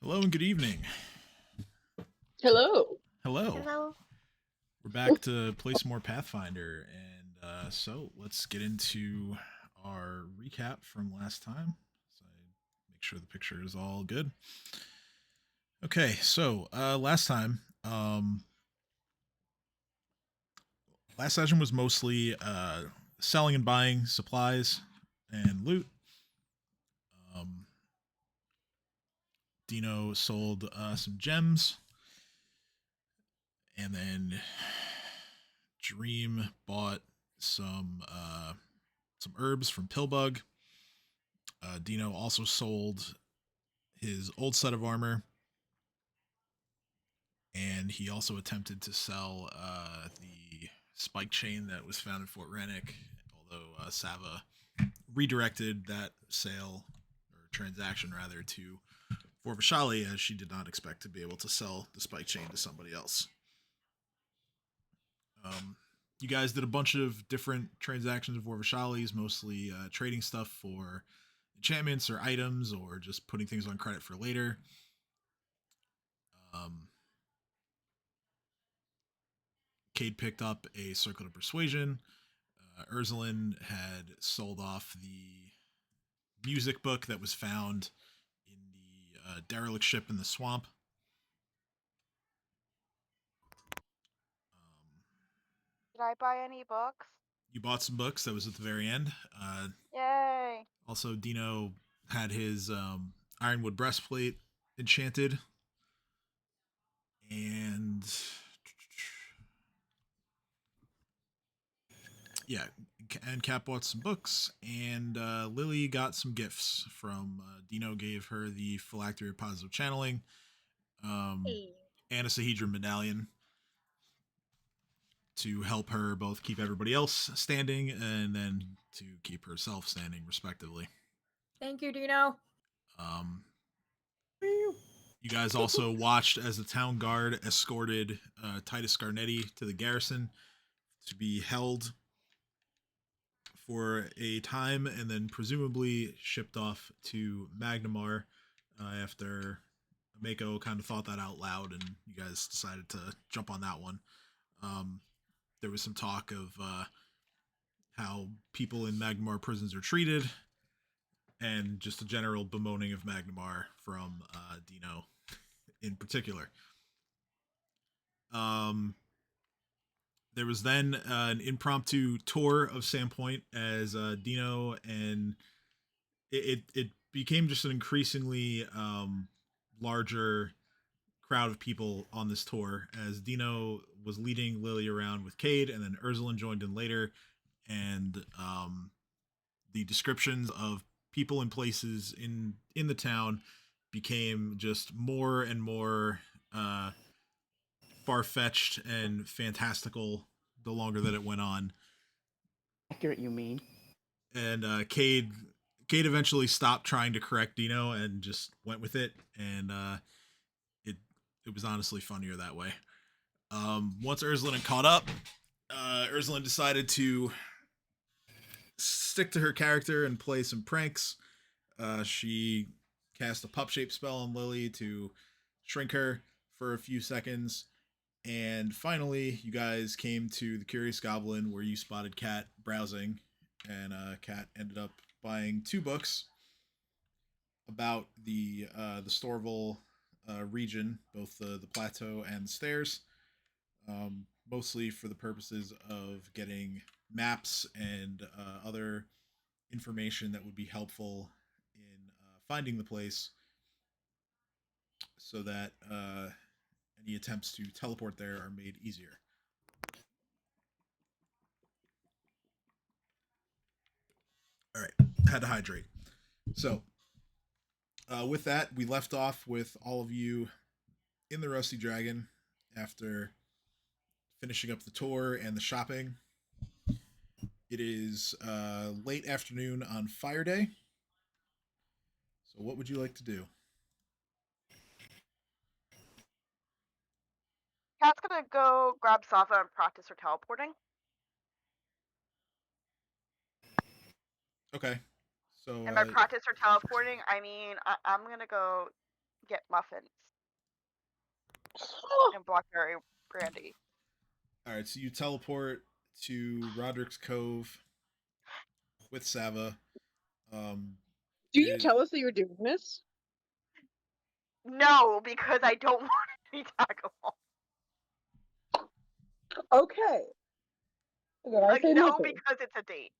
Hello and good evening. Hello. Hello. Hello. We're back to play some more Pathfinder, and so let's get into our recap from last time. So I make sure the picture is all good. Okay, so last session was mostly selling and buying supplies and loot. Um, Dino sold some gems, and then Dream bought some herbs from Pillbug. Dino also sold his old set of armor, and he also attempted to sell the spike chain that was found in Fort Rennick, although Sava redirected that sale or transaction rather to Fort Vashali, as she did not expect to be able to sell the spike chain to somebody else. Um, you guys did a bunch of different transactions of Fort Vashali's, mostly trading stuff for enchantments or items, or just putting things on credit for later. Um, Cade picked up a Circle of Persuasion. Urzulin had sold off the music book that was found in the derelict ship in the swamp. Um, Did I buy any books? you bought some books. That was at the very end. Yay. Also, Dino had his Ironwood breastplate enchanted, and yeah, and Kat bought some books, and Lily got some gifts from Dino. Gave her the Phylactery of Positive Channeling, um, Hey. and a Sahedron medallion to help her both keep everybody else standing and then to keep herself standing, respectively. Thank you, Dino. Um, you guys also watched as the town guard escorted Titus Scarnetti to the garrison to be held for a time and then presumably shipped off to Magnamar after Mako kind of thought that out loud and you guys decided to jump on that one. Um, there was some talk of how people in Magnamar prisons are treated and just a general bemoaning of Magnamar from Dino in particular. Um, there was then an impromptu tour of Sandpoint as Dino and it became just an increasingly larger crowd of people on this tour as Dino was leading Lily around with Cade, and then Urzulin joined in later, and the descriptions of people and places in the town became just more and more far fetched and fantastical the longer that it went on. Accurate, you mean? And Cade eventually stopped trying to correct Dino and just went with it, and it it was honestly funnier that way. Once Urzulin had caught up, Urzulin decided to stick to her character and play some pranks. She cast a pup shape spell on Lily to shrink her for a few seconds. And finally, you guys came to the Curious Goblin where you spotted Kat browsing. And Kat ended up buying two books about the Storval region, both the Plateau and the Stairs, mostly for the purposes of getting maps and other information that would be helpful in finding the place so that any attempts to teleport there are made easier. All right, had to hydrate. So, with that, we left off with all of you in the Rusty Dragon after finishing up the tour and the shopping. It is late afternoon on Fire Day. So, what would you like to do? Cat's gonna go grab Sava and practice her teleporting. Okay. So, And by practice her teleporting, I mean I'm gonna go get muffins and blackberry brandy. All right, so you teleport to Roderick's Cove with Sava. Do you it- tell us that you're doing this? No, because I don't want to be tag along. Okay. Then I say No, nothing. because it's a date.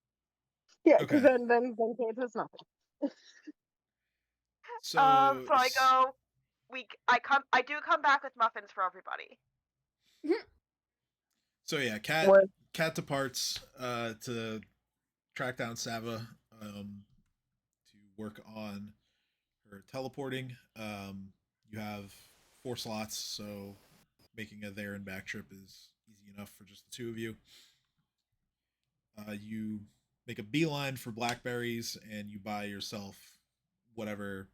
Yeah, Okay. because then Kate says nothing. So, So I go. I do come back with muffins for everybody. So yeah, What? Cat departs to track down Sava to work on her teleporting. You have 4 slots, so making a there and back trip is easy enough for just the 2 of you. You make a beeline for blackberries and you buy yourself whatever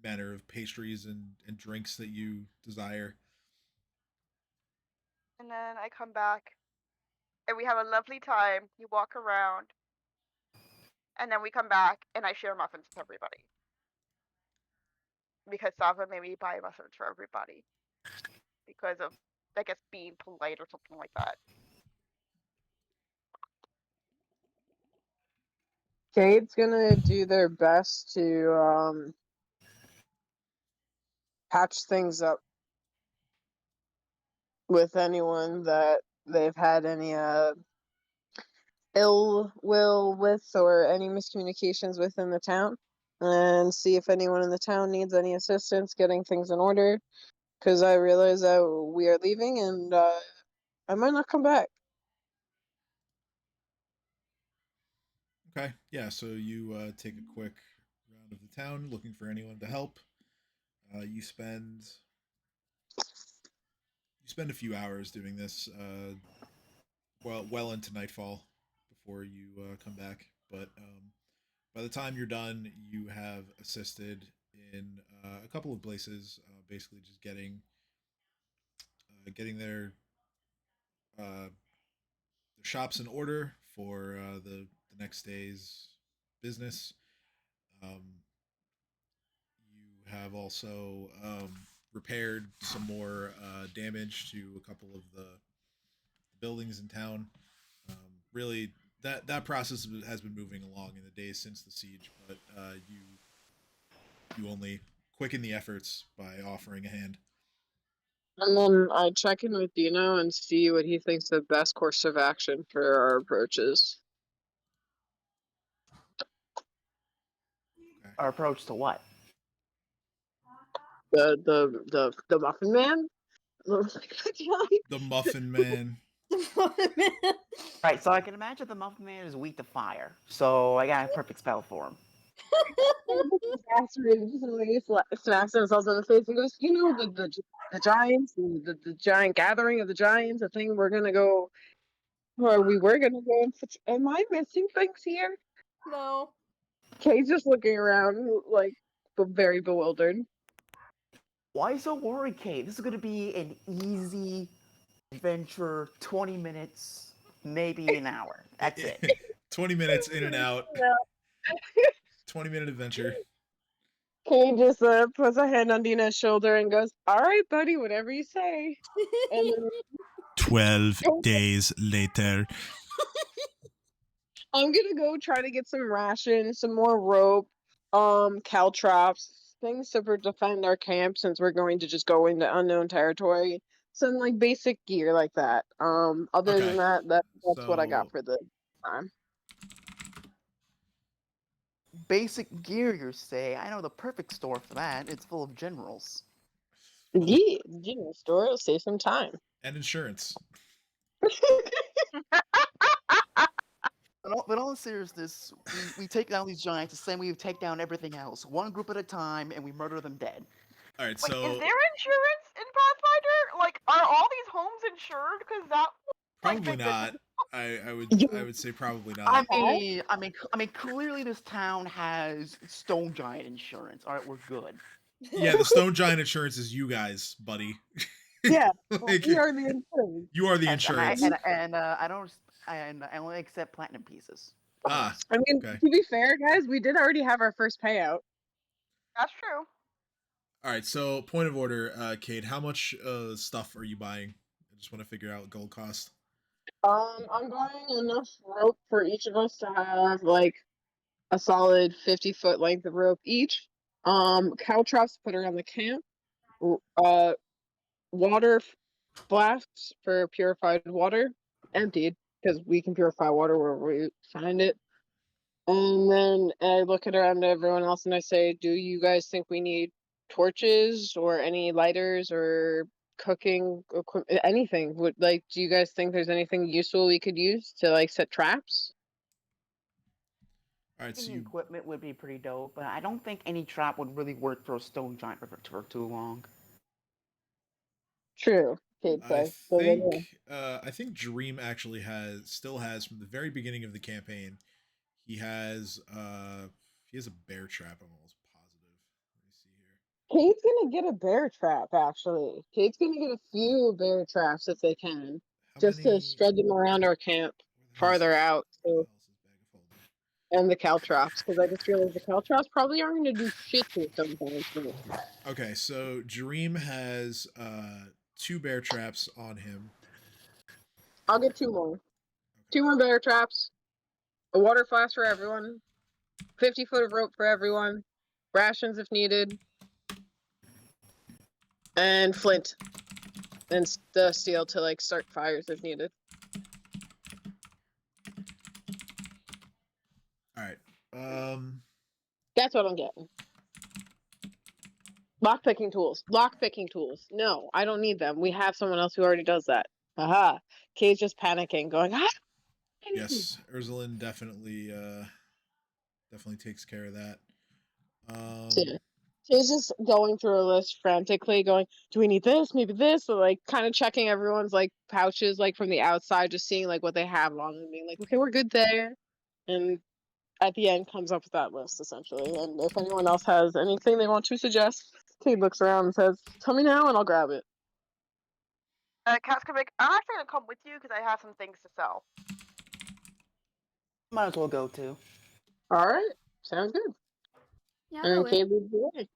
manner of pastries and drinks that you desire. And then I come back, and we have a lovely time. You walk around, and then we come back, and I share muffins with everybody. Because Sava made me buy muffins for everybody. Because of, I guess, being polite or something like that. Kate's gonna do their best to patch things up with anyone that they've had any ill will with or any miscommunications within the town, and see if anyone in the town needs any assistance getting things in order. Because I realize that we are leaving, and I might not come back. Okay, yeah. So you take a quick round of the town looking for anyone to help. You spend a few hours doing this, well into nightfall before you come back. But by the time you're done, you have assisted in a couple of places, basically just getting their shops in order for the next day's business. Um, you have also repaired some more damage to a couple of the buildings in town. Really, that process has been moving along in the days since the siege, but you only quicken the efforts by offering a hand. And then I check in with Dino and see what he thinks the best course of action for our approach is. Okay. Our approach to what? The Muffin Man? The Muffin Man. Right, so I can imagine the Muffin Man is weak to fire, so I got a perfect spell for him. Smacks themselves in the face and goes, you know, the giants, the giant gathering of the giants, the thing we're gonna go, or we were gonna go. Am I missing things here? No. Kay's just looking around, like, very bewildered. Why so worried, Kate? This is gonna be an easy adventure, 20 minutes, maybe an hour. That's it. 20 minutes in and out. 20-minute adventure. Kay just puts a hand on Dina's shoulder and goes, "All right, buddy, whatever you say." And then 12 days later. I'm gonna go try to get some rations, some more rope, caltrops, things to defend our camp since we're going to just go into unknown territory. Some like basic gear like that. Other Okay. than that's what I got So- for the time. Basic gear, you say? I know the perfect store for that. It's full of generals. Yeah, store will save some time. And insurance. But all in seriousness, we take down these giants the same way we take down everything else, one group at a time, and we murder them dead. All right, Wait, so is there insurance in Pathfinder? Like, are all these homes insured? Because that probably like, not. I would say probably I not. mean, clearly this town has stone giant insurance. All right, we're good. Yeah, the Stone Giant insurance is you guys, buddy. Yeah, Like, we are the insurance. you are the Yes, insurance. and I don't, and I only accept platinum pieces. Ah, I mean, okay. to be fair, guys, we did already have our first payout. that's true. All right, so point of order, Cade, how much stuff are you buying? I just want to figure out gold cost. I'm buying enough rope for each of us to have like a solid 50-foot length of rope each. Cow traps to put around the camp. Uh, water flasks for purified water, emptied because we can purify water where we find it. And then I look at around everyone else and I say, "Do you guys think we need torches or any lighters or cooking equipment? Anything? Would like? Do you guys think there's anything useful we could use to like set traps?" All right, so Any you. equipment would be pretty dope, but I don't think any trap would really work for a stone giant for too long. True, Kate I says. So then, yeah. think Dream actually still has from the very beginning of the campaign. He has a bear trap. I'm almost positive. Let me see here. Kate's gonna get a bear trap, actually. Kate's gonna get a few bear traps if they can. How Just to many? spread them around our camp Where the hell is farther this? out. Where the So hell is this bag of holding? and the caltrops, because I just realized the caltrops probably aren't gonna do shit to sometimes. Okay, so Dream has two bear traps on him. I'll get two more. Okay. 2 more bear traps, a water flask for everyone, 50 foot of rope for everyone, rations if needed, and flint and the steel to like start fires if needed. All right. That's what I'm getting. Lockpicking tools. Lockpicking tools. No, I don't need them. We have someone else who already does that. Aha. Kay's just panicking, going, ah! Yes, Ursulin definitely takes care of that. Yeah. Kay's just going through a list frantically, going, do we need this? Maybe this? Or like kind of checking everyone's like pouches like from the outside, just seeing like what they have on and being like, okay, we're good there. And at the end comes up with that list essentially. And if anyone else has anything they want to suggest, Kay looks around and says, tell me now and I'll grab it. Cat's gonna be like, I'm actually gonna come with you because I have some things to sell. Might as well go too. All right. Sounds good. Yeah, And I'll then go Kay with. leads the way.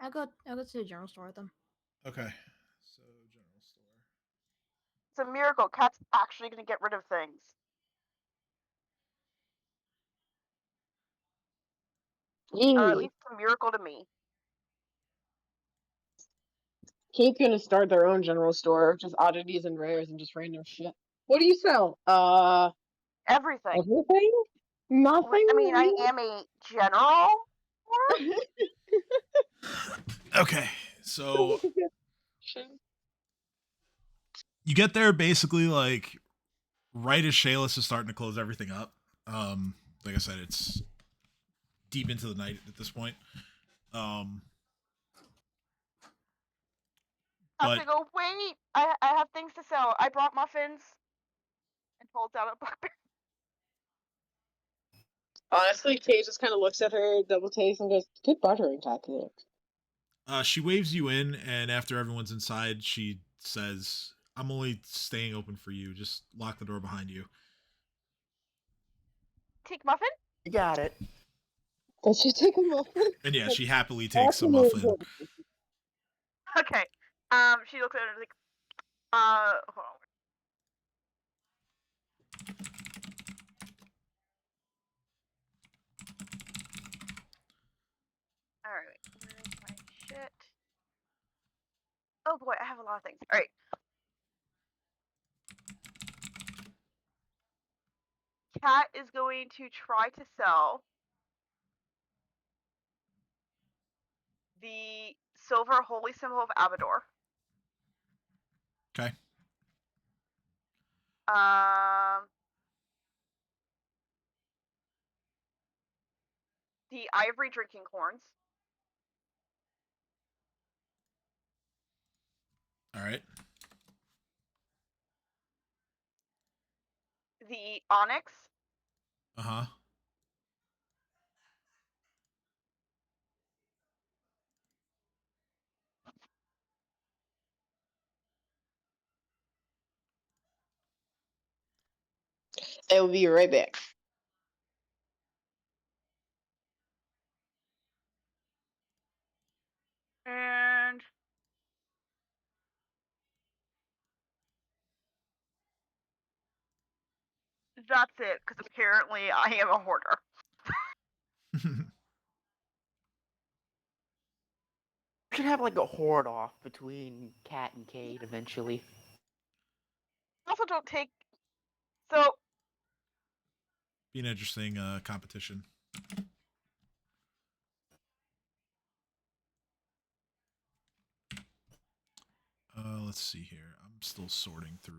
I'll go to the general store with them. Okay. So general store. It's a miracle. Cat's actually gonna get rid of things. At least it's a miracle to me. Kate's gonna start their own general store, just oddities and rares and just random shit. What do you sell? Everything. Everything? Nothing? I mean, I am a general. Okay, so you get there basically like right as Shayless is starting to close everything up. Like I said, it's deep into the night at this point. I'm But gonna go, wait, I have things to sell. I brought muffins. And holds out a blackberry. Honestly, Kate just kind of looks at her, double takes, and goes, good buttering tactic. she waves you in, and after everyone's inside, she says, I'm only staying open for you. Just lock the door behind you. Take muffin? You got it. Does she take a muffin? And yeah, she happily takes a muffin. Okay. She looks at it like, hold on. Alright, where's my shit? Oh boy, I have a lot of things. Alright. Cat is going to try to sell the silver holy symbol of Abador. Okay. The ivory drinking horns. All right. The onyx. Uh-huh. I will be right back. And That's it, because apparently I am a hoarder. We should have like a horde off between Cat and Cade eventually. Also, don't take. So, Be an interesting competition. Let's see here. I'm still sorting through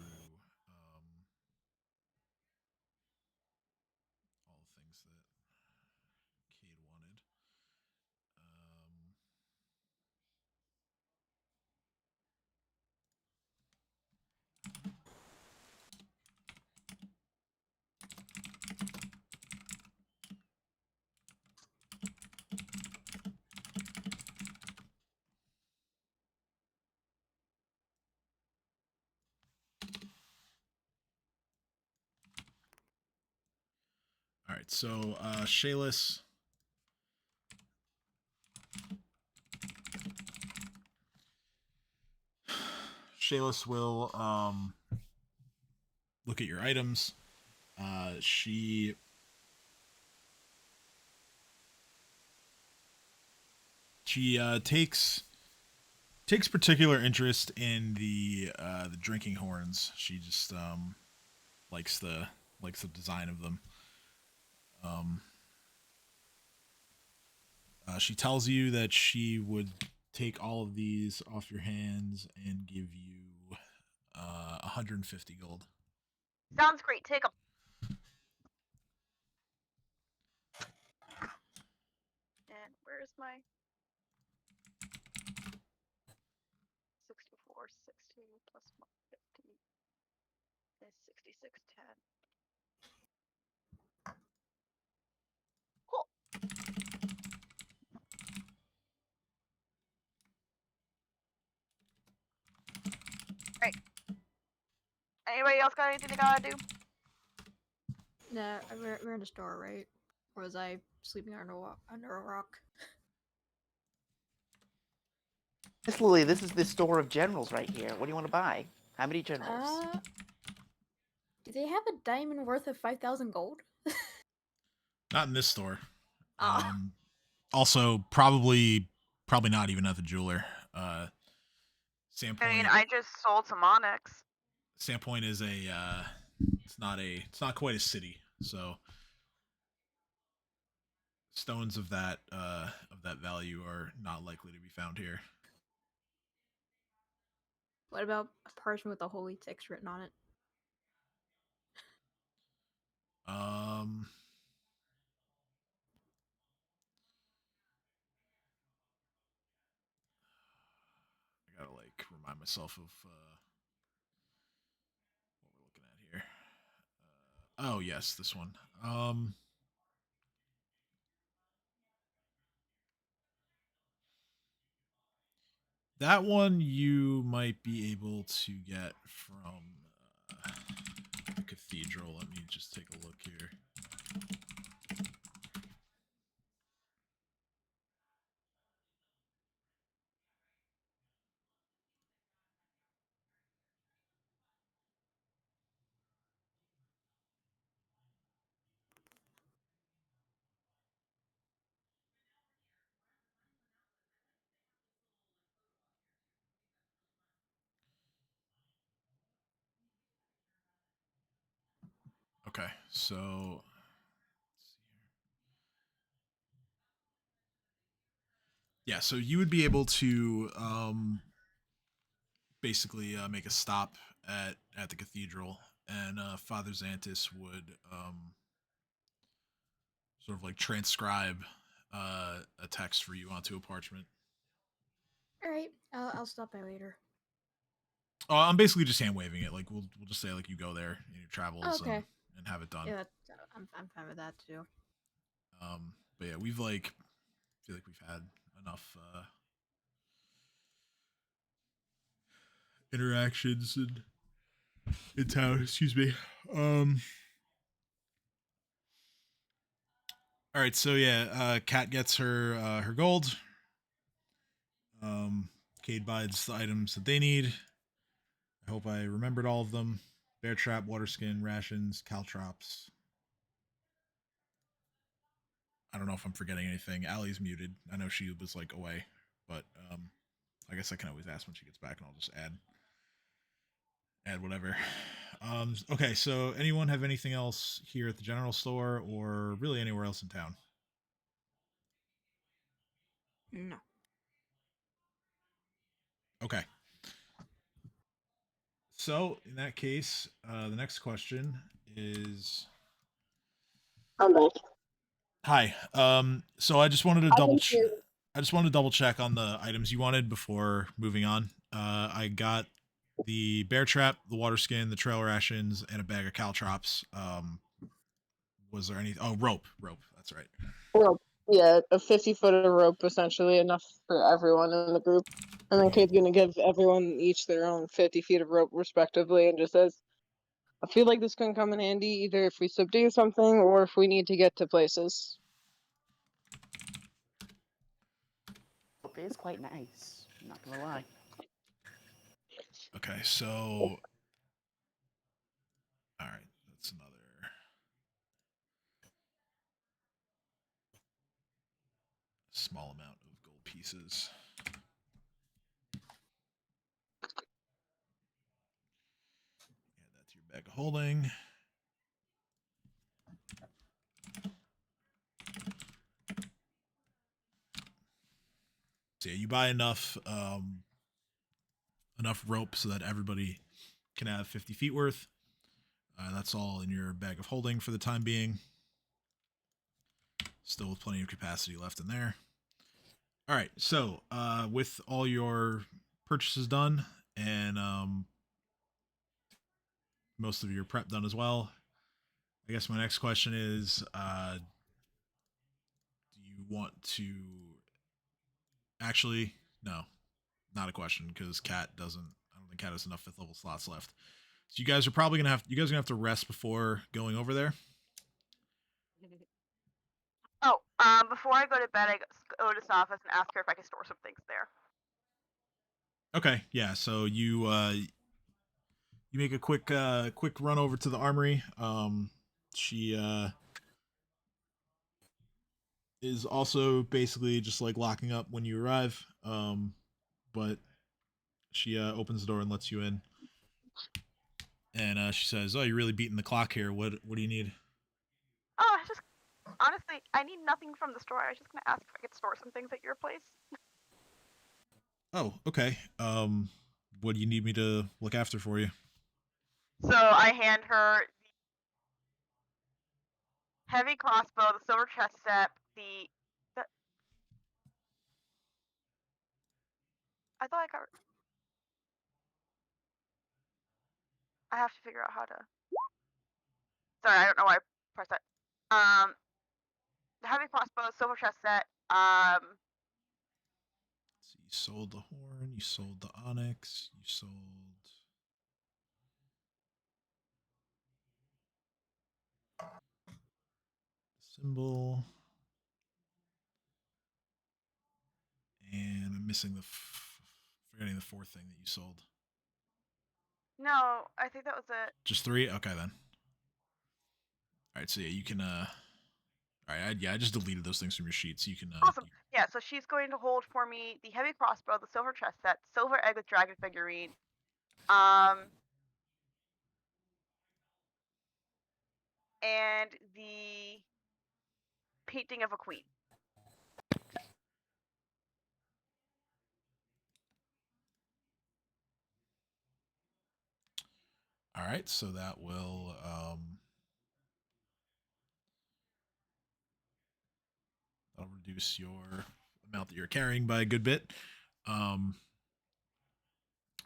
all the things that Cade wanted. All right, so Shayless. Shayless will look at your items. She takes particular interest in the drinking horns. She just likes the design of them. She tells you that she would take all of these off your hands and give you 150 gold. sounds great. Take them. And where's my 64, 60 plus 150 is 6610. Cool. Right. Anybody else got anything they gotta do? Nah, we're in the store, right? Or was I sleeping under a rock? Miss Lily, this is the store of generals right here. What do you want to buy? How many generals? Do they have a diamond worth of 5,000 gold? Not in this store. Ah. Also, probably not even at the jeweler. Sandpoint. I mean, I just sold some onyx. Sandpoint is it's not quite a city, so stones of that value are not likely to be found here. What about a parchment with a holy text written on it? I gotta remind myself of what we're looking at here. Oh yes, this one. That one you might be able to get from the cathedral. Let me just take a look here. Okay, so yeah, so you would be able to basically make a stop at the cathedral, and Father Xantis would sort of transcribe a text for you onto a parchment. All right, I'll stop by later. I'm basically just hand waving it. We'll just say you go there in your travels Okay. and have it done. Yeah, I'm fine with that too. But yeah, we've feel like we've had enough interactions in town. Excuse me. All right, so yeah, Kat gets her gold. Cade buys the items that they need. I hope I remembered all of them. bear trap, water skin, rations, caltrops. I don't know if I'm forgetting anything. Allie's muted. I know she was like away, but I guess I can always ask when she gets back, and I'll just add whatever. Okay, so anyone have anything else here at the general store or really anywhere else in town? No. Okay. So in that case, the next question is. I'm back. Hi. So I just wanted to I can hear. I just wanted to double check on the items you wanted before moving on. I got the bear trap, the water skin, the trail rations, and a bag of caltrops. Was there any? Oh, rope. That's right. Rope. Yeah, a 50-foot of rope, essentially enough for everyone in the group. And then Kate's gonna give everyone each their own 50 feet of rope, respectively, and just says, I feel like this can come in handy either if we subdue something or if we need to get to places. It is quite nice. I'm not gonna lie. Okay, so all right, that's another small amount of gold pieces. Add that to your bag of holding. So yeah, you buy enough rope so that everybody can have 50 feet worth. That's all in your bag of holding for the time being. Still with plenty of capacity left in there. All right, so with all your purchases done and most of your prep done as well, I guess my next question is, do you want to actually? No, not a question because Cat doesn't. I don't think Cat has enough 5th level slots left. So you guys are probably gonna have. You guys are gonna have to rest before going over there. Oh, before I go to bed, I go to this office and ask her if I can store some things there. Okay, yeah. So you make a quick run over to the armory. She is also basically just like locking up when you arrive. But she opens the door and lets you in. And she says, "Oh, you're really beating the clock here. What do you need?" Oh, I just honestly, I need nothing from the store. I was just gonna ask if I could store some things at your place. Oh, okay. What do you need me to look after for you? So I hand her the heavy crossbow, the silver chest set, the I thought I covered. I have to figure out how to. Sorry, I don't know why I pressed that. The heavy crossbow, silver chest set. So you sold the horn. You sold the onyx. You sold the symbol. And I'm missing forgetting the 4th thing that you sold. No, I think that was it. Just 3? Okay then. Alright, so yeah, you can alright, I just deleted those things from your sheet, so you can Awesome. Yeah, so she's going to hold for me the heavy crossbow, the silver chest set, silver egg with dragon figurine, and the painting of a queen. Alright, so that will that'll reduce your amount that you're carrying by a good bit.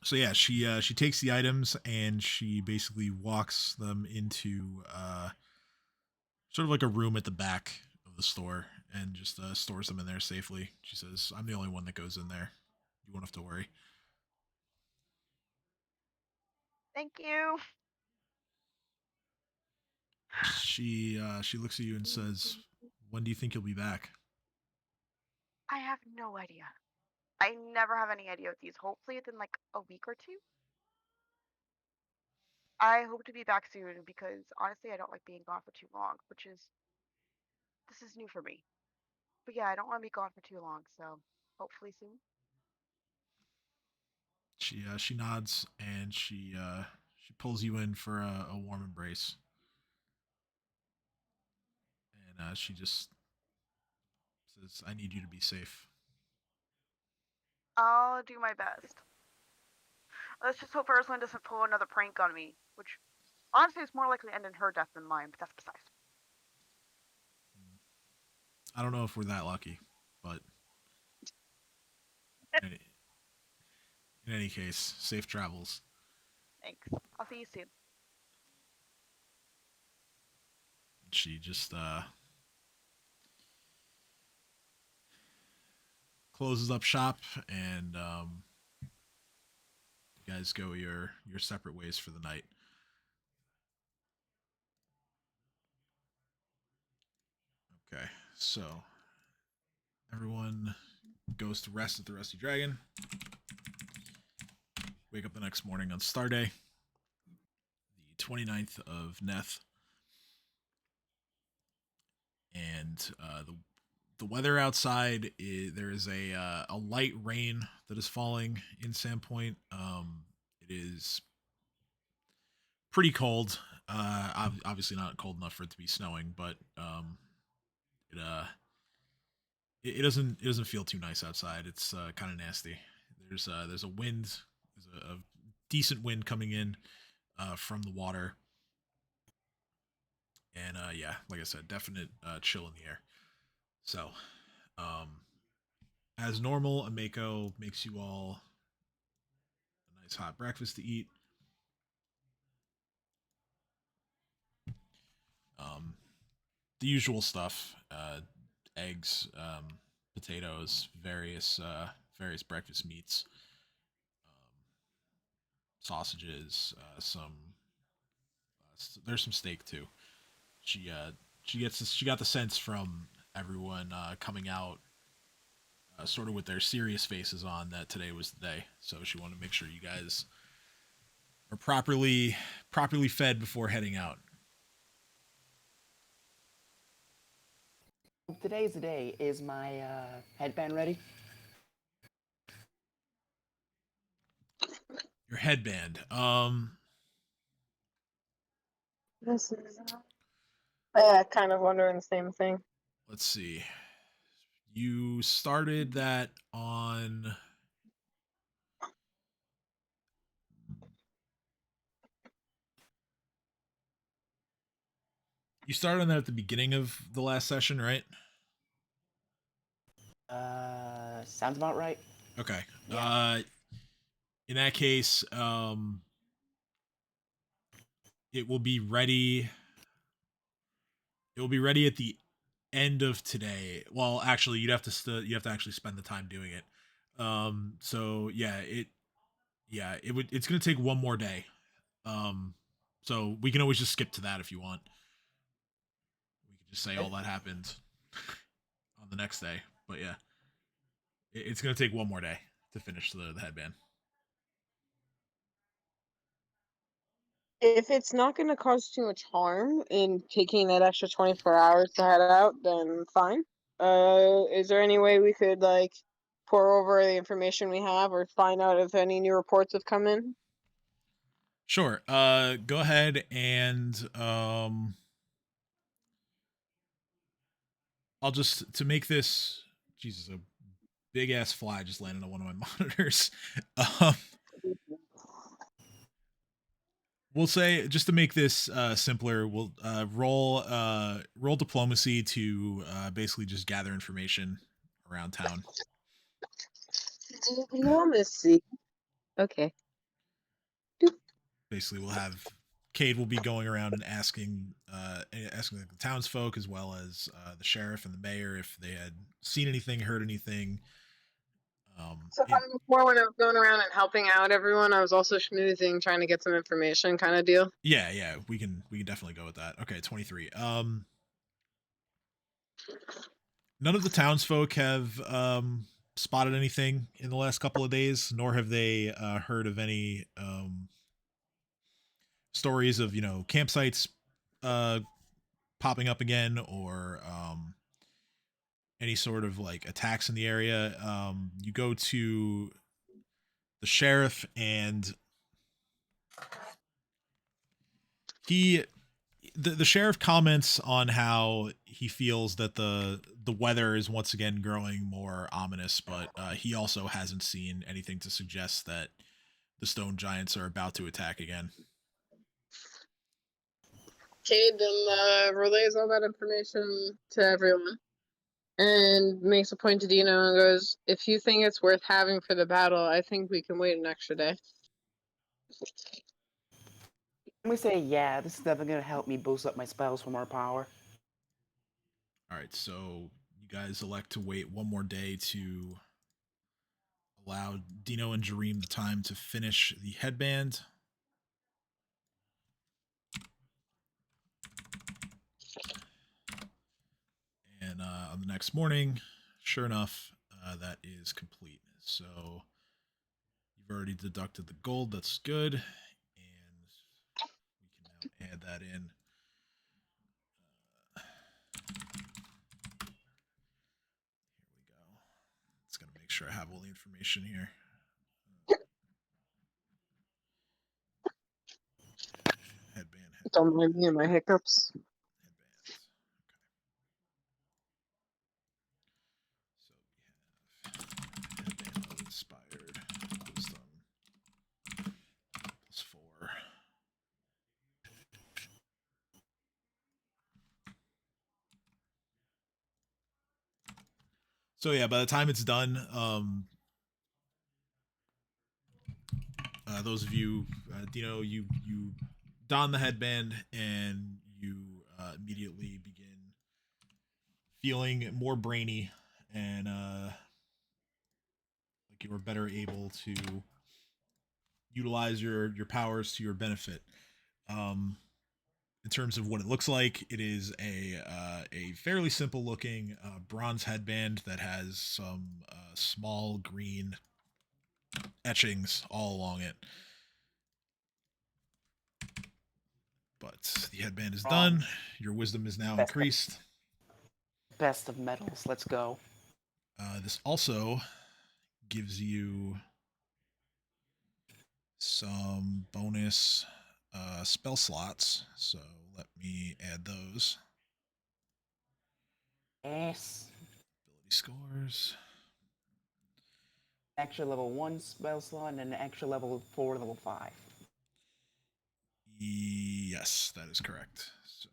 So yeah, she takes the items and she basically walks them into sort of like a room at the back of the store and just stores them in there safely. She says, "I'm the only one that goes in there. You won't have to worry." Thank you. She looks at you and says, "When do you think you'll be back?" I have no idea. I never have any idea with these. Hopefully within like a week or two. I hope to be back soon because honestly, I don't like being gone for too long, this is new for me. But yeah, I don't want to be gone for too long, so hopefully soon. She nods and she pulls you in for a warm embrace, and she just says, "I need you to be safe." I'll do my best. Let's just hope Ursula doesn't pull another prank on me, which honestly is more likely to end in her death than mine, but that's besides. I don't know if we're that lucky, but in any, in any case, safe travels. Thanks. I'll see you soon. She just closes up shop, and you guys go your separate ways for the night. Okay, so everyone goes to rest at the Rusty Dragon. Wake up the next morning on Star Day, the 29th of Neth, and the weather outside there is a light rain that is falling in Sandpoint. It is pretty cold. Obviously not cold enough for it to be snowing, but it doesn't feel too nice outside. It's kind of nasty. There's a wind, there's a decent wind coming in from the water, and yeah, like I said, definite chill in the air. So, as normal, Ameko makes you all a nice hot breakfast to eat. The usual stuff: eggs, potatoes, various breakfast meats, sausages, there's some steak too. She she got the sense from everyone coming out sort of with their serious faces on that today was the day. So she wanted to make sure you guys are properly fed before heading out. Today's the day. Is my headband ready? Your headband. This is. Yeah, kind of wondering the same thing. Let's see. You started that on. You started on that at the beginning of the last session, right? Sounds about right. Okay. Yeah. In that case, it will be ready. It will be ready at the end of today. Well, actually, you have to actually spend the time doing it. So it's gonna take one more day. So we can always just skip to that if you want. We could just say all that happened on the next day. But yeah, it's gonna take one more day to finish the headband. If it's not going to cause too much harm in taking that extra 24 hours to head out, then fine. Is there any way we could like pour over the information we have or find out if any new reports have come in? Sure. Go ahead and I'll just to make this. Jesus, a big ass fly just landed on one of my monitors. Um, we'll say just to make this simpler, we'll roll diplomacy to basically just gather information around town. Diplomacy. Okay. Basically, we'll have Cade will be going around and asking the townsfolk as well as the sheriff and the mayor if they had seen anything, heard anything. So before, when I was going around and helping out everyone, I was also schmoozing, trying to get some information, kind of deal. Yeah, we can definitely go with that. Okay, 23. None of the townsfolk have spotted anything in the last couple of days, nor have they heard of any stories of campsites popping up again, or any sort of like attacks in the area, you go to the sheriff, and he the sheriff comments on how he feels that the weather is once again growing more ominous, but he also hasn't seen anything to suggest that the stone giants are about to attack again. Cade then relays all that information to everyone and makes a point to Dino and goes, "If you think it's worth having for the battle, I think we can wait an extra day." We say, yeah, this is definitely gonna help me boost up my spells for more power. All right, so you guys elect to wait one more day to allow Dino and Jareem the time to finish the headband. And on the next morning, sure enough, that is complete. So you've already deducted the gold. That's good. And we can now add that in. Here we go. It's going to make sure I have all the information here. Headband. Don't mind me and my hiccups. Inspired wisdom +4. So yeah, by the time it's done, those of you, Dino, you don the headband and you immediately begin feeling more brainy and like you were better able to utilize your powers to your benefit. In terms of what it looks like, it is a fairly simple looking bronze headband that has some small green etchings all along it. But the headband is done. Your wisdom is now increased. Best of metals. Let's go. This also gives you some bonus spell slots. So let me add those. Yes. Ability scores. Extra level 1 spell slot and an extra level 4, level 5. Yes, that is correct. So,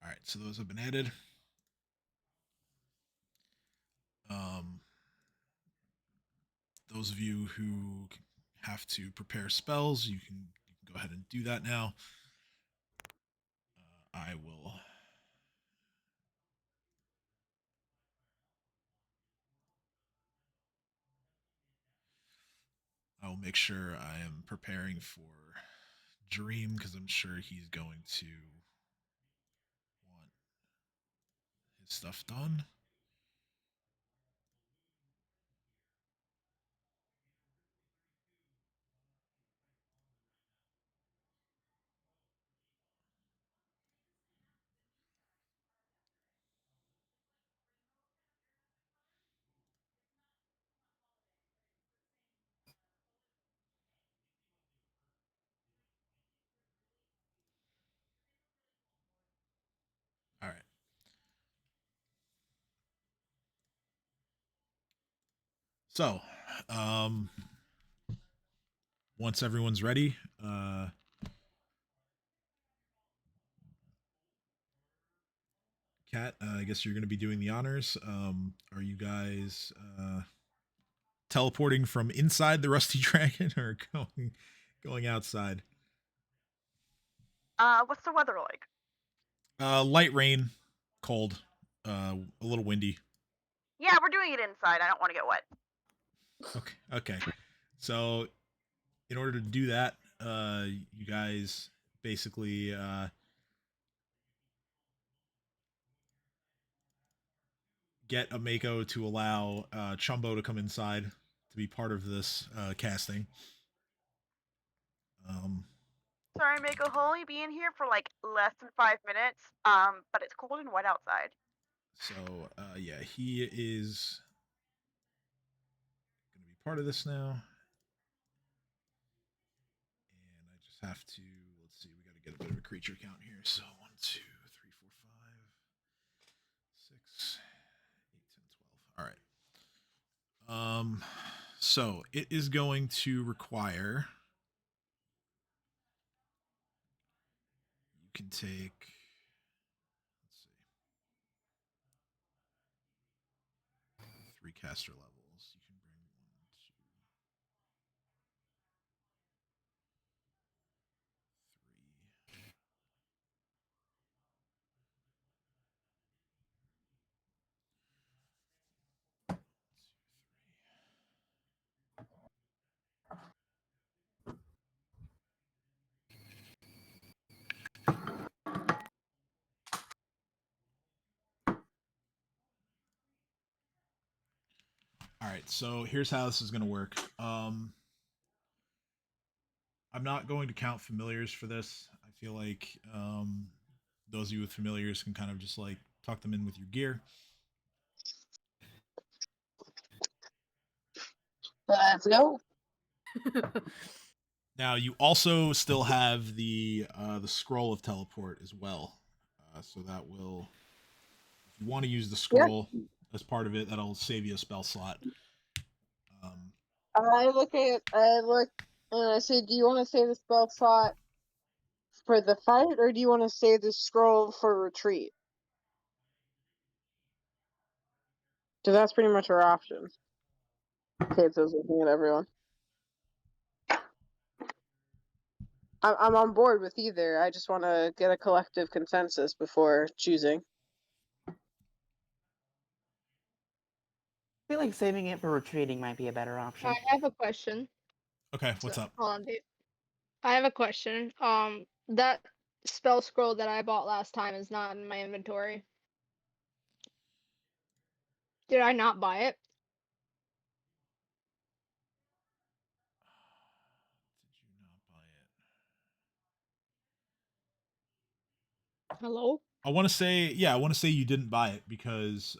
all right, so those have been added. Those of you who have to prepare spells, you can go ahead and do that now. I will. I will make sure I am preparing for Dream because I'm sure he's going to want his stuff done. All right. So, once everyone's ready, Kat, I guess you're going to be doing the honors. Are you guys teleporting from inside the Rusty Dragon or going outside? What's the weather like? Light rain, cold, a little windy. Yeah, we're doing it inside. I don't want to get wet. Okay. So, in order to do that, you guys basically get a Mako to allow Chumbo to come inside to be part of this casting. Sorry, Mako, he'll only be in here for like less than 5 minutes. But it's cold and wet outside. So yeah, he is going to be part of this now. And I just have to, let's see, we got to get a bit of a creature count here. So 1, 2, 3, 4, 5, 6, 8, 10, 12. All right. So it is going to require, you can take, let's see, 3 caster levels. You can bring 1, 2, 3. All right, so here's how this is going to work. I'm not going to count familiars for this. I feel like those of you with familiars can kind of just like tuck them in with your gear. Let's go. Now you also still have the scroll of teleport as well, so that will, if you want to use the scroll as part of it, that'll save you a spell slot. I look and I say, do you want to save the spell slot for the fight, or do you want to save the scroll for retreat? Because that's pretty much our options. Okay, so looking at everyone. I'm on board with either. I just want to get a collective consensus before choosing. I feel like saving it for retreating might be a better option. I have a question. Okay, what's up? Hold on, dude. I have a question. That spell scroll that I bought last time is not in my inventory. Did I not buy it? Did you not buy it? Hello? I want to say, yeah, I want to say you didn't buy it because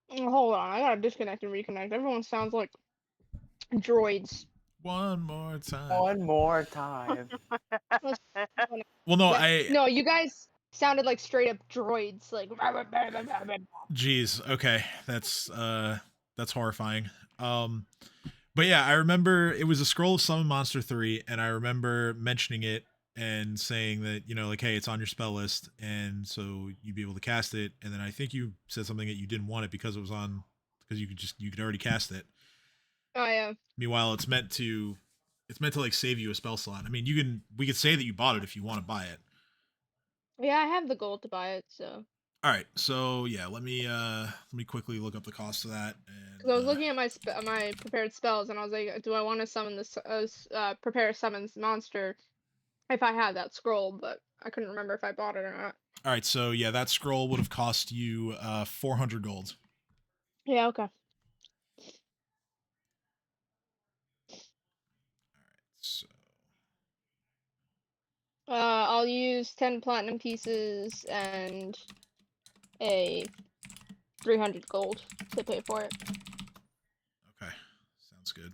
Hold on, I gotta disconnect and reconnect. Everyone sounds like droids. one more time. One more time. Well, no, No, you guys sounded like straight up droids. Like. Jeez, okay, that's horrifying. But yeah, I remember it was a scroll of Summon Monster 3, and I remember mentioning it and saying that, you know, like, hey, it's on your spell list, and so you'd be able to cast it. And then I think you said something that you didn't want it because it was on, because you could already cast it. Oh yeah. Meanwhile, it's meant to like save you a spell slot. I mean, we could say that you bought it if you want to buy it. Yeah, I have the gold to buy it, so. All right, so yeah, let me quickly look up the cost of that. Because I was looking at my prepared spells, and I was like, do I want to summon this prepare summons monster if I had that scroll? But I couldn't remember if I bought it or not. All right, so yeah, that scroll would have cost you 400 gold. Yeah. Okay. So I'll use 10 platinum pieces and a 300 gold to pay for it. okay, sounds good.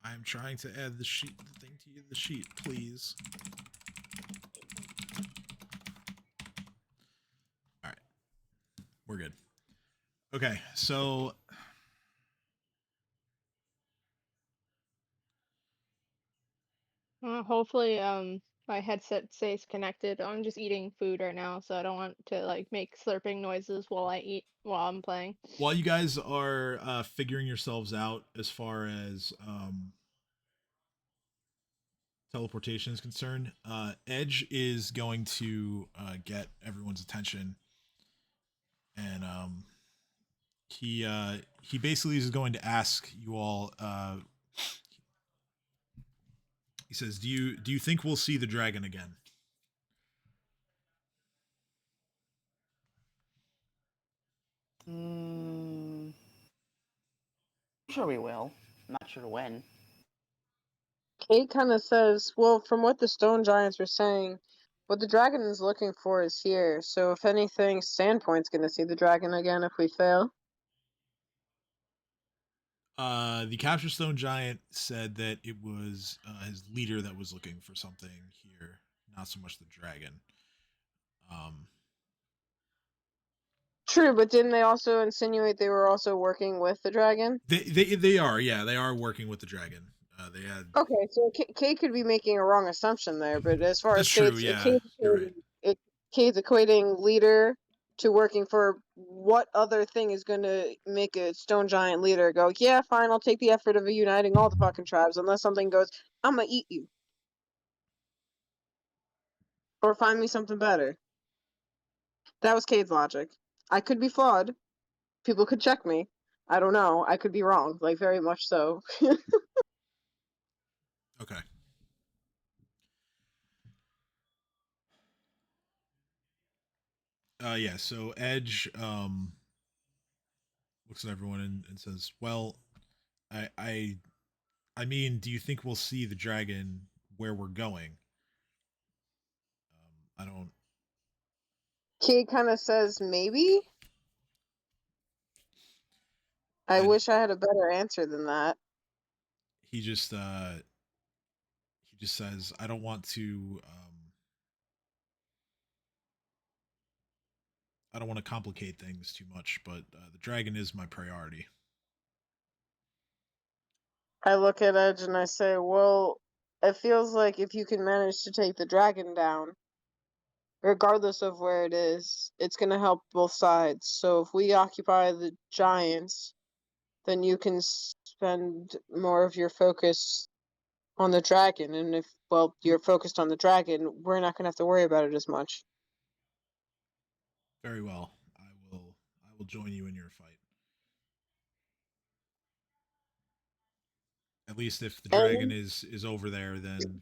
I'm trying to add the thing to the sheet, please. All right, we're good. Okay, so Hopefully, my headset stays connected. I'm just eating food right now, so I don't want to like make slurping noises while I'm playing. while you guys are figuring yourselves out as far as teleportation is concerned, Edge is going to get everyone's attention, and he basically is going to ask you all. He says, "Do you think we'll see the dragon again?" Sure we will. Not sure when. Kate kind of says, well, from what the stone giants were saying, what the dragon is looking for is here. So if anything, Sandpoint's gonna see the dragon again if we fail. The capture stone giant said that it was his leader that was looking for something here, not so much the dragon. Um, True, but didn't they also insinuate they were also working with the dragon? they are, yeah, they are working with the dragon. They had Okay, so Kate could be making a wrong assumption there, but as far that's as true, yeah, you're right. Kate's equating leader to working for what other thing is going to make a stone giant leader go, yeah, fine, I'll take the effort of uniting all the fucking tribes, unless something goes, I'm gonna eat you. Or find me something better. That was Kate's logic. I could be flawed. People could check me. I don't know. I could be wrong, like very much so. Okay. Yeah, so Edge looks at everyone and says, "Well, I I mean, do you think we'll see the dragon where we're going?" I don't. Kate kind of says maybe. I I, wish I had a better answer than that. he just says, "I don't want to I don't want to complicate things too much, but the dragon is my priority." I look at Edge and I say, well, it feels like if you can manage to take the dragon down, regardless of where it is, it's going to help both sides. So if we occupy the giants, then you can spend more of your focus on the dragon. And if, well, you're focused on the dragon, we're not going to have to worry about it as much. Very well. I will join you in your fight. At least if the dragon And is over there, then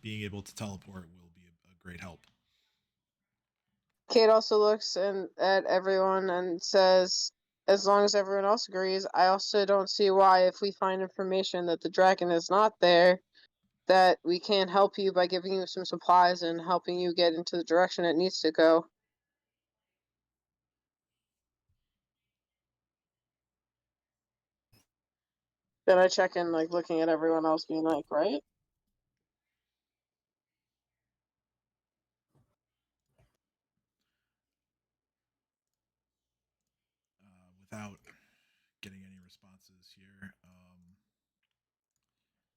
being able to teleport will be a great help. Kate also looks at everyone and says, as long as everyone else agrees, I also don't see why, if we find information that the dragon is not there, that we can't help you by giving you some supplies and helping you get into the direction it needs to go. Then I check in, like, looking at everyone else, being like, right? Without getting any responses here,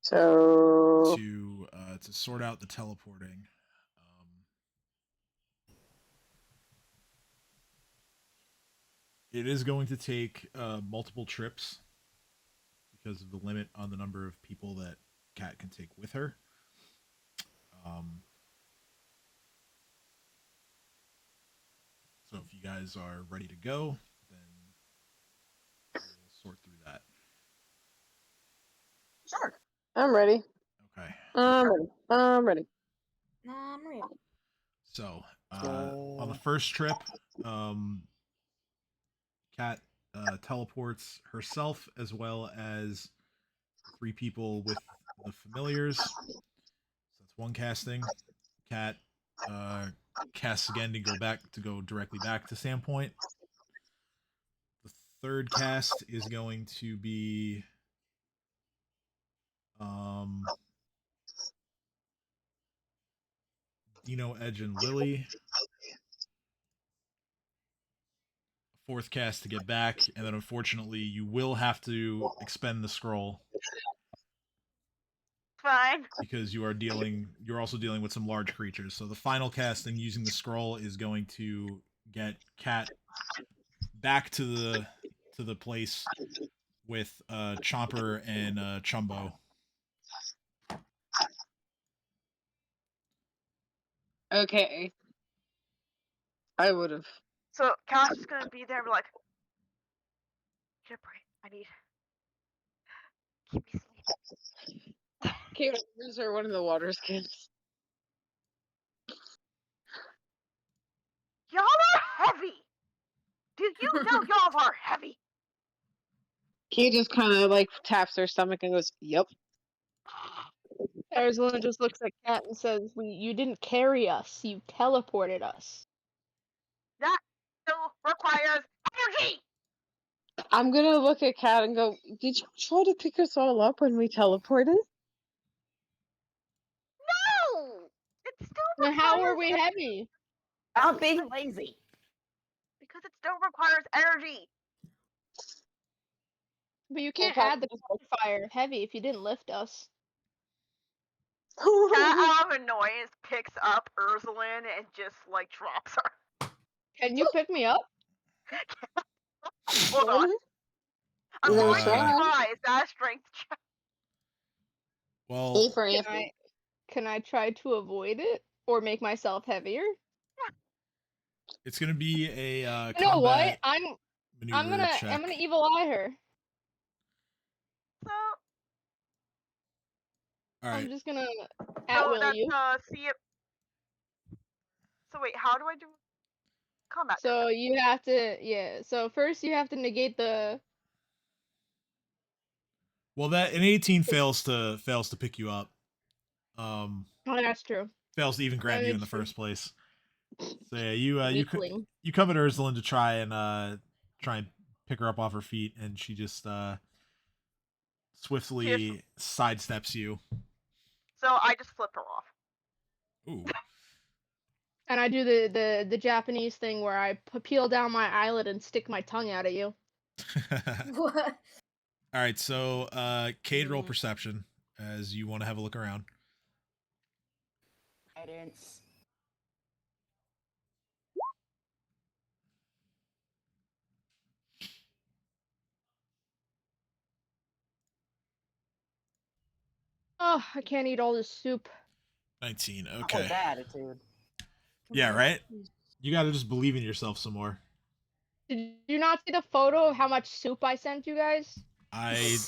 So, to sort out the teleporting. It is going to take multiple trips because of the limit on the number of people that Kat can take with her. So if you guys are ready to go, then we'll sort through that. sure. I'm ready. Okay. I'm ready. I'm ready. I'm ready. So on the first trip, Kat teleports herself as well as 3 people with the familiars. So that's one casting. Kat casts again to go directly back to Sandpoint. The third cast is going to be Dino, Edge, and Lily. Fourth cast to get back, and then unfortunately you will have to expend the scroll Fine. because you're also dealing with some large creatures. So the final casting using the scroll is going to get Kat back to the place with Chomper and Chumbo. Okay. I would have. So Cash is gonna be there and be like, get a break. I need keep me sleeping. Kate offers her one of the water skins. Y'all are heavy. Do you know y'all are heavy? He just kind of like taps her stomach and goes, "Yep." Arizona just looks at Cat and says, "You didn't carry us. You teleported us." That still requires energy! I'm gonna look at Kat and go, "Did you try to pick us all up when we teleported?" No! It still Then how were requires we heavy? I'm being lazy. because it still requires energy. But you Okay, can't Kat, add the quantifier of heavy if you didn't lift us. Cat out of annoyance picks up Ursulin and just like drops her. Can you pick me up? Hold on. I'm We're gonna going to try. try. Is that a strength check? Well, A for Can effort. can I try to avoid it or make myself heavier? it's gonna be a You know what? combat I'm maneuver check. gonna evil eye her. So, All I'm right. just gonna at will that's you. see it. So wait, how do I do combat? So you have to So first you have to negate the. Well, that an 18 fails to pick you up. Oh, that's true. Fails to even grab That you in is the true. first place. So yeah, you Weakling. you come at Ursulin to try and pick her up off her feet, and she just swiftly sidesteps you. So I just flip her off. Ooh. And I do the Japanese thing where I peel down my eyelid and stick my tongue out at you. What? All right, so Cade, roll perception as you want to have a look around. Guidance. Oh, I can't eat all this soup. 19. Not Okay. with that attitude. Yeah, right? You got to just believe in yourself some more. Did you not see the photo of how much soup I sent you guys? I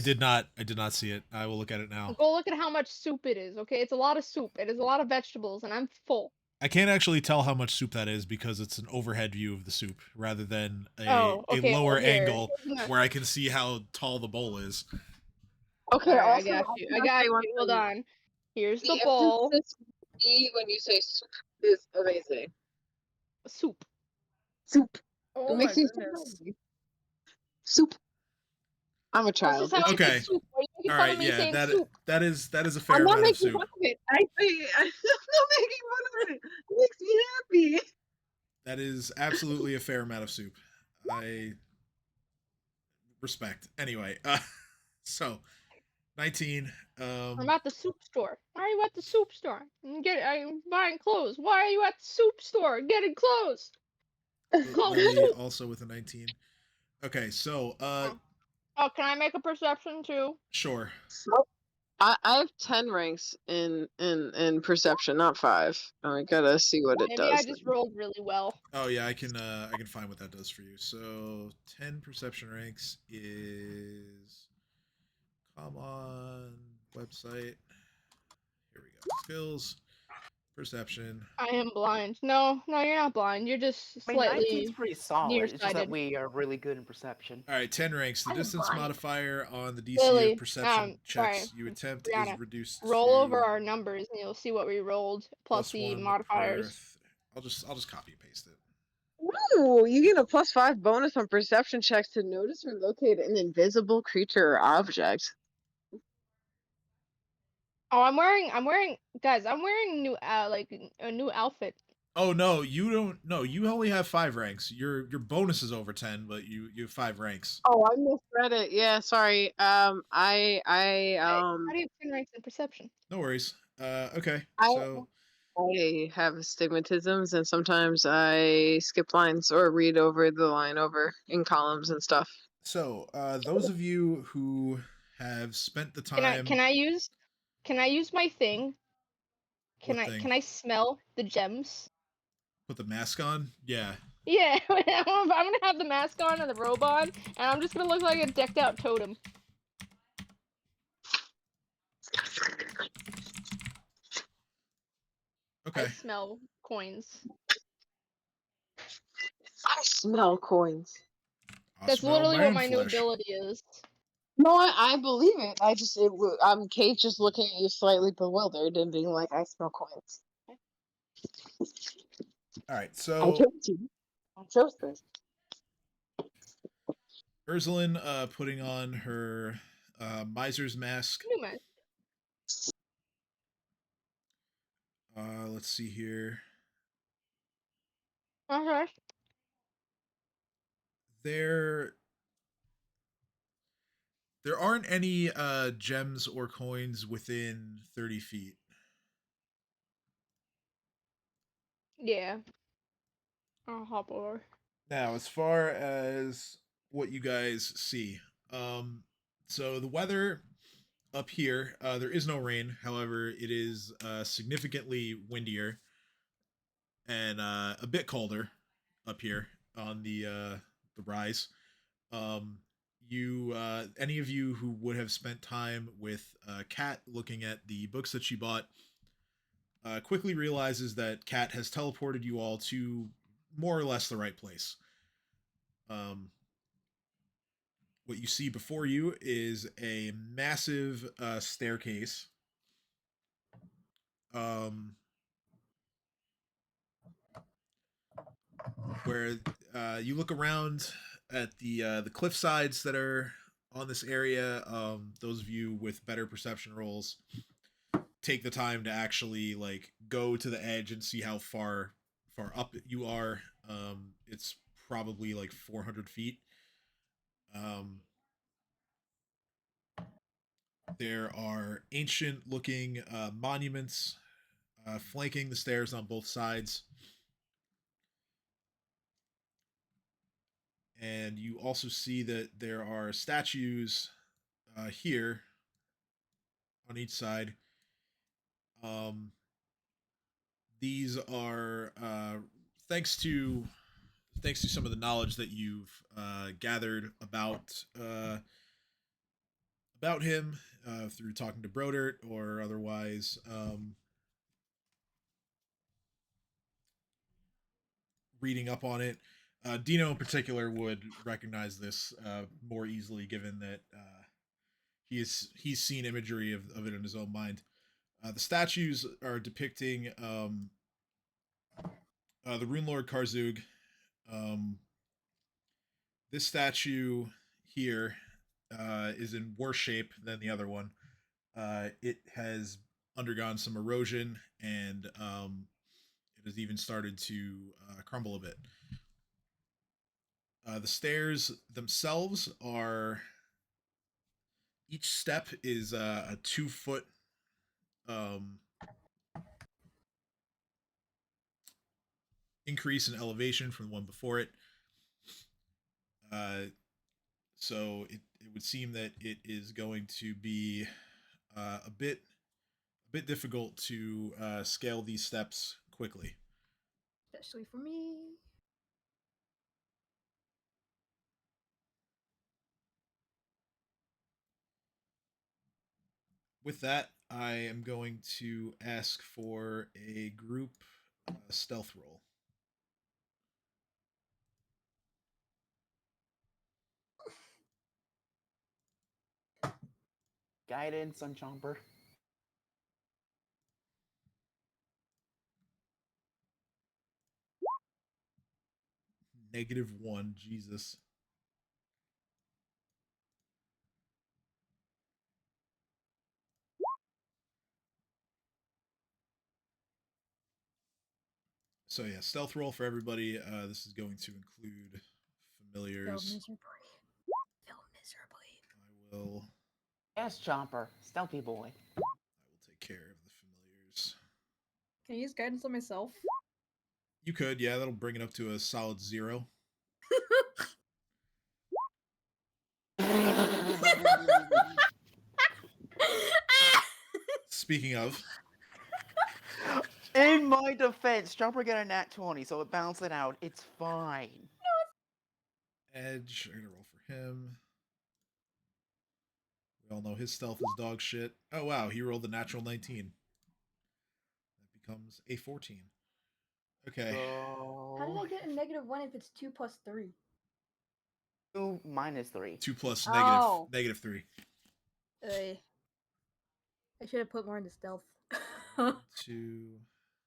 did not see it. I will look at it now. Go look at how much soup it is, okay? It's a lot of soup. It is a lot of vegetables, and I'm full. I can't actually tell how much soup that is because it's an overhead view of the soup rather than a Okay, lower here. angle where I can see how tall the bowl is. Okay, Alright, I also, got you. I got you. Hold on. Here's the bowl. emphasis E when you say soup is amazing. Soup. Soup. Oh It my makes me so goodness. happy. Soup. I'm a That's child. just how Okay. I say soup. Why are you making All fun right, of me yeah, saying that soup? that is a I'm fair not amount of making soup. fun of it. I'm not making fun of it. It makes me happy. That is absolutely a fair amount of soup. I respect. Anyway, so 19. I'm at the soup store. Why are you at the soup store? I'm buying clothes. Why are you at the soup store getting clothes? Clothes. Lily also with a 19. Okay, so Oh, can I make a perception too? sure. I have 10 ranks in perception, not 5. I gotta see what it Maybe does. I just rolled really well. Oh yeah, I can find what that does for you. So 10 perception ranks is come on website. Here we go. Skills, perception. I am blind. No, you're not blind. You're just I mean, 19's slightly pretty solid. It's just that nearsighted. we are really good in perception. All right, 10 ranks. The I'm distance blind. modifier on the DC Lily, of perception sorry, checks you attempt Brianna, is reduced roll to over our numbers and you'll see what we rolled plus the +1 modifiers. per I'll just copy and paste it. Ooh, you get a +5 bonus on perception checks to notice or locate an invisible creature or object. Oh, I'm wearing, guys. I'm wearing new, like a new outfit. Oh no, you don't. No, you only have 5 ranks. Your bonus is over 10, but you have 5 ranks. Oh, I misread it. Yeah, sorry. How do you have 10 ranks in perception? No worries. Okay. I So I have astigmatisms, and sometimes I skip lines or read over the line over in columns and stuff. those of you who have spent the time. Can I use my thing? What thing? Can I smell the gems? Put the mask on? Yeah. Yeah, I'm gonna have the mask on and the robe on, and I'm just gonna look like a decked out totem. Okay. I smell coins. I smell coins. That's smell literally what man my new flesh. ability is. No, I believe it. I'm Kate just looking at you slightly bewildered and being like, I smell coins. All right, I so chose you. I chose this. Ursuline putting on her miser's mask. New man. Let's see here. Okay. There aren't any gems or coins within 30 feet. Yeah. I'll hop over. Now, as far as what you guys see, so the weather up here, there is no rain. However, it is significantly windier and a bit colder up here on the rise. Um, any of you who would have spent time with Kat looking at the books that she bought, quickly realizes that Kat has teleported you all to more or less the right place. What you see before you is a massive staircase. Um, where you look around at the cliff sides that are on this area. Those of you with better perception rolls take the time to actually like go to the edge and see how far up you are. It's probably like 400 feet. Um, there are ancient looking monuments flanking the stairs on both sides. And you also see that there are statues here on each side. Um, these are thanks to some of the knowledge that you've gathered about him through talking to Brodert or otherwise. Reading up on it. Dino in particular would recognize this more easily, given that he's seen imagery of it in his own mind. The statues are depicting the Runelord Karzug. Um, this statue here is in worse shape than the other one. It has undergone some erosion and it has even started to crumble a bit. The stairs themselves are each step is a 2 foot um, increase in elevation from the one before it. Uh, so it would seem that it is going to be a bit difficult to scale these steps quickly. Especially for me. With that, I am going to ask for a group stealth roll. Guidance on Chomper. -1, Jesus. So yeah, stealth roll for everybody. This is going to include Failed familiars. miserably. Failed miserably. I will Yes, Chomper. Stealthy boy. take care of the familiars. Can I use guidance on myself? You could, yeah, that'll bring it up to a solid 0. Speaking of, In my defense, Chomper got a nat 20, so it balanced it out. It's fine. Edge, I'm gonna roll for him. We all know his stealth is dog shit. Oh wow, he rolled a natural 19. That becomes a 14. Okay. How did I get a -1 if it's 2 + 3? 2 minus 3. 2 plus Oh. negative 3. I should have put more into stealth. 2.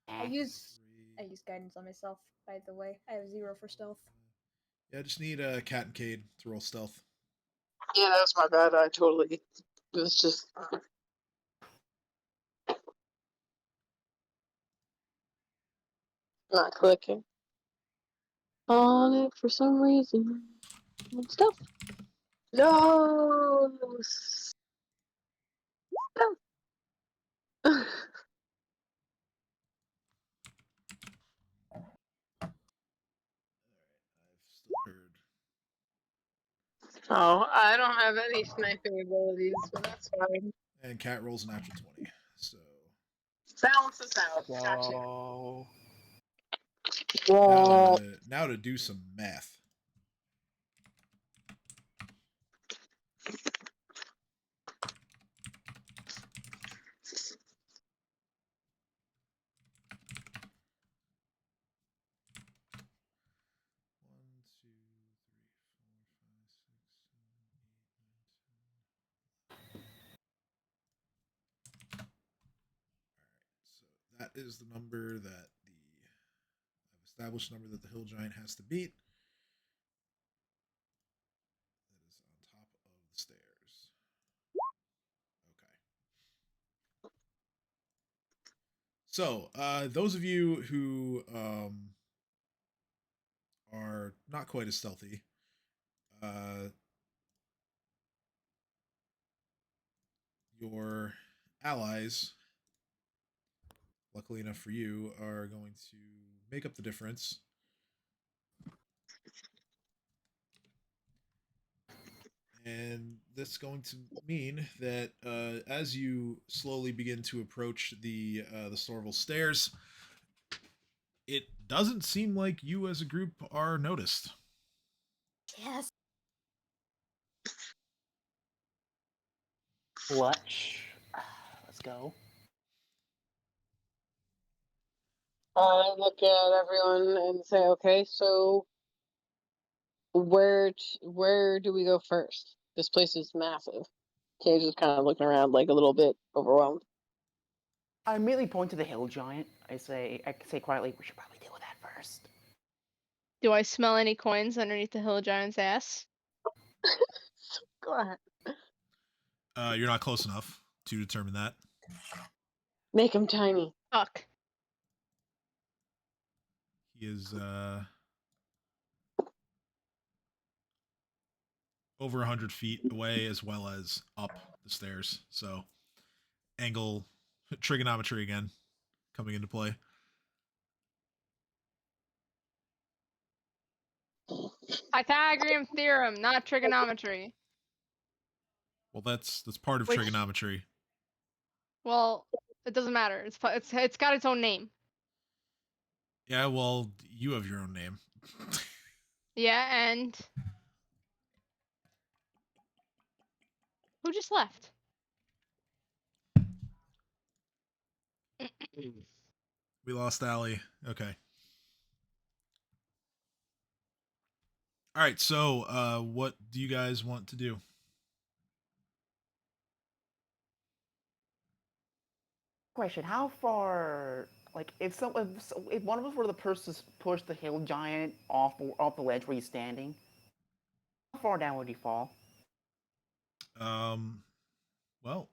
I use 3. guidance on myself, by the way. I have 0 for stealth. Yeah, I just need Cat and Cade to roll stealth. Yeah, that was my bad. I totally. It was just. Not clicking on it for some reason. Stuff. No. Stuff. I've still heard. Oh, I don't have any sniping abilities, but that's fine. And Cat rolls a natural 20. So Balances out. Gotcha. Whoa. now to do some math. That is the number that I've established number that the hill giant has to beat. That is on top of the stairs. Okay. So, those of you who are not quite as stealthy, your allies, luckily enough for you, are going to make up the difference. And that's going to mean that as you slowly begin to approach the Storval Stairs, it doesn't seem like you as a group are noticed. Yes. Clutch. Let's go. I look at everyone and say, okay, so where do we go first? This place is massive. Cage is kind of looking around, like a little bit overwhelmed. I immediately point to the hill giant. I say quietly, we should probably deal with that first. Do I smell any coins underneath the hill giant's ass? Go ahead. You're not close enough to determine that. Make him tiny. Fuck. He is over 100 feet away as well as up the stairs. So angle trigonometry again coming into play. Pythagorean theorem, not trigonometry. Well, that's part of Which- trigonometry. Well, it doesn't matter. It's got its own name. Yeah, well, you have your own name. Yeah, and who just left? We lost Allie. Okay. All right, so what do you guys want to do? Question: how far? Like, if one of us were to push the hill giant off the ledge where he's standing, how far down would he fall? Well, let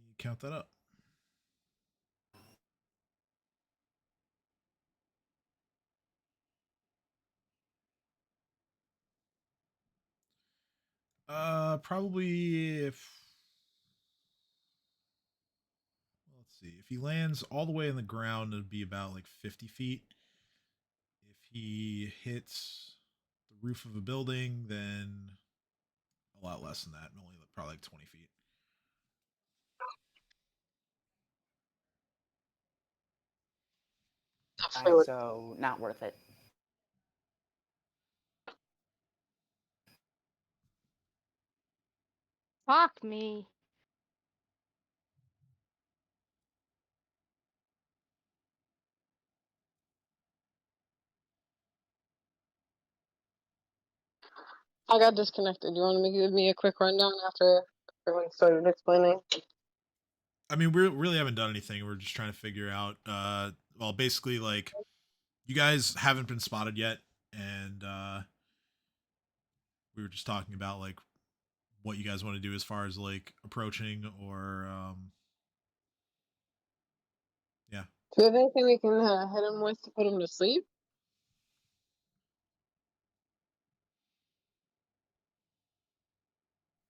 me count that up. Probably if let's see, if he lands all the way in the ground, it'd be about like 50 feet. If he hits the roof of a building, then a lot less than that, only probably like 20 feet. Alright, so not worth it. Fuck me. I got disconnected. You want to give me a quick rundown after everyone started explaining? I mean, we really haven't done anything. We're just trying to figure out. Well, basically, like, you guys haven't been spotted yet, and we were just talking about like what you guys want to do as far as like approaching or yeah. Do we have anything we can hit him with to put him to sleep?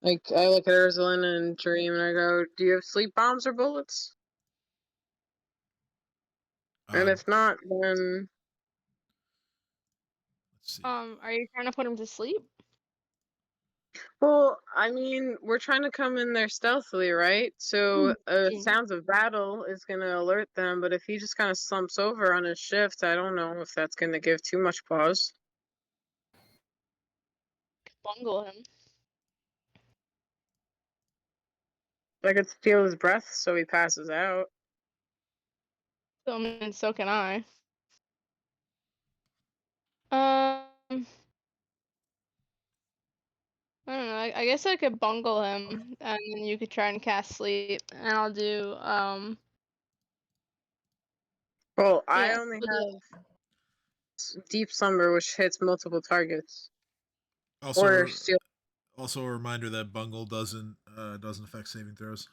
Like, I look at Ursula and Dream and I go, do you have sleep bombs or bullets? And if not, then... Let's see. Are you trying to put him to sleep? Well, I mean, we're trying to come in there stealthily, right? So, Mm. sounds of battle is gonna alert them, but if he just kind of slumps over on his shift, I don't know if that's gonna give too much pause. Bungle him. I could steal his breath so he passes out. So, I mean, so can I. I don't know. I guess I could bungle him, and then you could try and cast sleep, and I'll do Well, I yeah. only have deep slumber, which hits multiple targets. Or steal. Also a reminder that bungle doesn't affect saving throws.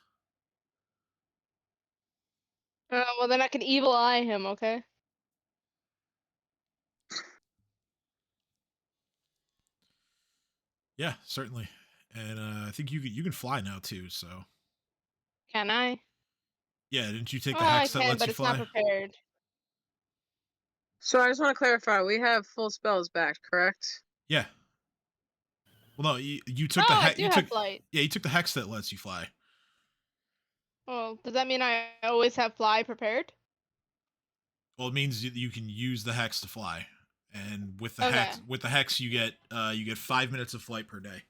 Well, then I can evil eye him. Okay. Yeah, certainly. And I think you can fly now too. So Can I? yeah, didn't you take Oh, the I hex that can, lets but you it's not fly? prepared. So I just want to clarify, we have full spells back, correct? Yeah. Well, no, you took the Oh, I hex. do You have took flight. yeah, you took the hex that lets you fly. Well, does that mean I always have fly prepared? Well, it means you can use the hex to fly, and Okay. with the hex you get 5 minutes of flight per day.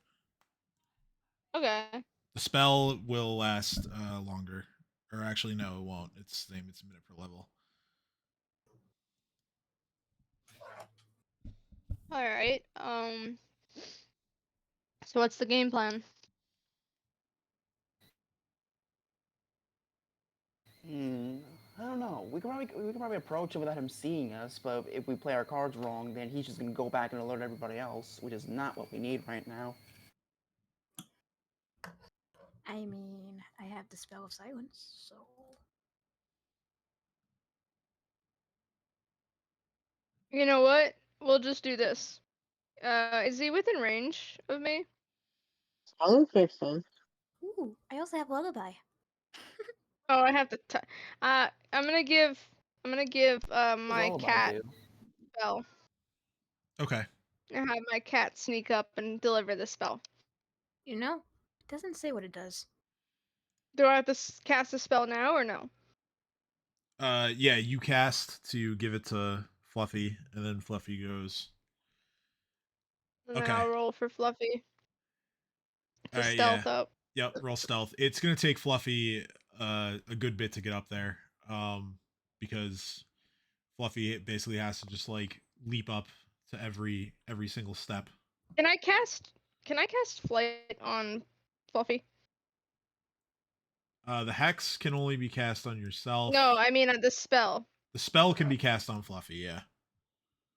Okay. The spell will last longer, or actually no, it won't. It's the same. It's a minute per level. All right. So what's the game plan? I don't know. We can probably approach him without him seeing us, but if we play our cards wrong, then he's just gonna go back and alert everybody else, which is not what we need right now. I mean, I have the spell of silence, so You know what? We'll just do this. Is he within range of me? I don't think so. ooh, I also have lullaby. Oh, I have to. I'm gonna give. I'm gonna give What does my Lullaby cat do? spell. Okay. And have my cat sneak up and deliver the spell. You know, it doesn't say what it does. Do I have to cast a spell now or no? Yeah, you cast to give it to Fluffy, and then Fluffy goes. And then Okay. I'll roll for Fluffy to All right. stealth Yeah. up. Yep. Roll stealth. It's gonna take Fluffy a good bit to get up there, because Fluffy basically has to just like leap up to every single step. Can I cast flight on Fluffy? The hex can only be cast on yourself. No, I mean the spell. The spell can be cast on Fluffy. Yeah.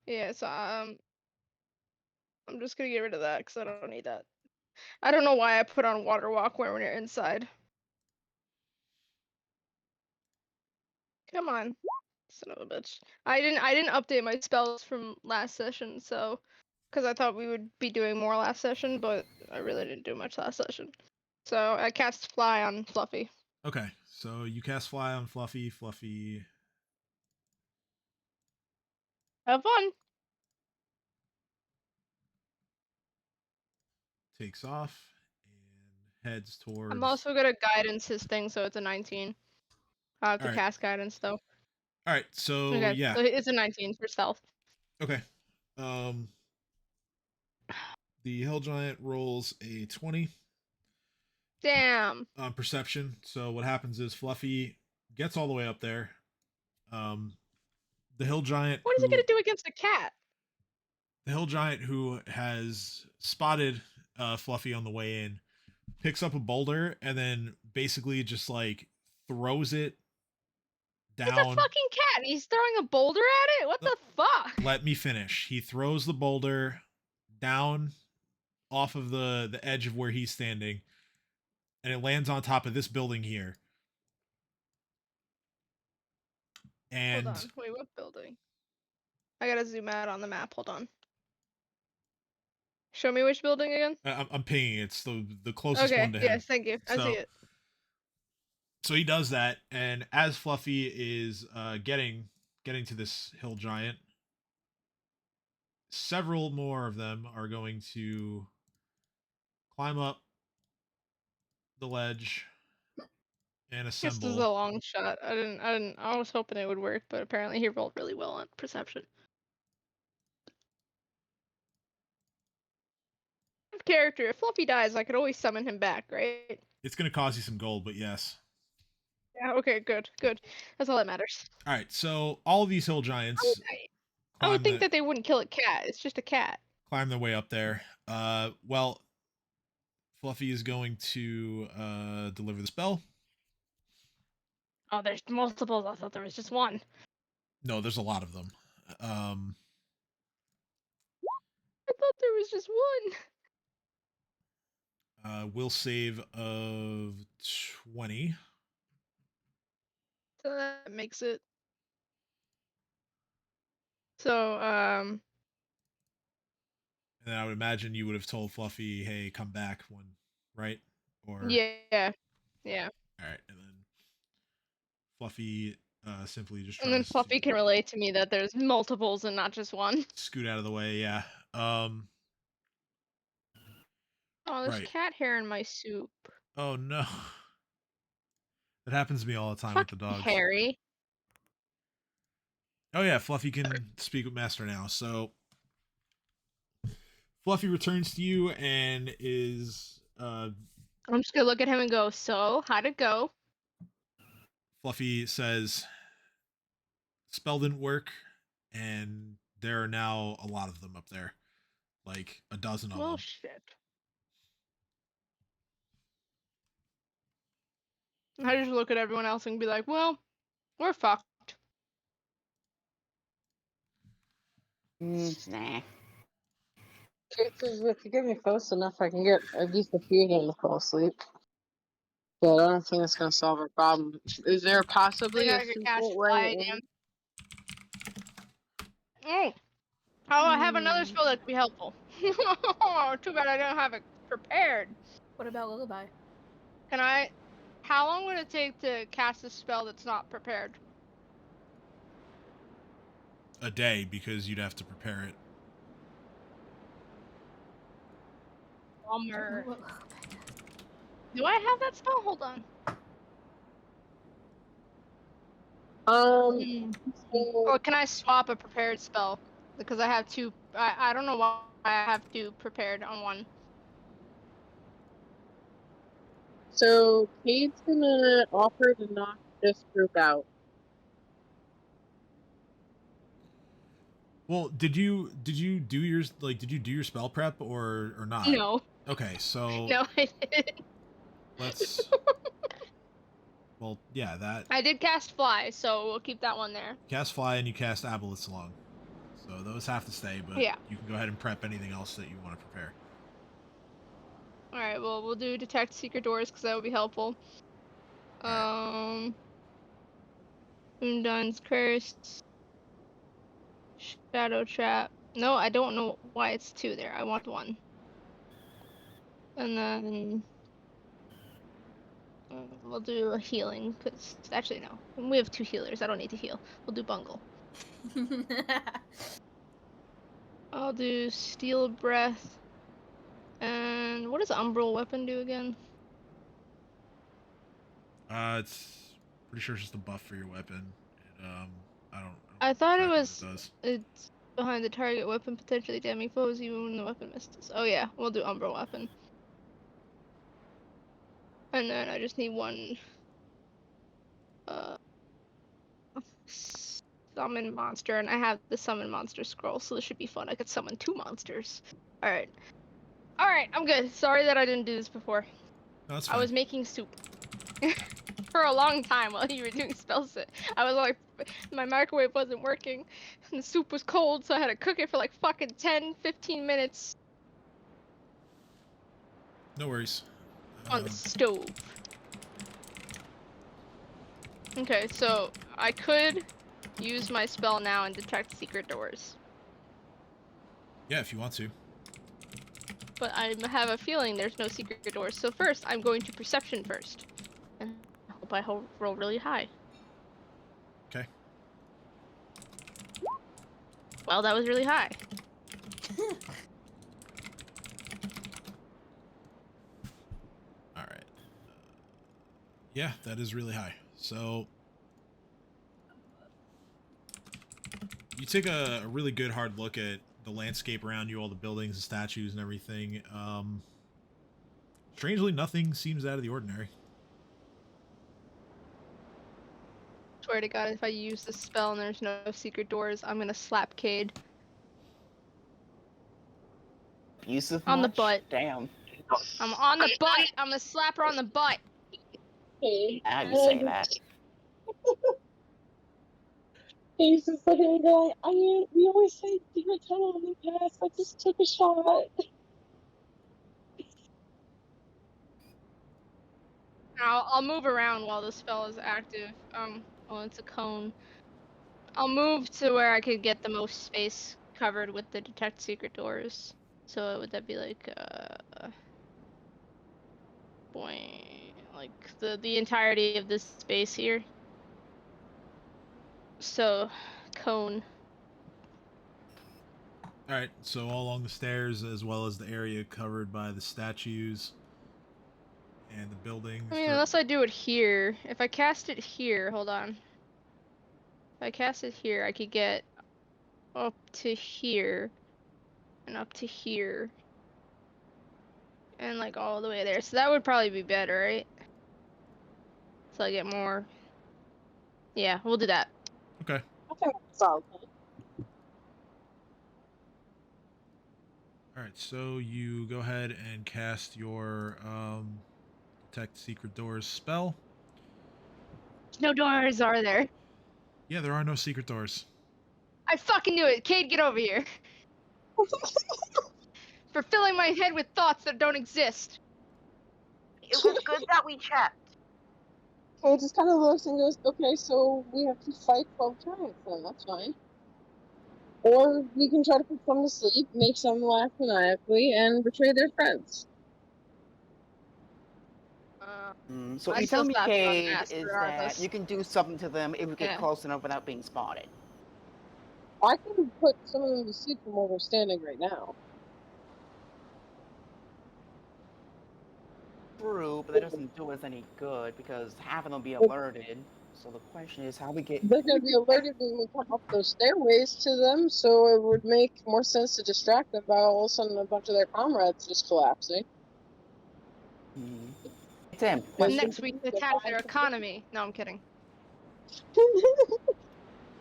Yeah, so I'm just gonna get rid of that because I don't need that. I don't know why I put on Water Walk when we're inside. Come on, son of a bitch. I didn't update my spells from last session, so because I thought we would be doing more last session, but I really didn't do much last session. So I cast Fly on Fluffy. Okay. So you cast Fly on Fluffy. Fluffy Have fun. takes off and heads towards. I'm also gonna guidance his thing, so it's a 19. I have to Alright. cast guidance though. All right. So Okay, yeah. so it's a 19 for stealth. Okay. The Hell Giant rolls a 20 Damn. on perception. So what happens is Fluffy gets all the way up there. The Hill Giant What is it who gonna do against a cat? The hill giant who has spotted Fluffy on the way in picks up a boulder and then basically just like throws it It's a down. fucking cat. He's throwing a boulder at it. What No. the fuck? Let me finish. He throws the boulder down off of the edge of where he's standing, and it lands on top of this building here. And Hold on. Wait, what building? I gotta zoom out on the map. Hold on. Show me which building again. I'm pinging. It's the closest Okay. one to him. Yes, thank you. I see it. So he does that, and as Fluffy is getting to this hill giant, several more of them are going to climb up the ledge and This is a assemble. long shot. I was hoping it would work, but apparently he rolled really well on perception. Character. If Fluffy dies, I could always summon him back, right? It's going to cost you some gold, but yes. Yeah. Okay. Good. Good. That's all that matters. All right. So all of these hill giants I would think that they wouldn't kill a cat. It's just a cat. climb their way up there. Well, Fluffy is going to deliver the spell. Oh, there's multiples. I thought there was just one. No, there's a lot of them. I thought there was just one. Will save of 20. So that makes it. So, And then I would imagine you would have told Fluffy, hey, come back when, right? Or yeah. All right, and then Fluffy simply just tries And then Fluffy to can relate to me that there's multiples and not just one. scoot out of the way, yeah. Oh, there's Right. cat hair in my soup. Oh no. That happens to me all the time Fuck with the dogs. Harry. Oh yeah, Fluffy can speak with Master now. So Fluffy returns to you and is I'm just gonna look at him and go, so, how'd it go? Fluffy says spell didn't work, and there are now a lot of them up there. Like a dozen of them. Well, shit. I just look at everyone else and be like, well, we're fucked. Nah. If you get me close enough, I can get at least a few of them to fall asleep. But I don't think it's gonna solve our problem. Is there possibly a I could catch secret fly way again. in? Oh, I have another spell that could be helpful. Too bad I don't have it prepared. What about Lullaby? Can I? How long would it take to cast a spell that's not prepared? A day, because you'd have to prepare it. Bummer. Do I have that spell? Hold on. Or can I swap a prepared spell? Because I have two. I don't know why I have two prepared on one. So Kate's gonna offer to knock this group out. Well, did you do your spell prep or not? No. Okay, so No, I didn't. let's. Well, yeah, that I did cast fly, so we'll keep that one there. cast fly and you cast aboleth's lung. So those have to stay, but Yeah. you can go ahead and prep anything else that you want to prepare. All right. Well, we'll do detect secret doors because that would be helpful. Moondine's curse. Shadow trap. No, I don't know why it's two there. I want one. And then we'll do a healing because actually no, we have two healers. I don't need to heal. We'll do bungle. I'll do steel breath. And what does umbral weapon do again? It's pretty sure it's just a buff for your weapon. And, I thought it exactly what was. does. It's behind the target weapon, potentially damaging foes even when the weapon misses. Oh yeah, we'll do umbral weapon. And then I just need one summon monster, and I have the summon monster scroll, so this should be fun. I could summon 2 monsters. Alright. Alright, I'm good. Sorry that I didn't do this before. No, that's I fine. was making soup for a long time while you were doing spell set. I was like, my microwave wasn't working, and the soup was cold, so I had to cook it for like fucking 10, 15 minutes No worries. on the stove. Okay, so I could use my spell now and detect secret doors. Yeah, if you want to. But I have a feeling there's no secret doors. So first, I'm going to perception first. And I hope I roll really high. Okay. Well, that was really high. All right. Yeah, that is really high. So you take a really good hard look at the landscape around you, all the buildings and statues and everything. Strangely, nothing seems out of the ordinary. Swear to God, if I use this spell and there's no secret doors, I'm gonna slap Cade. Abusive On the much? butt. Damn. I'm on the butt! I'm gonna slap her on the butt! Hey, Now you say that. he's just looking at going, we always say secret tunnel in the past, I just took a shot. I'll move around while the spell is active. Well, it's a cone. I'll move to where I could get the most space covered with the detect secret doors. So would that be like like the entirety of this space here? So cone. All right, so all along the stairs, as well as the area covered by the statues and the buildings. I mean, unless I do it here. If I cast it here, hold on. If I cast it here, I could get up to here and up to here. And like all the way there. So that would probably be better, right? So I get more. Yeah, we'll do that. Okay. I think it's all good. All right, so you go ahead and cast your detect secret doors spell. No doors are there. Yeah, there are no secret doors. I fucking knew it. Cade, get over here. For filling my head with thoughts that don't exist. It was good that we checked. He just kind of looks and goes, okay, so we have to fight 12 giants then, that's fine. Or we can try to put some to sleep, make some laugh maniacally, and betray their friends. So I you still tell me, slap you on the Cade, ass is regardless. that you can do something to them if we get Yeah. close enough without being spotted. I can put some of them to sleep from where we're standing right now. True, but that doesn't do us any good because half of them will be alerted. So the question is how we get. They're going to be alerted when we come up those stairways to them, so it would make more sense to distract them by all of a sudden a bunch of their comrades just collapsing. Tim, Yes, question. Next week, attack their economy. No, I'm kidding.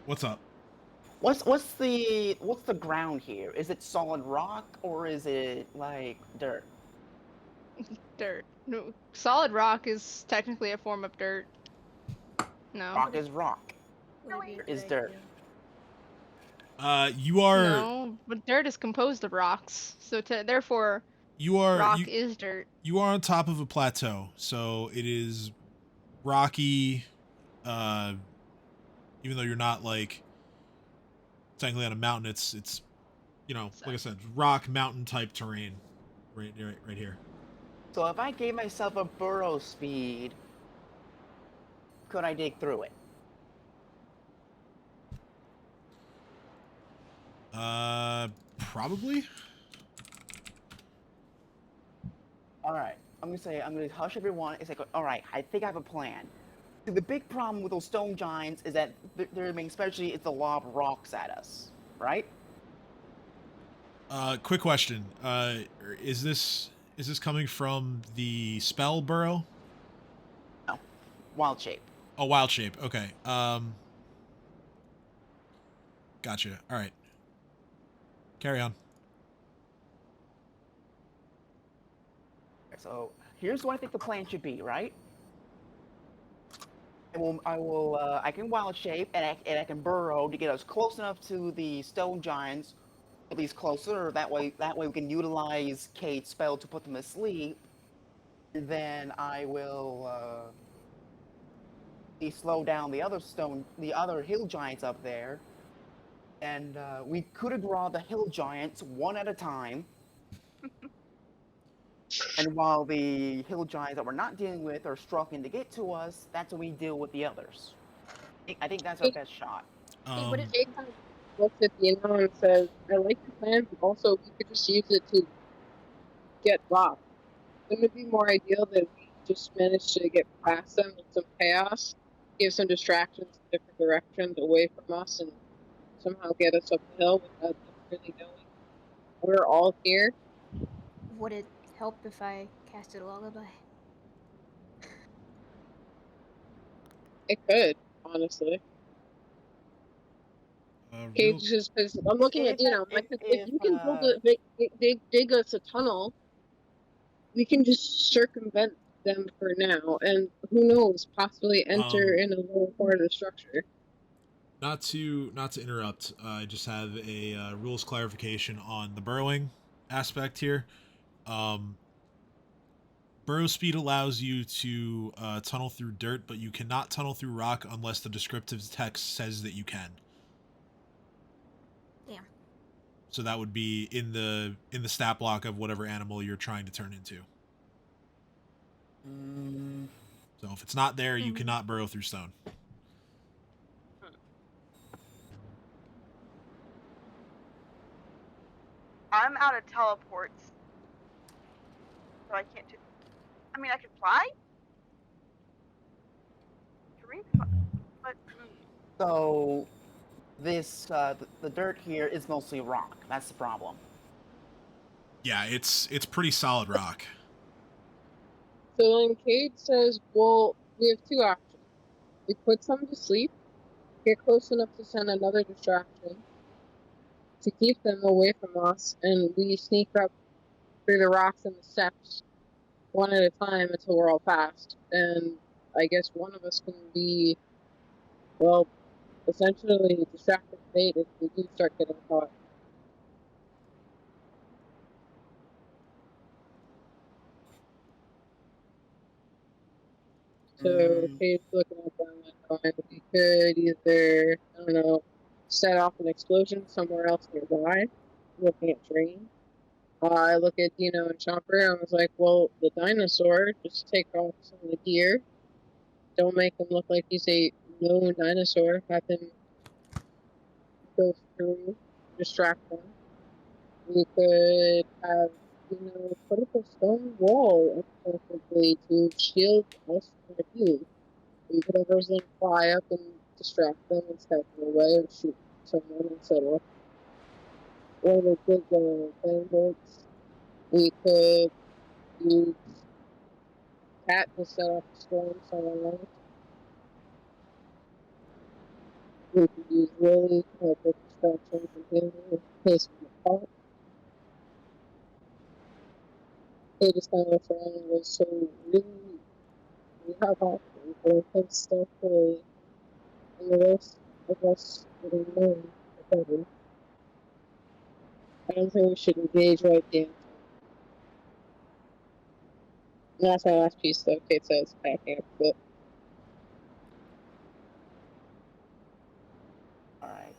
What's up? What's the ground here? Is it solid rock or is it like dirt? Dirt. No, solid rock is technically a form of dirt. No. Rock is rock. Really? Is dirt. You are No, but dirt is composed of rocks, so therefore, rock is dirt. You are on top of a plateau, so it is rocky. Even though you're not like technically on a mountain, it's like I said, rock mountain type terrain, right here. So if I gave myself a burrow speed, could I dig through it? Probably. All right, I'm gonna hush everyone. It's like, all right, I think I have a plan. The big problem with those stone giants is that they're being, especially if the lob rocks at us, right? Quick question. Is this coming from the spell burrow? No, wild shape. Oh, wild shape. Okay. Gotcha. All right. Carry on. So here's what I think the plan should be, right? I can wild shape and I can burrow to get us close enough to the stone giants, at least closer. That way we can utilize Kate's spell to put them asleep. And then I will slow down the other hill giants up there. And we could draw the hill giants one at a time. And while the hill giants that we're not dealing with are struggling to get to us, that's when we deal with the others. I think that's our best shot. Hey, what Jake kind of looks at Dino and says, I like your plan, but also we could just use it to get rock. Wouldn't it be more ideal that we just managed to get past them with some chaos, give some distractions in different directions away from us, and somehow get us up the hill without them really knowing we're all here? would it help if I casted a lullaby? It could, honestly. Real, Just because I'm looking at Dino, I'm like, if you can build dig us a tunnel, we can just circumvent them for now, and who knows, possibly enter in a lower part of the structure. not to interrupt. I just have a rules clarification on the burrowing aspect here. Burrow speed allows you to tunnel through dirt, but you cannot tunnel through rock unless the descriptive text says that you can. Damn. So that would be in the stat block of whatever animal you're trying to turn into. So if it's not there, you cannot burrow through stone. I'm out of teleports, so I can't do. I mean, I could fly. But So this the dirt here is mostly rock. That's the problem. Yeah, it's pretty solid rock. So then Cade says, well, we have two options. We put some to sleep, get close enough to send another distraction to keep them away from us, and we sneak up through the rocks and the steps one at a time until we're all past. And I guess one of us can be, well, essentially distracted fate if we do start getting caught. So Cade's looking up on that line. We could either, I don't know, set off an explosion somewhere else nearby. Looking at Dream. I look at Dino and Chomper and I was like, well, the dinosaur, just take off some of the gear. Don't make him look like he's a known dinosaur. Have him go through, distract them. We could have, put up a stone wall effectively to shield us from the view. We could have Ursula fly up and distract them and scout them away or shoot someone, etc. Or the big bandits. We could use Cat to set off a storm somewhere else. We could use Willie to help with distractions and him in case we get caught. They just kind of looked around and was so really, we have options, but I think stuff really, and the rest of us getting known better. I don't think we should engage right now. And that's my last piece, though. Kate says, packing up a bit. Alright.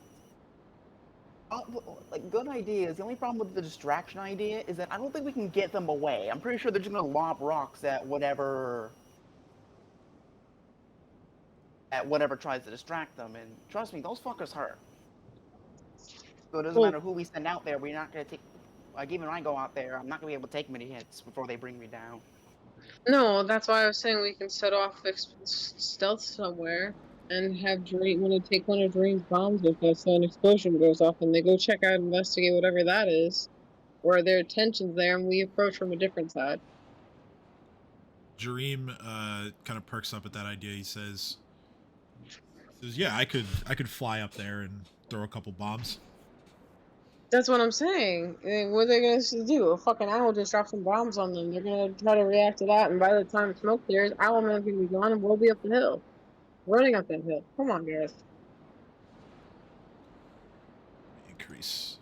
Like, good ideas. The only problem with the distraction idea is that I don't think we can get them away. I'm pretty sure they're just gonna lob rocks at whatever tries to distract them, and trust me, those fuckers hurt. So it doesn't matter who we send out there, we're not gonna take. Like, even when I go out there, I'm not gonna be able to take many hits before they bring me down. No, that's why I was saying we can set off stealth somewhere and have Dream, when they take one of Dream's bombs with us, so an explosion goes off and they go check out, investigate whatever that is, or their attention's there and we approach from a different side. Dream kind of perks up at that idea. He says, yeah, I could fly up there and throw a couple bombs. That's what I'm saying. What are they gonna do? A fucking owl just drop some bombs on them. They're gonna try to react to that, and by the time smoke clears, Owlman's gonna be gone, and we'll be up the hill, running up that hill. Come on, guys. Increase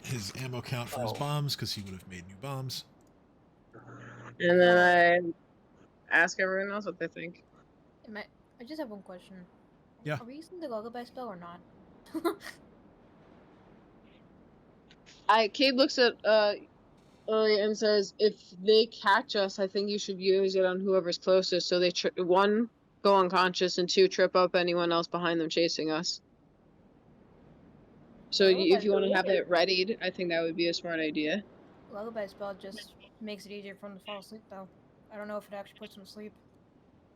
his ammo count for his bombs because he would have made new bombs. And then I ask everyone else what they think. I just have one question. Yeah. Are we using the lullaby spell or not? Cade looks at and says, "If they catch us, I think you should use it on whoever's closest, so they one go unconscious and two trip up anyone else behind them chasing us. So if you want to have it readied, I think that would be a smart idea." Lullaby spell just makes it easier for them to fall asleep, though. I don't know if it actually puts them to sleep.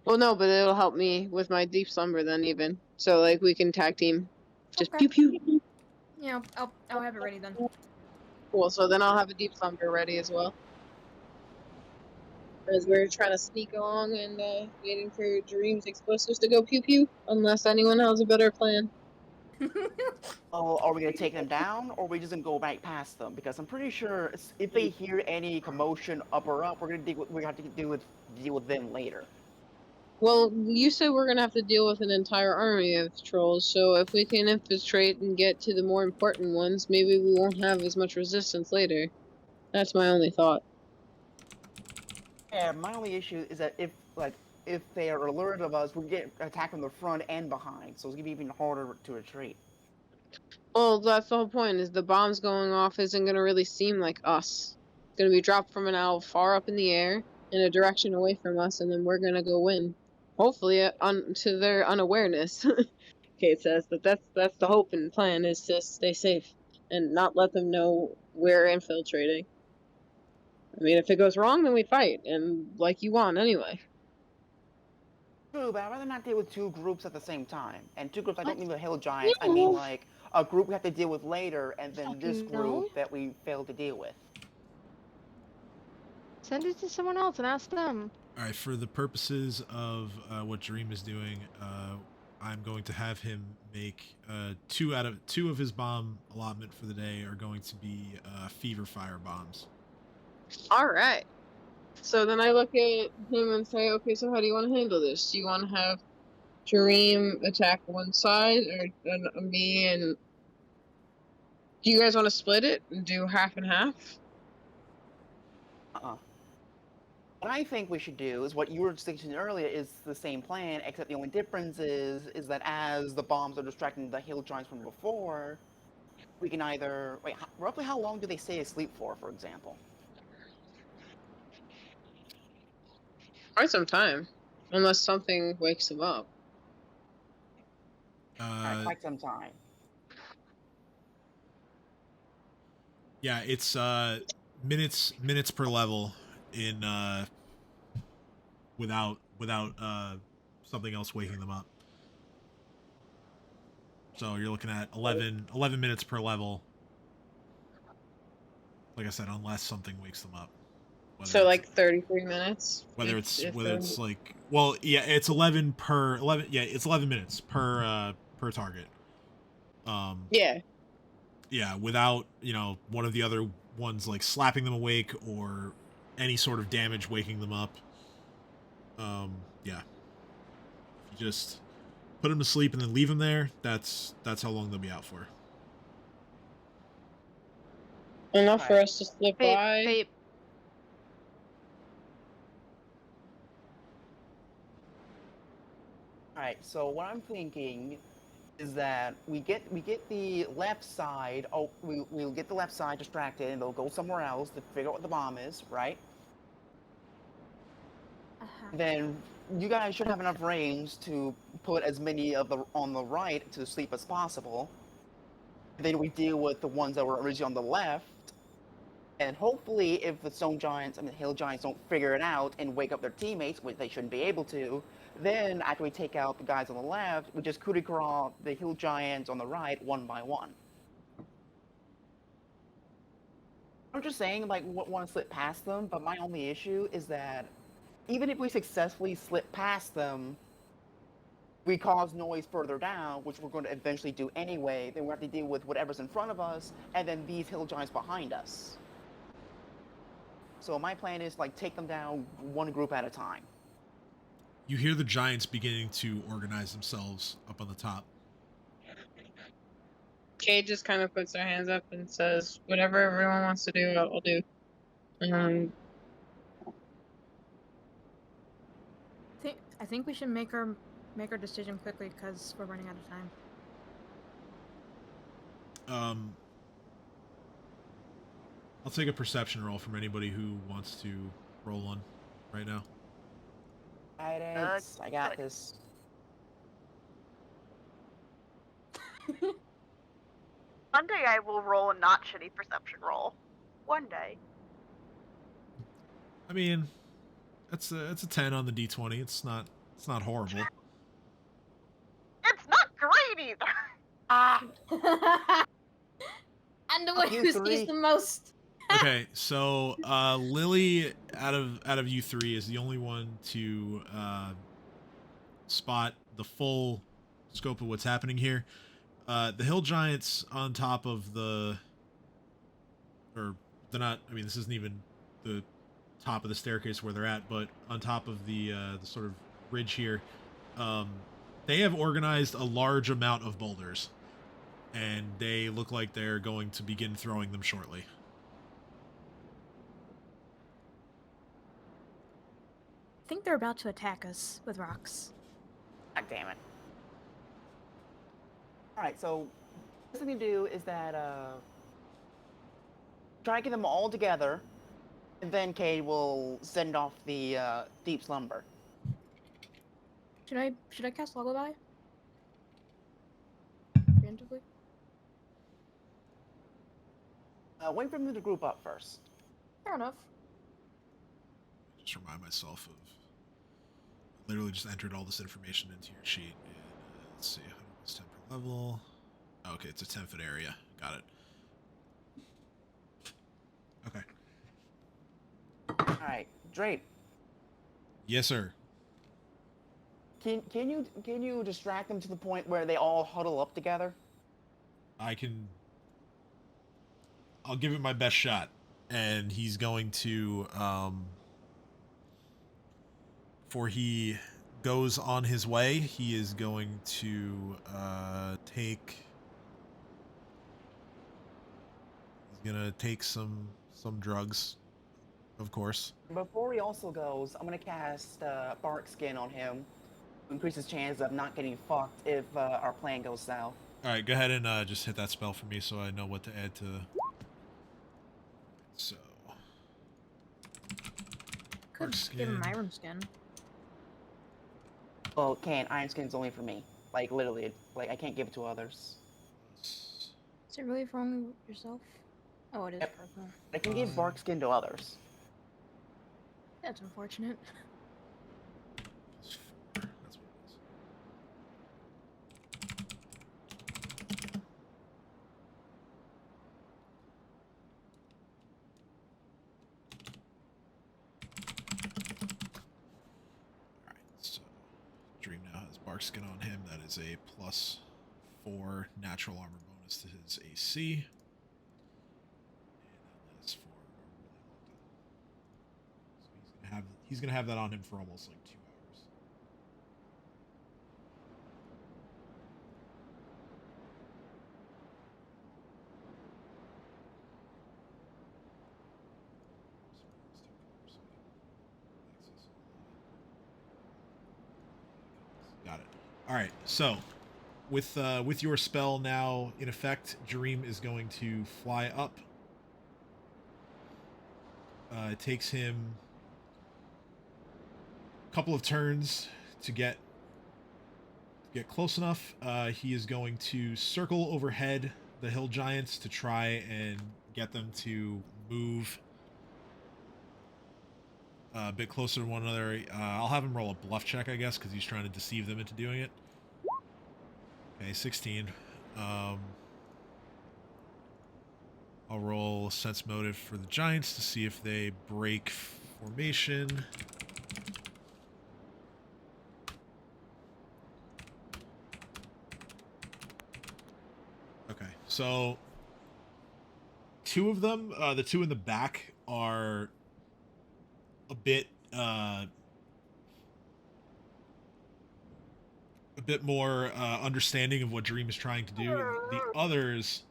Well, no, but it'll help me with my deep slumber then even. So like we can tag team. Just Okay. pew pew. Yeah, I'll have it ready then. Cool. So then I'll have a deep slumber ready as well. As we're trying to sneak along and waiting for Dream's explosives to go pew pew, unless anyone has a better plan. Oh, are we gonna take them down, or are we just gonna go right past them? Because I'm pretty sure if they hear any commotion up or up, we're gonna have to deal with them later. Well, you said we're gonna have to deal with an entire army of trolls, so if we can infiltrate and get to the more important ones, maybe we won't have as much resistance later. That's my only thought. Yeah, my only issue is that if they are alerted of us, we get attacked from the front and behind, so it's gonna be even harder to retreat. Well, that's the whole point, is the bombs going off isn't gonna really seem like us. It's gonna be dropped from an owl far up in the air, in a direction away from us, and then we're gonna go win. Hopefully, to their unawareness. Kate says that's the hope and plan, is to stay safe and not let them know we're infiltrating. I mean, if it goes wrong, then we fight, and like you want anyway. True, but I'd rather not deal with two groups at the same time. And two groups, I don't What? mean the Hill Giants, I mean like a group we have to deal with later, and then this Fucking group no. that we failed to deal with. Send it to someone else and ask them. All right, for the purposes of what Dream is doing, I'm going to have him make two of his bomb allotment for the day are going to be fever fire bombs. All right. So then I look at him and say, okay, so how do you want to handle this? Do you want to have Dream attack one side, or me and... Do you guys want to split it and do half and half? What I think we should do is what you were stating earlier is the same plan, except the only difference is that as the bombs are distracting the Hill Giants from before, we can either... Wait, roughly how long do they stay asleep for example? Quite some time. Unless something wakes them up. Alright, quite some time. Yeah, it's minutes per level in without something else waking them up. So you're looking at 11 minutes per level. Like I said, unless something wakes them up. So like 33 minutes. Whether it's like, well, yeah, it's 11 minutes per target. Yeah. Yeah, without, one of the other ones like slapping them awake or any sort of damage waking them up. Yeah. If you just put them to sleep and then leave them there, that's how long they'll be out for. Enough for us to slip by. Vape. Alright, so what I'm thinking is that we get the left side. Oh, we'll get the left side distracted, and they'll go somewhere else to figure out what the bomb is, right? Then you guys should have enough range to put as many of the on the right to sleep as possible. Then we deal with the ones that were originally on the left, and hopefully, if the Stone Giants and the Hill Giants don't figure it out and wake up their teammates, which they shouldn't be able to, then after we take out the guys on the left, we just coup de grace the Hill Giants on the right one by one. I'm just saying, like, want to slip past them, but my only issue is that even if we successfully slip past them, we cause noise further down, which we're going to eventually do anyway, then we have to deal with whatever's in front of us, and then these hill giants behind us. So my plan is like take them down one group at a time. You hear the giants beginning to organize themselves up on the top. Kate just kind of puts her hands up and says, "Whatever everyone wants to do, I'll do." I think we should make our decision quickly because we're running out of time. I'll take a perception roll from anybody who wants to roll one right now. Guidance, I got this. One day I will roll a not shitty perception roll. One day. I mean, it's a 10 on the d20. It's not horrible. It's not great either. And the one You who three. sees the most. Okay, so Lily out of you three is the only one to spot the full scope of what's happening here. The hill giants on top of the, or they're not. I mean, this isn't even the top of the staircase where they're at, but on top of the sort of ridge here, they have organized a large amount of boulders, and they look like they're going to begin throwing them shortly. I think they're about to attack us with rocks. God damn it. Alright, so the first thing to do is that try to get them all together, and then Kay will send off the deep slumber. Should I cast Lullaby? Preemptively? Wait for them to group up first. Fair enough. Just remind myself of, literally just entered all this information into your sheet. And let's see, 100 plus 10 per level. Okay, it's a 10-foot area. Got it. Okay. Alright, Drape. Yes, sir. Can you distract them to the point where they all huddle up together? I'll give it my best shot. And he's going to, before he goes on his way, he is going to he's gonna take some drugs, of course. Before he also goes, I'm gonna cast Bark Skin on him to increase his chance of not getting fucked if our plan goes south. Alright, go ahead and just hit that spell for me so I know what to add to. So Could give him Iron Skin. Well, can't. Iron Skin's only for me. Like, literally, like, I can't give it to others. Is it really for only yourself? Oh, it is Yep. purple. I can give Bark Skin to others. That's unfortunate. That's what it is. Alright, so Dream now has Bark Skin on him. That is a +4 natural armor bonus to his AC. And that lasts for a really long time. So he's gonna have that on him for almost like 2 hours. Got it. All right. So, with your spell now in effect, Jareem is going to fly up. It takes him a couple of turns to get close enough. He is going to circle overhead the hill giants to try and get them to move a bit closer to one another. I'll have him roll a bluff check, I guess, because he's trying to deceive them into doing it. Okay, 16. I'll roll Sense Motive for the Giants to see if they break formation. So two of them, the two in the back, are a bit more understanding of what Dream is trying to do. The others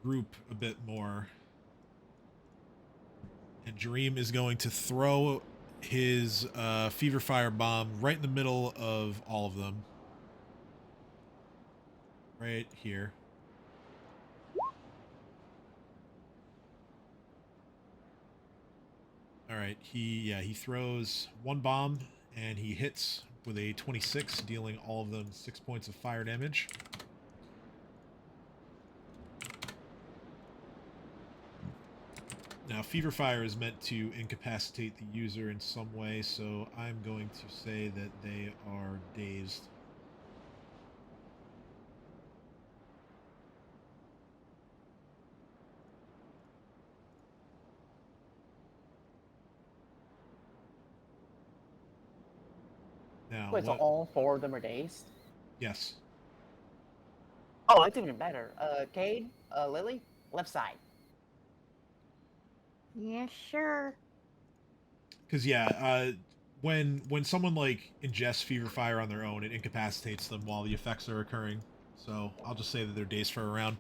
group a bit more, and Dream is going to throw his fever fire bomb right in the middle of all of them, right here. All right, he throws one bomb and he hits with a 26, dealing all of them 6 points of fire damage. Now, Fever Fire is meant to incapacitate the user in some way, so I'm going to say that they are dazed. Now, Wait, so all 4 of them are dazed? Yes. Oh, that's even better. Cade, Lily, left side. Yeah, sure. Because when someone like ingests Fever Fire on their own, it incapacitates them while the effects are occurring. So I'll just say that they're dazed for a round.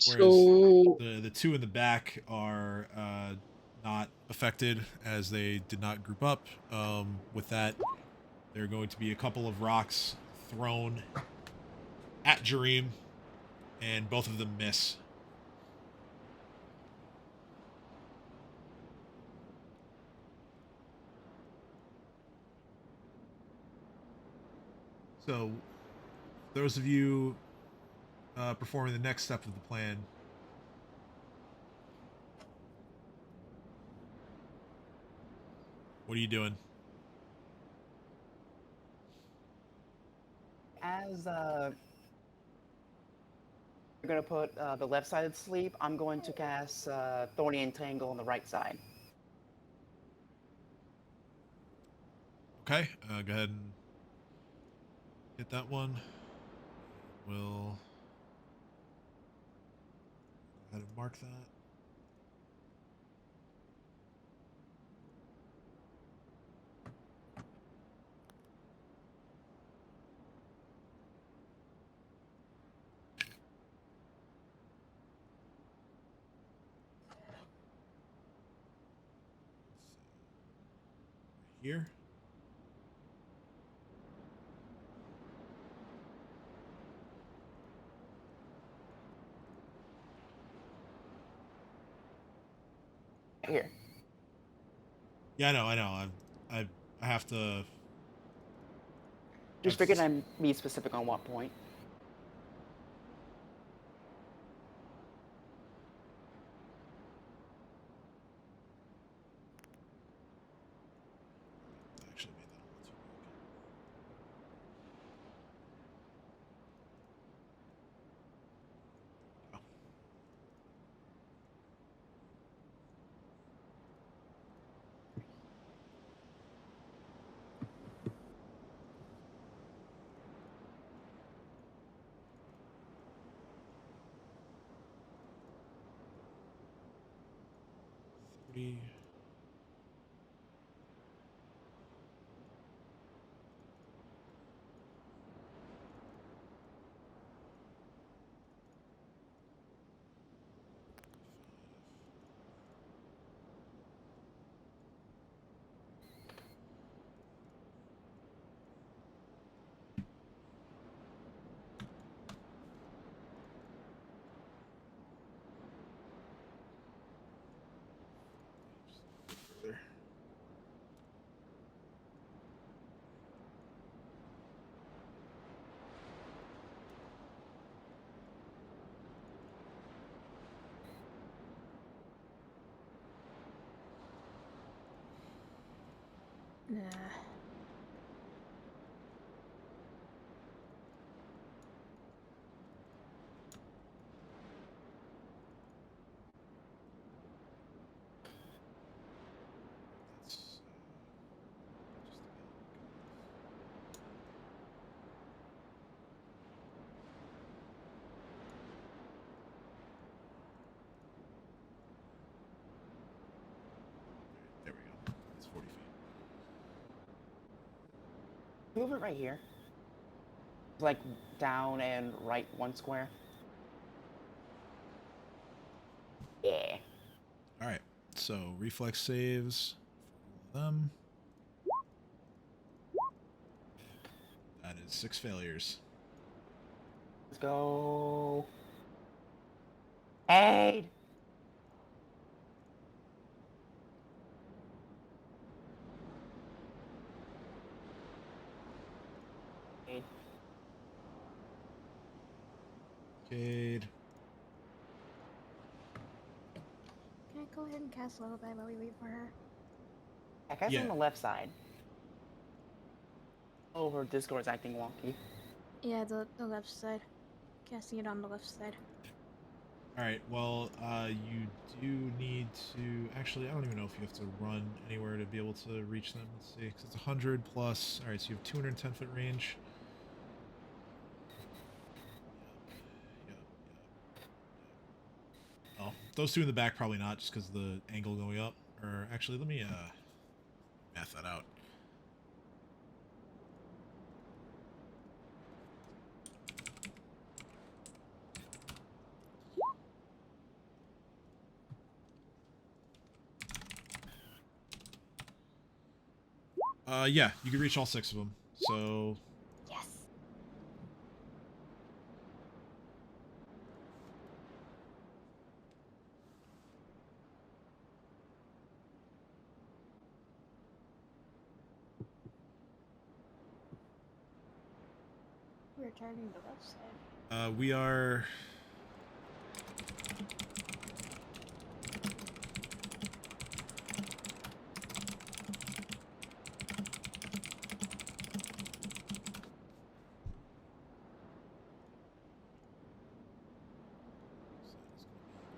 Whereas So the two in the back are not affected, as they did not group up. With that, there are going to be a couple of rocks thrown at Jareem, and both of them miss. So, those of you performing the next step of the plan, what are you doing? As we're gonna put the left side to sleep, I'm going to cast Thorny Entangle on the right side. Okay, go ahead and hit that one. We'll go ahead and mark that. Here. Here. Yeah, I know. I have to. Just figured I'd be specific on what point. Actually made that a little too big. Oh. Three. Further. Nah. That's just about good enough. Move it right here. Like down and right 1 square. Yeah. All right. So reflex saves for them. That is 6 failures. Let's go. Aid. Aid. Cade. Can I go ahead and cast Lullaby while we wait for her? I guess Yeah. on the left side. Over Discord's acting wonky. Yeah, the left side. Casting it on the left side. All right. Well, you do need to. Actually, I don't even know if you have to run anywhere to be able to reach them. Let's see. 'Cause it's 100 plus. All right. So you have 210 foot range. Yep. Oh, those two in the back probably not, just because the angle going up. Or actually, let me math that out. Yeah, you can reach all 6 of them. So Yes. We're targeting the left side. we are.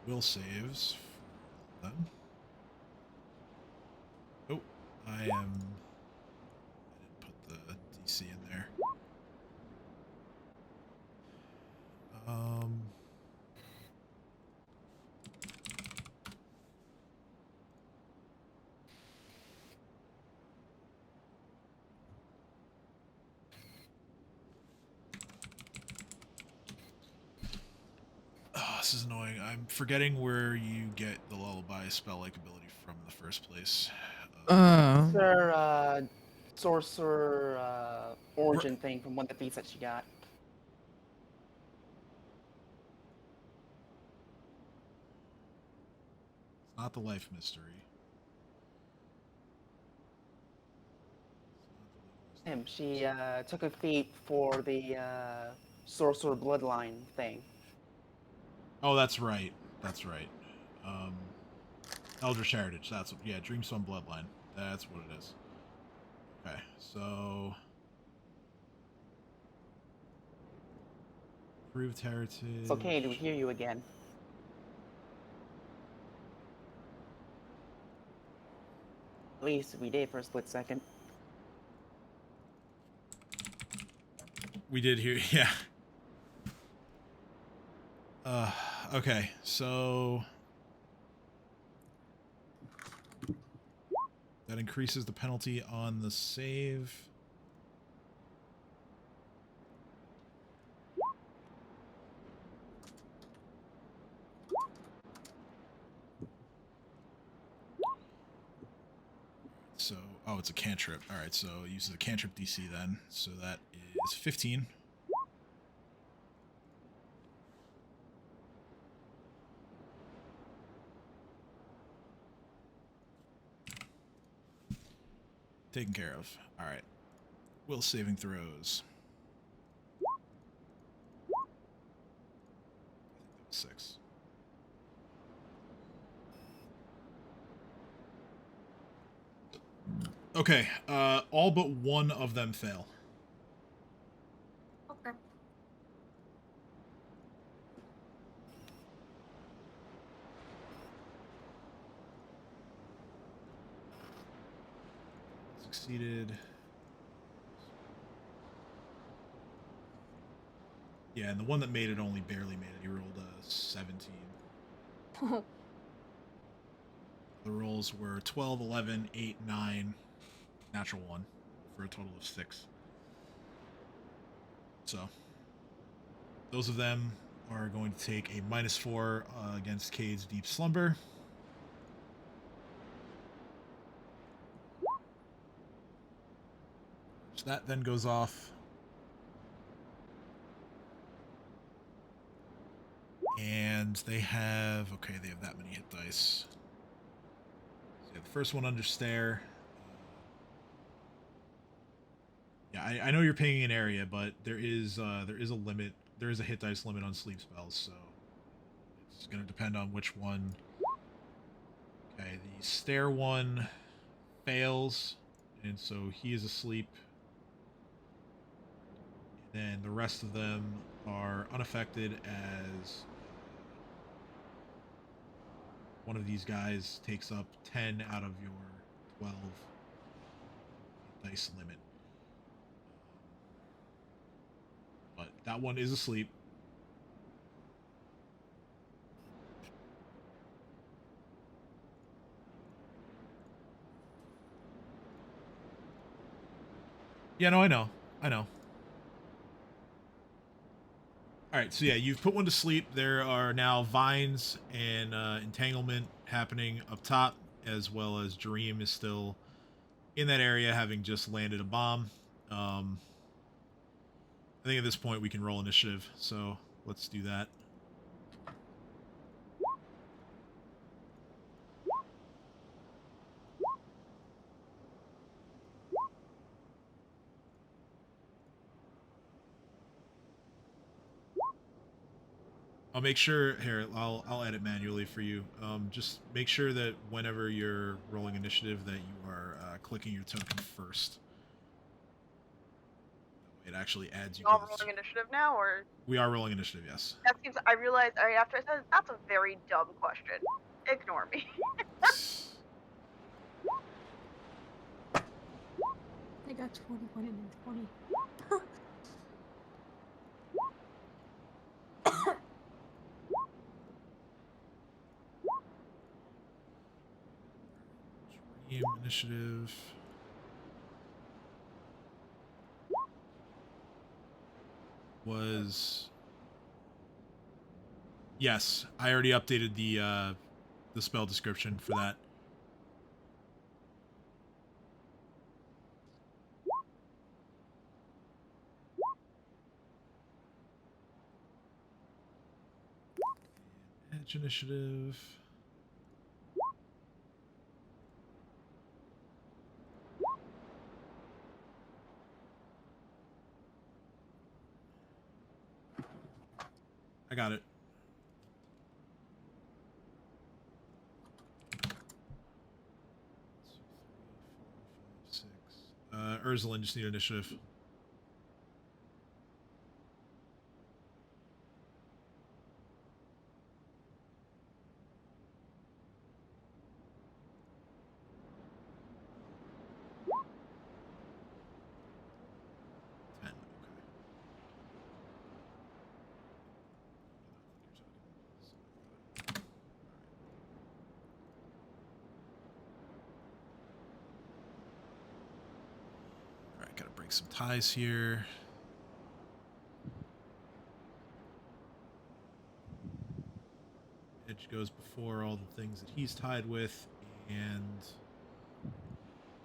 Will saves for them. Oh, I didn't put the DC in there. Oh, this is annoying. I'm forgetting where you get the lullaby spell-like ability from in the first place. It's their sorcerer origin thing from one of the feats that she got. It's not the life mystery. She took a feat for the sorcerer bloodline thing. Oh, that's right. That's right. Eldritch Heritage. That's what. Yeah, Dreamstone Bloodline. That's what it is. Okay, so Proved Heritage. It's okay to hear you again. At least we did for a split second. We did hear, yeah. Okay, so that increases the penalty on the save. So, oh, it's a cantrip. All right, so it uses a cantrip DC then. So that is 15. Taken care of. All right. Will saving throws. I think that was 6. Okay, all but one of them fail. Okay. Succeeded. Yeah, and the one that made it only barely made it. He rolled a 17. The rolls were 12, 11, 8, 9, natural 1, for a total of 6. So those of them are going to take a -4 against Cade's Deep Slumber. So that then goes off. And they have, okay, they have that many hit dice. So yeah, the first one under stare. Yeah, I know you're pinging an area, but there is a limit. There is a hit dice limit on sleep spells, so it's going to depend on which one. Okay, the stare one fails, and so he is asleep. And then the rest of them are unaffected as one of these guys takes up 10 out of your 12 dice limit. But that one is asleep. Yeah, no, I know. Alright, so yeah, you've put one to sleep. There are now vines and entanglement happening up top, as well as Dream is still in that area, having just landed a bomb. I think at this point we can roll initiative, so let's do that. I'll make sure here. I'll edit manually for you. Just make sure that whenever you're rolling initiative, that you are clicking your token first. It actually adds you. All rolling initiative now, or we are rolling initiative? Yes. that seems. I realized right after I said that's a very dumb question. Ignore me. I got 21 and 20. Dream initiative. Was yes, I already updated the spell description for that. Edge initiative. I got it. Ursula, just need initiative. Some ties here. Edge goes before all the things that he's tied with, and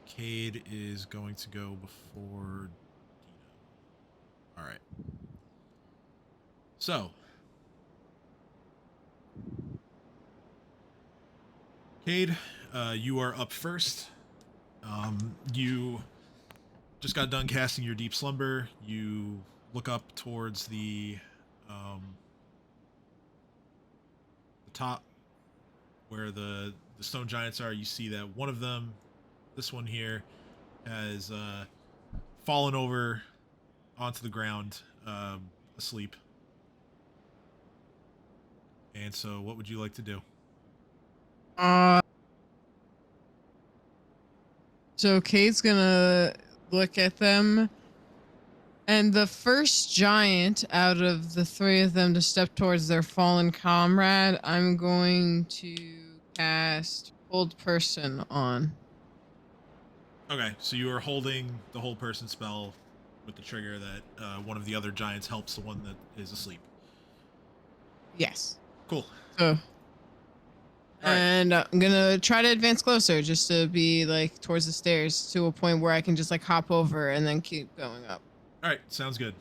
Cade is going to go before Dino. All right. So, Cade, you are up first. You just got done casting your Deep Slumber. You look up towards the top where the stone giants are. You see that one of them, this one here, has fallen over onto the ground, asleep. And so what would you like to do? So Kate's gonna look at them, and the first giant out of the three of them to step towards their fallen comrade, I'm going to cast Hold Person on. Okay, so you are holding the Hold Person spell with the trigger that one of the other giants helps the one that is asleep. Yes. Cool. So, All right. and I'm gonna try to advance closer, just to be like towards the stairs, to a point where I can just like hop over and then keep going up. All right, sounds good.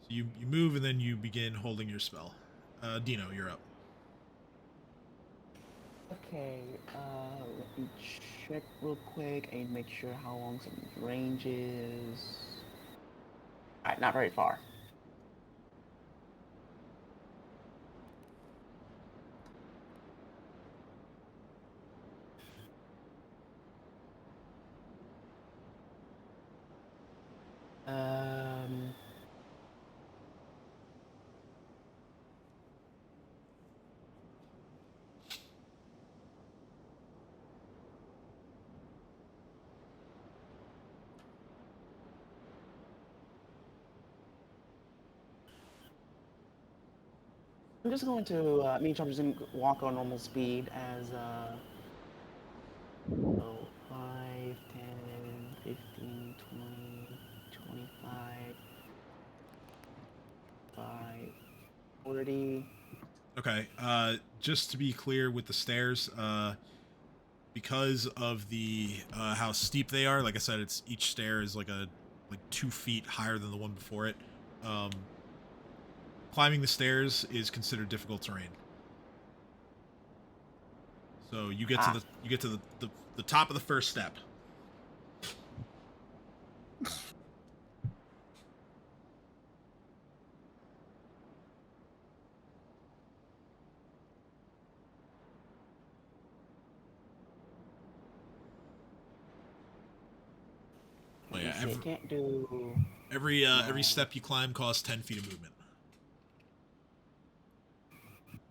So you move and then you begin holding your spell. Dino, you're up. Okay, let me check real quick and make sure how long some range is. Alright, not very far. Um, I'm just going to, me and Chomp just gonna walk on normal speed as, so 5, 10, 15, 20, 25, 5, 40. Okay. Just to be clear with the stairs, because of the how steep they are, like I said, it's each stair is like 2 feet higher than the one before it. Climbing the stairs is considered difficult terrain. So you get to the top of the first step. Well, yeah, Can't do. every step you climb costs 10 feet of movement.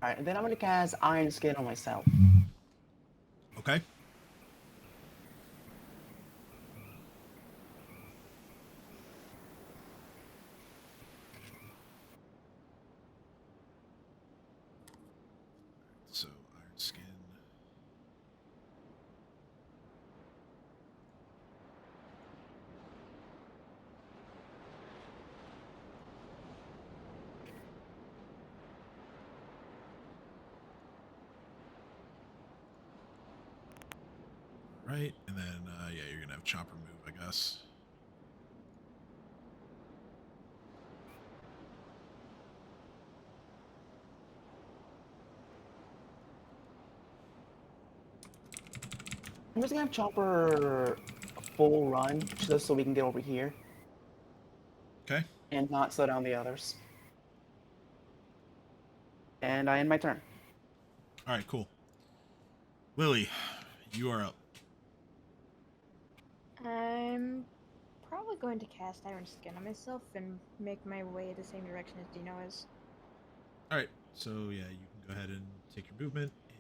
Alright, and then I'm gonna cast Iron Skin on myself. Okay. So Iron Skin. Right, and then yeah, you're gonna have Chopper move, I guess. I'm just gonna have Chopper full run just so we can get over here Okay. and not slow down the others. And I end my turn. All right, cool. Lily, you are up. I'm probably going to cast Iron Skin on myself and make my way the same direction as Dino is. All right, so yeah, you can go ahead and take your movement, and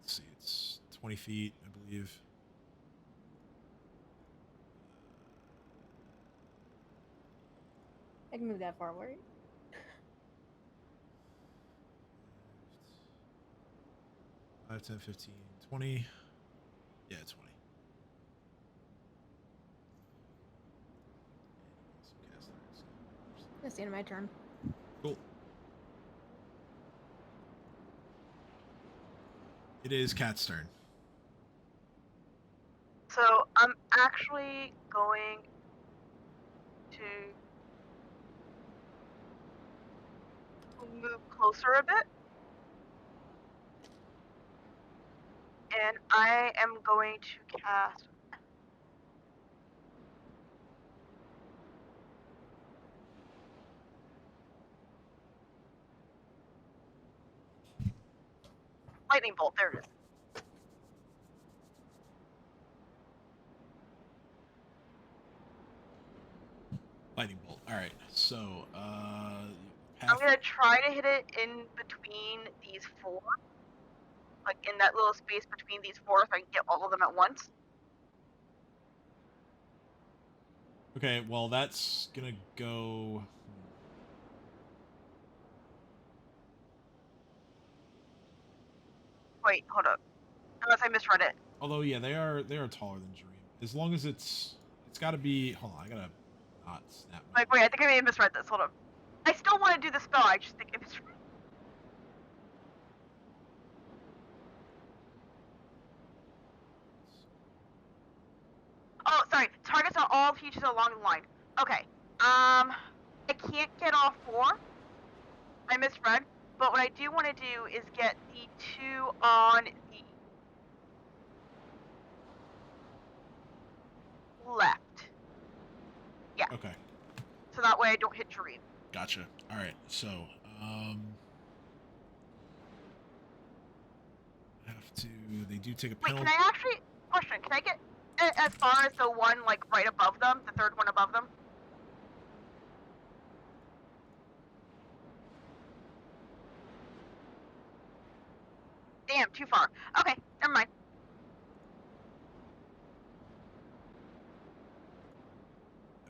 let's see, it's 20 feet, I believe. I can move that far, right? 5, 10, 15, 20. Yeah, 20. That's the end of my turn. Cool. It is Cat's turn. So I'm actually going to move closer a bit. And I am going to cast Lightning Bolt. There it is. Lightning bolt. All right, so I'm gonna try to hit it in between these 4, like in that little space between these 4, so I can get all of them at once. Okay, well that's gonna go. Wait, hold up. Unless I misread it. Although yeah, they are taller than Dream. As long as it's got to be. Hold on, I gotta Hot snap. Like, wait, I think I may have misread this. Hold on. I still want to do the spell. I just think it's. Oh, sorry. Targets on all features along the line. Okay. I can't get all 4. I misread. But what I do want to do is get the 2 on the left. Yeah. Okay. So that way I don't hit Dream. Gotcha. All right. So, have to. They do take a Wait, penalty. can I actually? Question. Can I get as far as the one like right above them, the third one above them? Damn, too far. Okay, never mind.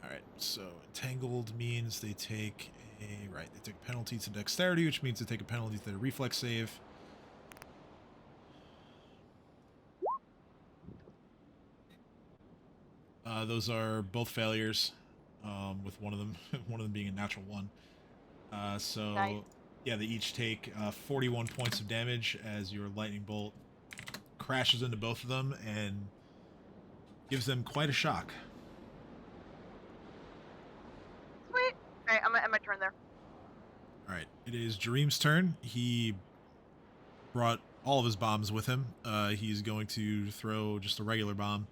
All right. So entangled means they take a right. They take a penalty to dexterity, which means they take a penalty to their reflex save. Those are both failures, with one of them being a natural 1. So Nice. yeah, they each take 41 points of damage as your lightning bolt crashes into both of them and gives them quite a shock. Sweet. Alright, I'm gonna turn there. All right, it is Jareem's turn. He brought all of his bombs with him. He's going to throw just a regular bomb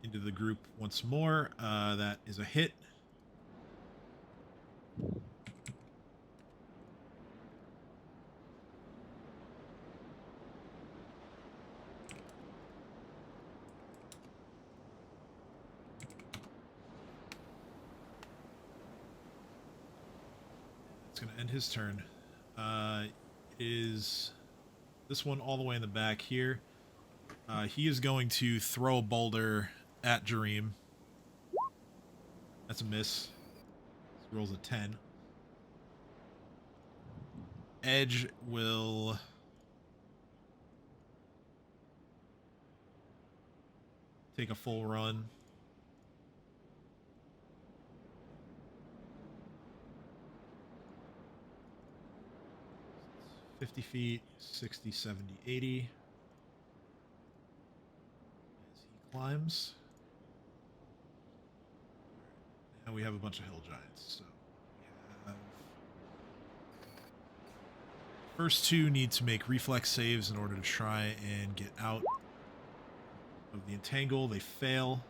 into the group once more. That is a hit. It's going to end his turn. Is this one all the way in the back here. He is going to throw a boulder at Jareem. That's a miss. He rolls a 10. Edge will take a full run. It's 50 feet, 60, 70, 80. As he climbs. Now we have a bunch of hill giants. So we have... First 2 need to make reflex saves in order to try and get out of the entangle. They fail.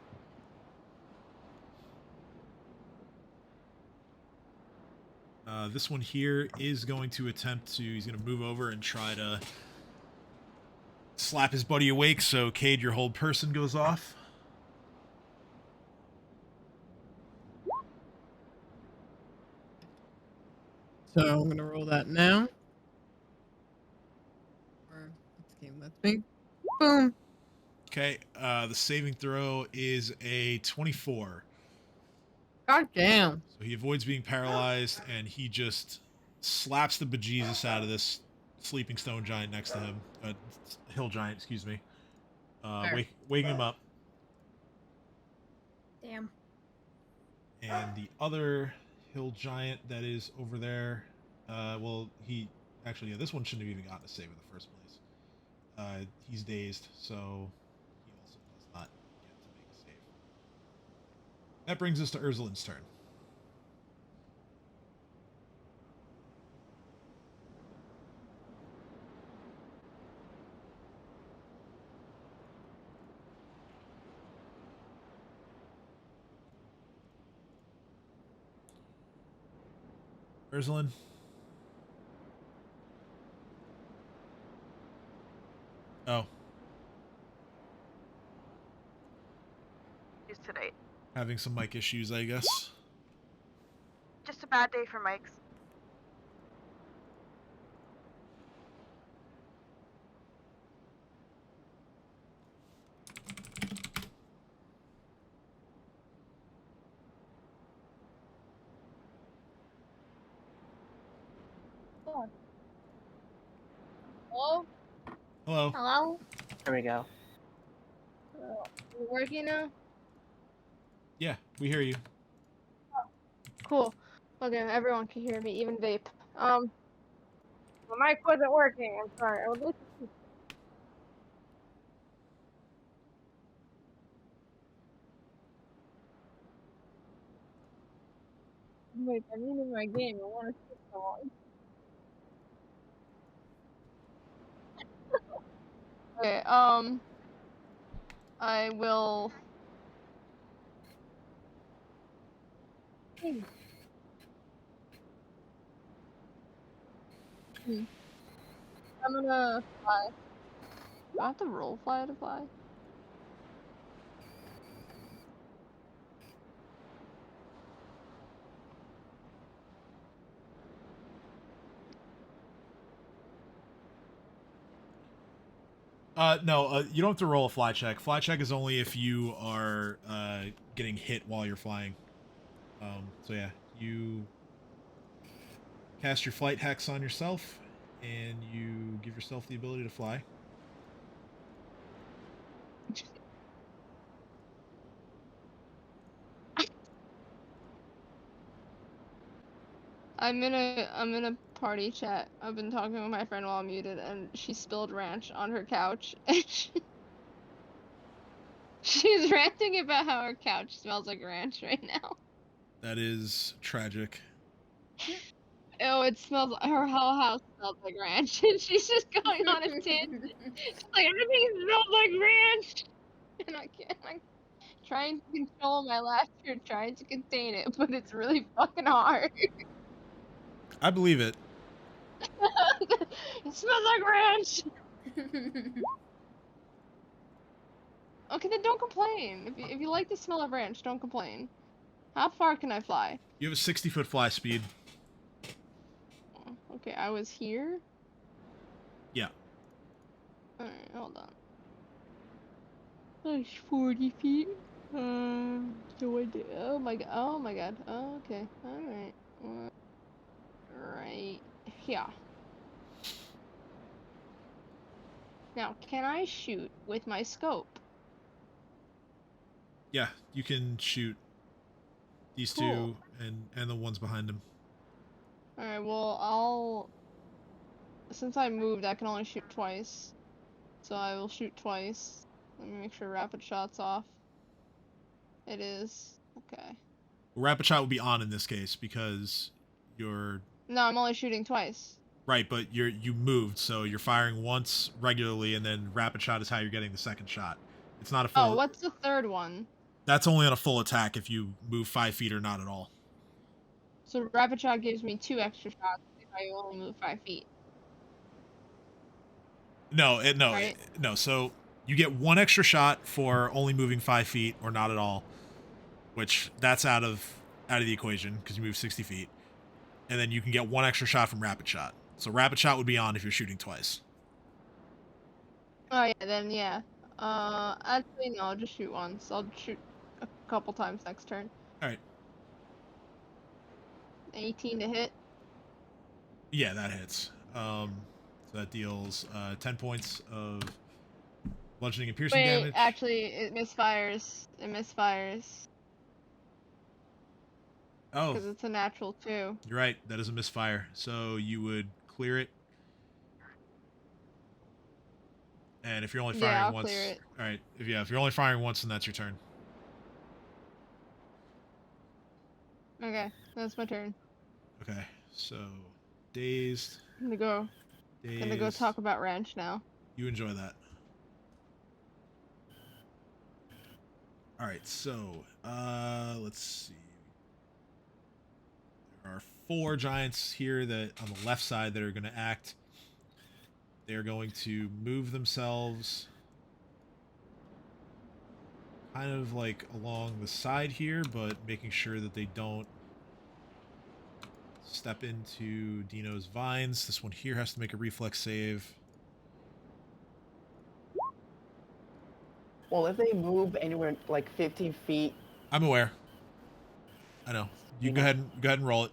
This one here is going to attempt to... He's going to move over and try to slap his buddy awake. So, Cade, your hold person goes off. So I'm gonna roll that now. Or what's the game lets me? Boom. Okay, the saving throw is a 24. God damn. So he avoids being paralyzed, and he just slaps the bejesus out of this sleeping stone giant next to him. Hill giant, excuse me. Waking him up. Damn. And the other hill giant that is over there, well, he... Actually, yeah, this one shouldn't have even gotten a save in the first place. He's dazed, so he also does not get to make a save. That brings us to Ursulin's turn. Ursulin? Oh. Just today. Having some mic issues, I guess. Just a bad day for mics. Hello? Hello. Hello? There we go. You working now? Yeah, we hear you. Cool. Okay, everyone can hear me, even Vape. My mic wasn't working. I'm sorry. I would like to see. Wait, I'm in my game. I want to see someone. Okay, I will. Hmm. I'm gonna fly. Do I have to roll fly to fly? No, you don't have to roll a fly check. Fly check is only if you are getting hit while you're flying. So yeah, you cast your flight hex on yourself, and you give yourself the ability to fly. I'm in a party chat. I've been talking with my friend while I'm muted, and she spilled ranch on her couch. And she's ranting about how her couch smells like ranch right now. That is tragic. Oh, it smells. Her whole house smells like ranch, and she's just going on a tangent. She's like, everything smells like ranch, and I can't. I'm trying to control my laughter, trying to contain it, but it's really fucking hard. I believe it. It smells like ranch. Okay, then don't complain. If you like the smell of ranch, don't complain. How far can I fly? You have a 60-foot fly speed. Oh, okay, I was here. Yeah. Alright, hold on. That's 40 feet. So I did. Oh my god. Oh my god. Oh, okay. Alright. Right. Yeah. Now, can I shoot with my scope? Yeah, you can shoot these Cool. two and the ones behind them. Alright, well, since I moved, I can only shoot twice. So I will shoot twice. Let me make sure rapid shot's off. It is. Okay. Rapid shot would be on in this case because you're No, I'm only shooting twice. right, but you moved, so you're firing once regularly, and then rapid shot is how you're getting the second shot. It's not a full. Oh, what's the third one? That's only on a full attack if you move 5 feet or not at all. So rapid shot gives me 2 extra shots if I only move 5 feet. No. So you get 1 extra shot for only moving 5 feet or not at all, which that's out of the equation because you move 60 feet, and then you can get 1 extra shot from rapid shot. So rapid shot would be on if you're shooting twice. Oh yeah, then yeah. Actually no, I'll just shoot once. I'll shoot a couple times next turn. All right. 18 to hit. Yeah, that hits. So that deals 10 points of bludgeoning and piercing Wait, damage. actually, it misfires. It misfires. Oh, Because it's a natural 2. you're right. That is a misfire. So you would clear it. And if you're only firing Yeah, I'll once, clear it. all right. If you're only firing once, then that's your turn. Okay, that's my turn. Okay. So dazed. I'm gonna go. Dazed. Gonna go talk about ranch now. You enjoy that. All right. So let's see. There are 4 giants here that on the left side that are going to act. They're going to move themselves kind of like along the side here, but making sure that they don't step into Dino's vines. This one here has to make a reflex save. Well, if they move anywhere like 15 feet, I'm aware. I know. You go ahead and roll it.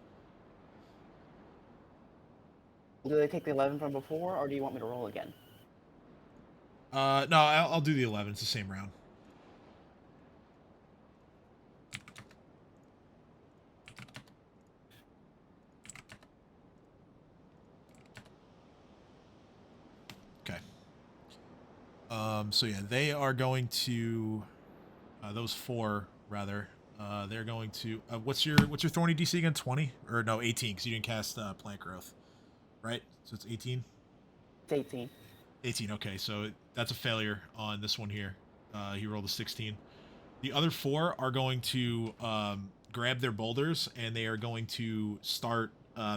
do they take the 11 from before, or do you want me to roll again? No, I'll do the 11. It's the same round. So yeah, they are going to those four rather. They're going to what's your thorny DC again? 20 or no 18 because you didn't cast plant growth, right? So it's 18. It's 18. 18. Okay, so that's a failure on this one here. He rolled a 16. The other four are going to grab their boulders and they are going to start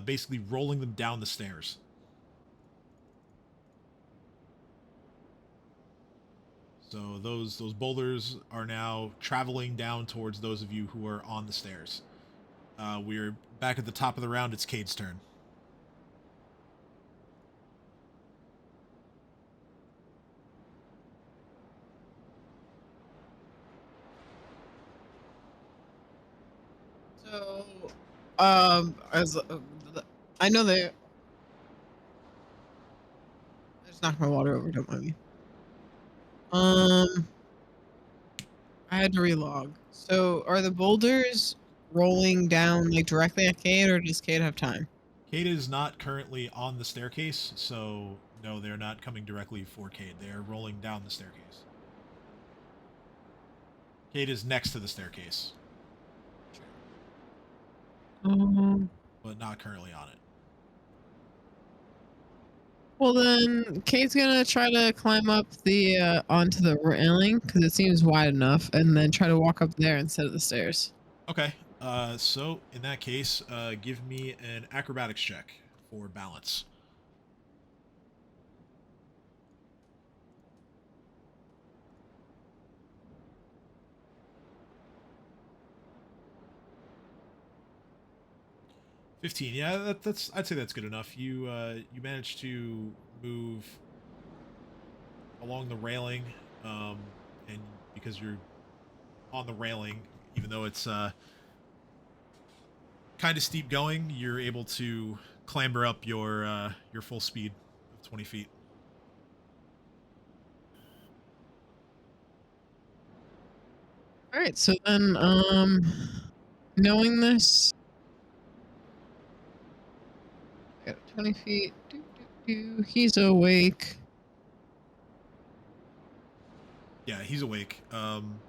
basically rolling them down the stairs. So those boulders are now traveling down towards those of you who are on the stairs. We're back at the top of the round. It's Cade's turn. So, as I know they. I just knocked my water over. Don't mind me. I had to relog. So, are the boulders rolling down like directly at Cade, or does Cade have time? Cade is not currently on the staircase, so no, they're not coming directly for Cade. They are rolling down the staircase. Cade is next to the staircase, but not currently on it. Well, then Cade's gonna try to climb up the onto the railing because it seems wide enough, and then try to walk up there instead of the stairs. Okay. So in that case, give me an acrobatics check for balance. $15. Yeah, that's. I'd say that's good enough. You managed to move along the railing, and because you're on the railing, even though it's kind of steep going, you're able to clamber up your full speed of 20 feet. All right. So then, knowing this, I got 20 feet. He's awake. Yeah, he's awake. Can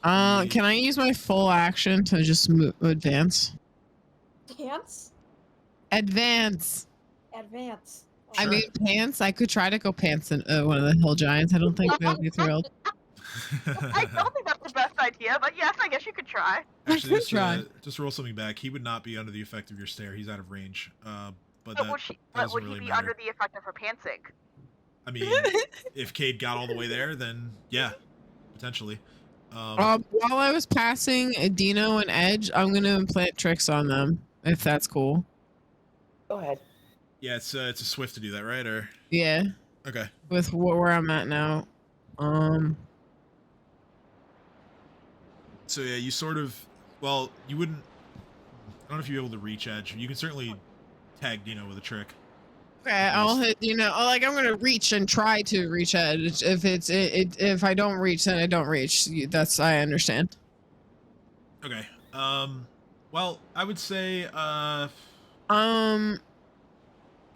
I use my full action to just advance? Dance? Advance. Advance. I Sure. mean pants. I could try to go pants in one of the hill giants. I don't think they would be thrilled. I don't think that's the best idea, but yes, I guess you could try. Actually, could try. Just roll something back. He would not be under the effect of your stare. He's out of range. But But that, would, that but would doesn't really he be matter. under the effect of her pantsing? I mean, if Cade got all the way there, then yeah, potentially. While I was passing Dino and Edge, I'm going to implant tricks on them, if that's cool. Go ahead. Yeah, it's a swift to do that, right? Or Yeah. okay. With where I'm at now. So yeah, you sort of. Well, you wouldn't. I don't know if you're able to reach Edge. You can certainly tag Dino with a trick. Okay, I'll hit. I'm gonna reach and try to reach Edge. If if I don't reach, then I don't reach. That's I understand. Okay. Well, I would say.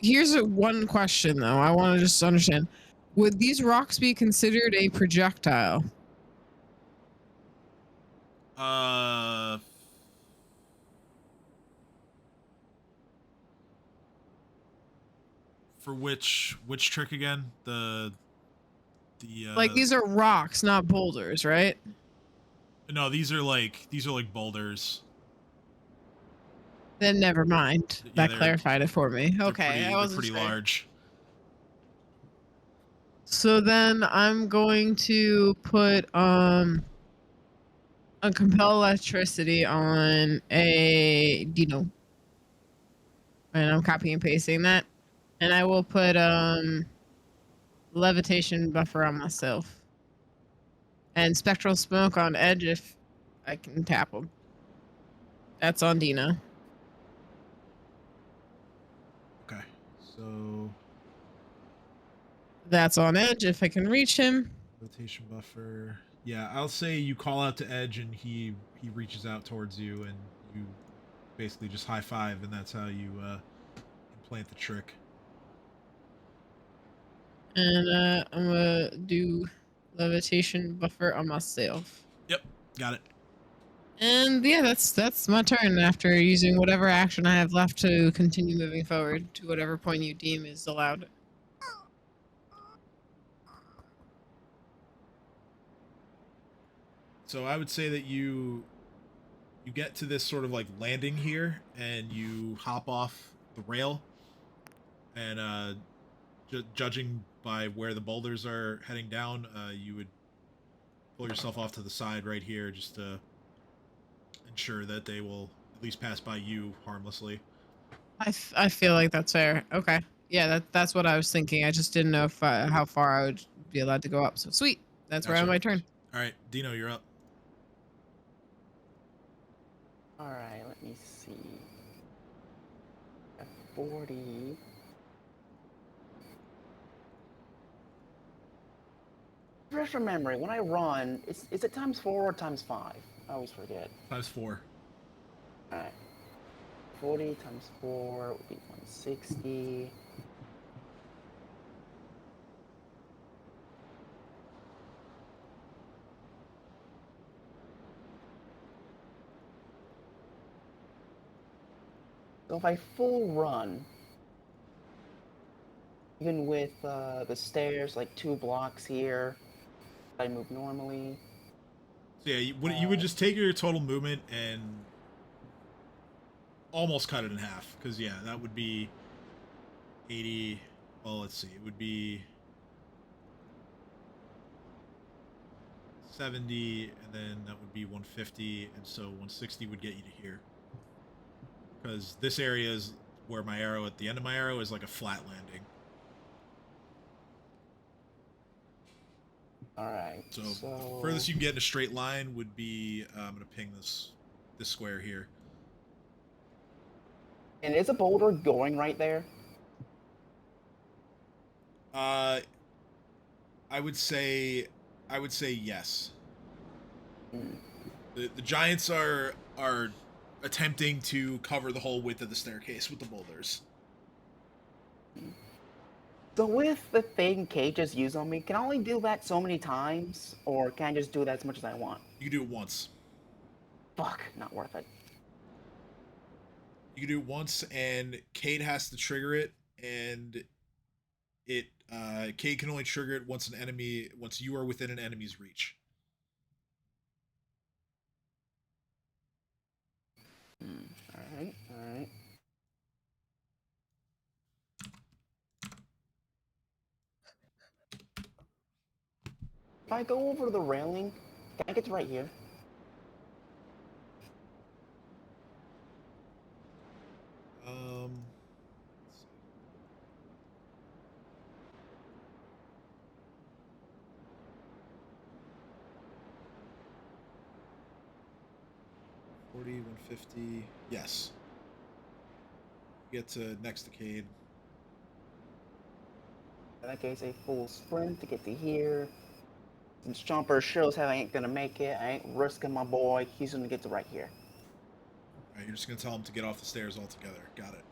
Here's one question though. I want to just understand: would these rocks be considered a projectile? For which trick again? Like these are rocks, not boulders, right? No, these are like boulders. Then never mind. Yeah, That clarified it for me. Okay, they're pretty large. So then I'm going to put a compel electricity on a Dino. And I'm copying and pasting that. And I will put levitation buffer on myself. And spectral smoke on Edge if I can tap him. That's on Dino. Okay. So That's on Edge if I can reach him. rotation buffer. Yeah, I'll say you call out to Edge and he reaches out towards you and you basically just high five and that's how you implant the trick. And I'm gonna do levitation buffer on myself. Yep, got it. And yeah, that's my turn after using whatever action I have left to continue moving forward to whatever point you deem is allowed. So I would say that you get to this sort of like landing here, and you hop off the rail, and judging by where the boulders are heading down, you would pull yourself off to the side right here, just to ensure that they will at least pass by you harmlessly. I feel like that's fair. Okay. Yeah, that's what I was thinking. I just didn't know if how far I would be allowed to go up. So sweet. That's Gotcha. right on my turn. All right, Dino, you're up. All right, let me see. At 40. Refresh your memory. When I run, is it times 4 or times 5? I always forget. Times 4. All right. 40 times 4 would be 160. So if I full run, even with the stairs, like 2 blocks here, I move normally. So yeah, you would just take your total movement and almost cut it in half, because yeah, that would be 80. Well, let's see, it would be 70, and then that would be 150, and so 160 would get you to here. Because this area is where my arrow, at the end of my arrow, is like a flat landing. Alright, so furthest you can get in a straight line would be, I'm going to ping this square here. And is a boulder going right there? I would say yes. Hmm. The giants are attempting to cover the whole width of the staircase with the boulders. So with the thing Kate just used on me, can I only do that so many times? Or can I just do that as much as I want? You can do it once. Fuck, not worth it. You can do it once, and Kate has to trigger it, and Kate can only trigger it once you are within an enemy's reach. Alright, alright. If I go over the railing, can I get to right here? Let's see. $40, 150. Yes. Get to next to Cade. In that case, a full sprint to get to here. Since Jumper shows how I ain't gonna make it, I ain't risking my boy. He's gonna get to right here. Alright, you're just gonna tell him to get off the stairs altogether. Got it.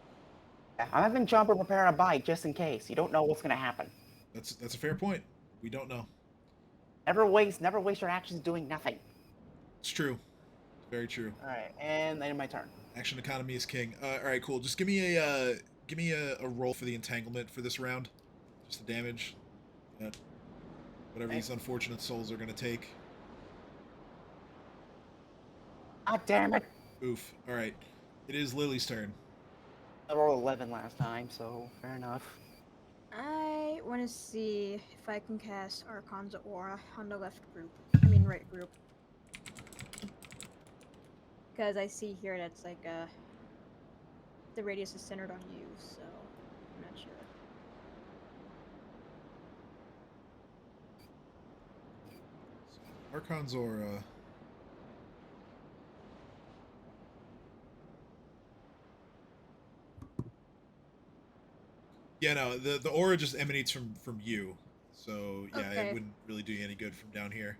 I'm having Jumper prepare a bike just in case. You don't know what's gonna happen. That's a fair point. We don't know. Never waste your actions doing nothing. It's true. It's very true. Alright, and then my turn. Action economy is king. Alright, cool. Just give me a roll for the entanglement for this round. Just the damage. Whatever these unfortunate souls are gonna take. God damn it! Oof. Alright. It is Lily's turn. I rolled 11 last time, so fair enough. I want to see if I can cast Archon's Aura on the right group. Because I see here that's like the radius is centered on you, so I'm not sure. Archon's Aura. Yeah, no, the aura just emanates from you. So yeah, Okay. it wouldn't really do you any good from down here.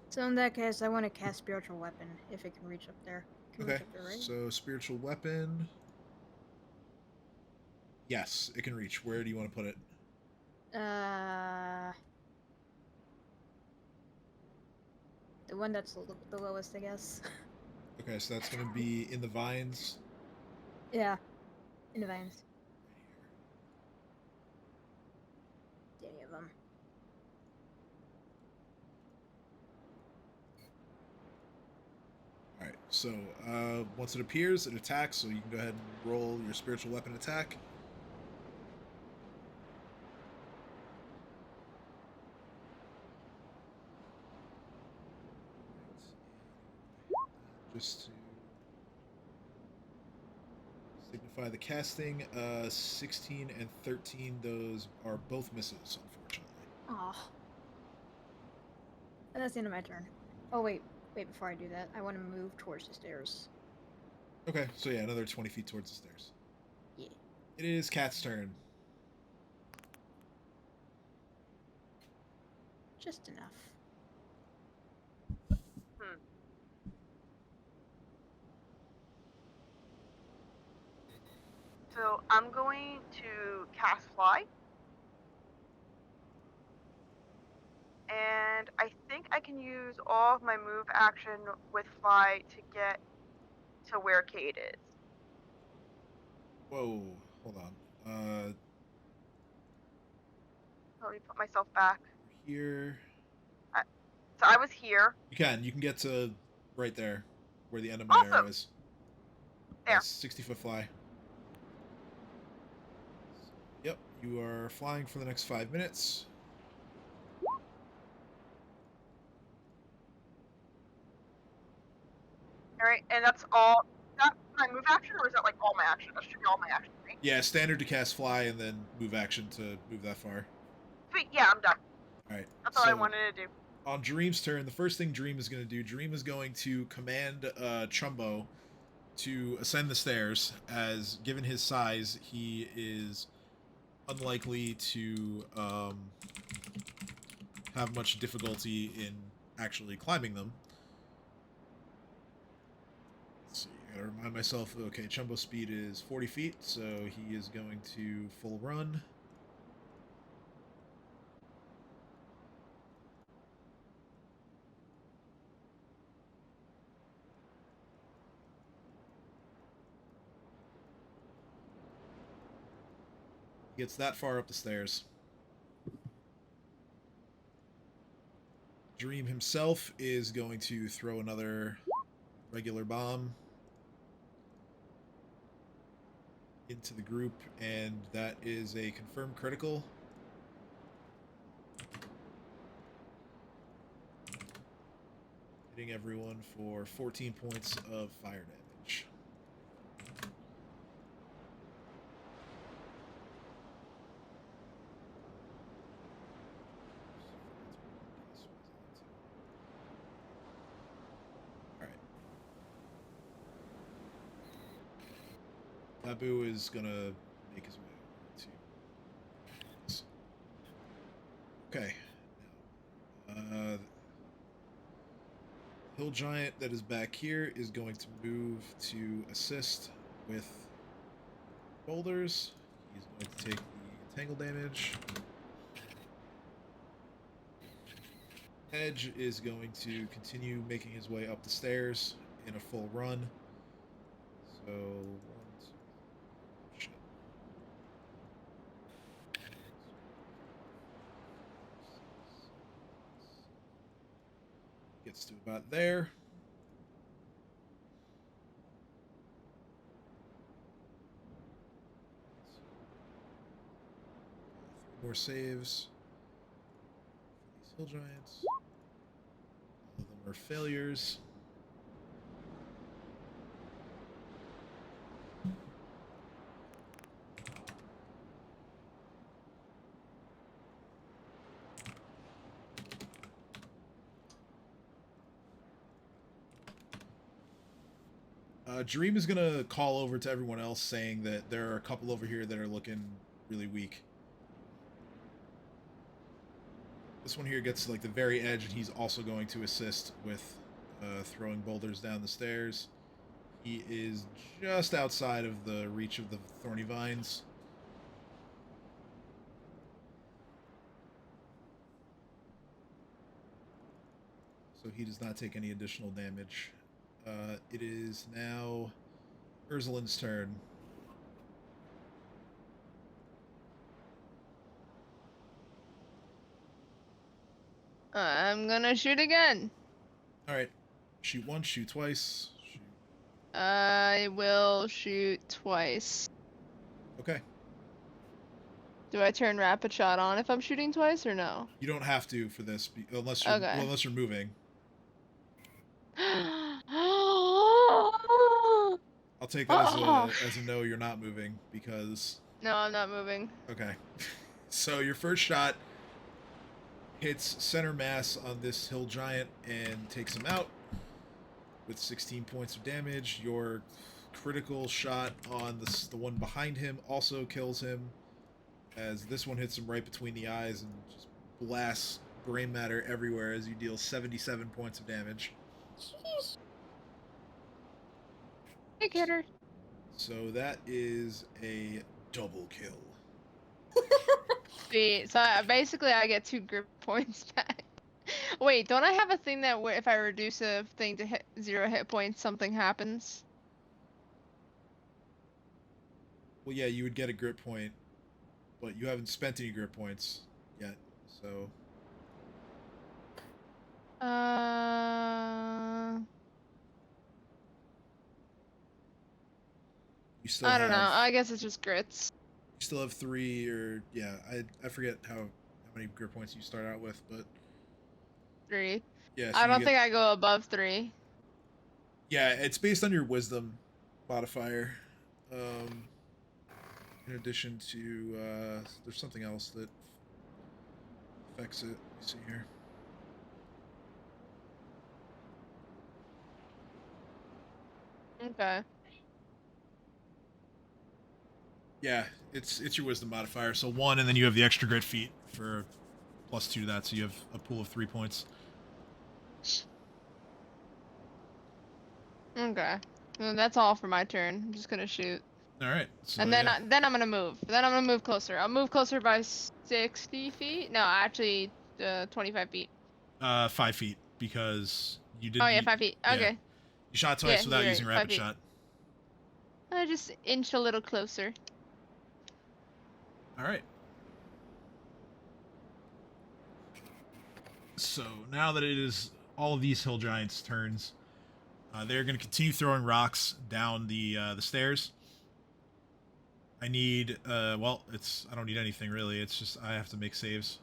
So in that case, I want to cast Spiritual Weapon if it can reach up there. Can Okay. reach up there, right? So spiritual weapon. Yes, it can reach. Where do you want to put it? The one that's the lowest, I guess. Okay, so that's going to be in the vines. Yeah, in the vines. Any of them. All right, so once it appears, it attacks. So you can go ahead and roll your spiritual weapon attack. Just to signify the casting, 16 and 13, those are both misses, unfortunately. Aw. And that's the end of my turn. Oh, wait. Wait, before I do that, I want to move towards the stairs. Okay, so yeah, another 20 feet towards the stairs. Yeah. It is Cat's turn. Just enough. So I'm going to cast Fly. And I think I can use all of my move action with Fly to get to where Cade is. Whoa, hold on. Let me put myself back. Here. So I was here. You can get to right there, where the end of my arrow is. There. Yes, 60-foot fly. Yep, you are flying for the next 5 minutes. Alright, and that's all. Is that my move action, or is that like all my action? That should be all my action, right? Yeah, standard to cast fly and then move action to move that far. Sweet, yeah, I'm done. Alright. That's all I wanted to do. On Dream's turn, the first thing Dream is going to do, Dream is going to command Chumbo to ascend the stairs, as given his size, he is unlikely to have much difficulty in actually climbing them. Let's see, I gotta remind myself, okay, Chumbo's speed is 40 feet, so he is going to full run. Gets that far up the stairs. Dream himself is going to throw another regular bomb into the group, and that is a confirmed critical. Hitting everyone for 14 points of fire damage. Babu is gonna make his way over to. Okay. Now, Hill Giant that is back here is going to move to assist with boulders. He's going to take the tangle damage. Edge is going to continue making his way up the stairs in a full run. So gets to about there. 3 more saves for these hill giants. All of them are failures. Dream is gonna call over to everyone else, saying that there are a couple over here that are looking really weak. This one here gets to like the very edge, and he's also going to assist with throwing boulders down the stairs. He is just outside of the reach of the thorny vines. so he does not take any additional damage. It is now Ursulin's turn. I'm gonna shoot again. Alright. Shoot once, shoot twice. Shoot. I will shoot twice. Okay. Do I turn rapid shot on if I'm shooting twice or no? You don't have to for this, unless Okay. unless you're moving. I'll take that as a no, you're not moving, because... No, I'm not moving. Okay. So your first shot hits center mass on this hill giant and takes him out with 16 points of damage. Your critical shot on the one behind him also kills him, as this one hits him right between the eyes and just blasts brain matter everywhere as you deal 77 points of damage. Jeez. Hey, Kidder. So that is a double kill. Sweet. So basically, I get 2 grip points back. Wait, don't I have a thing that if I reduce a thing to 0 hit points, something happens? Well, yeah, you would get a grip point, but you haven't spent any grip points yet, so... You still I don't know. have- I guess it's just grits. You still have 3, or... Yeah, I forget how many grip points you start out with, but... 3. Yeah, so I you don't get- think I go above 3. Yeah, it's based on your wisdom modifier. In addition to, there's something else that affects it. Let me see here. Okay. Yeah, it's your wisdom modifier. So 1, and then you have the extra grit feat for +2 to that, so you have a pool of 3 points. Okay. Well, that's all for my turn. I'm just gonna shoot. All right. So, And then yeah. then I'm gonna move. Then I'm gonna move closer. I'll move closer by 60 feet. No, actually, 25 feet. 5 feet, because you didn't. Oh yeah, 5 feet. yeah. Okay. You shot twice Yeah, without you're using right, 5 rapid feet. shot. I just inch a little closer. All right. So now that it is all of these hill giants' turns, they're going to continue throwing rocks down the stairs. I need well, I don't need anything really. It's just I have to make saves.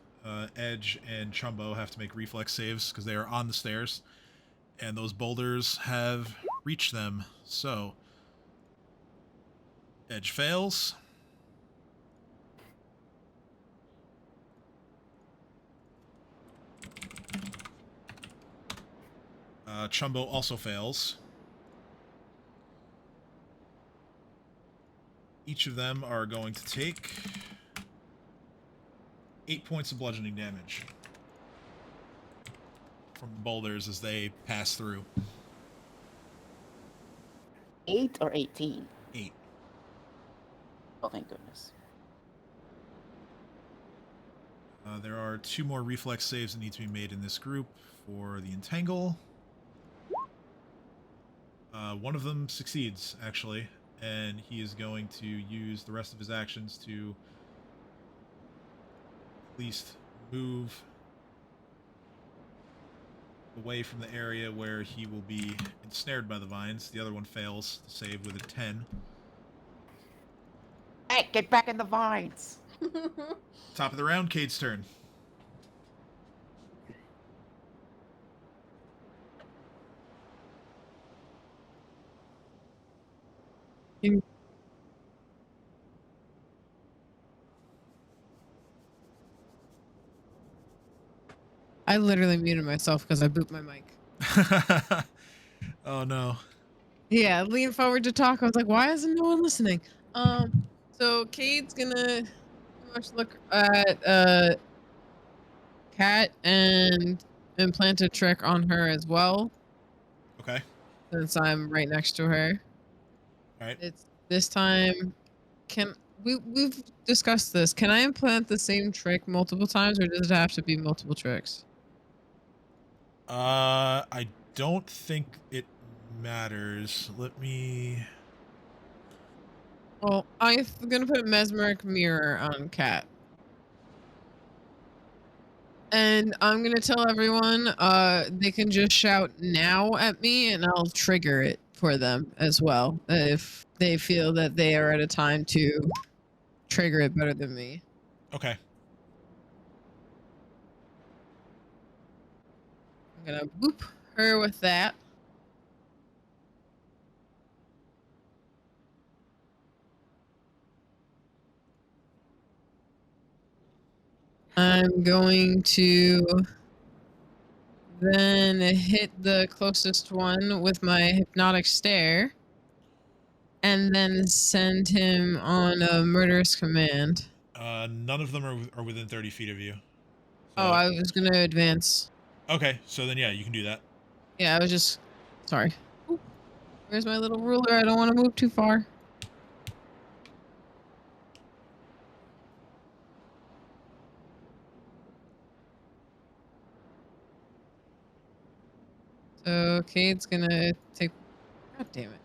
Edge and Chumbo have to make reflex saves because they are on the stairs, and those boulders have reached them. So Edge fails. Chumbo also fails. Each of them are going to take 8 points of bludgeoning damage from the boulders as they pass through. 8 or 18? 8. Oh, thank goodness. There are 2 more reflex saves that need to be made in this group for the entangle. One of them succeeds, actually, and he is going to use the rest of his actions to at least move away from the area where he will be ensnared by the vines. The other one fails to save with a 10. Hey, get back in the vines! Top of the round, Cade's turn. I literally muted myself because I booped my mic. Oh no. Yeah, lean forward to talk. I was like, why isn't no one listening? So Cade's gonna pretty much look at Cat and implant a trick on her as well, Okay. since I'm right next to her. All right. It's this time. We've discussed this. Can I implant the same trick multiple times, or does it have to be multiple tricks? I don't think it matters. Let me. Well, I'm gonna put mesmeric mirror on Cat. And I'm gonna tell everyone they can just shout now at me and I'll trigger it for them as well if they feel that they are at a time to trigger it better than me. Okay. I'm gonna boop her with that. I'm going to then hit the closest one with my hypnotic stare and then send him on a murderous command. None of them are within 30 feet of you. So, Oh, I was gonna advance. Okay, so then yeah, you can do that. Yeah, I was just sorry. Ooh, where's my little ruler? I don't want to move too far. So Cade's gonna take. God damn it.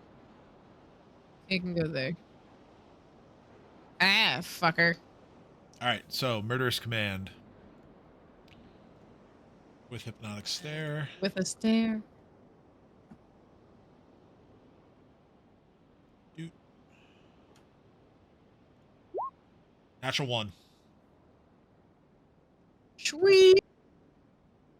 Cade can go there. Ah, fucker. All right, so murderous command with hypnotic stare. With a stare. Doot. Natural 1. Sweet.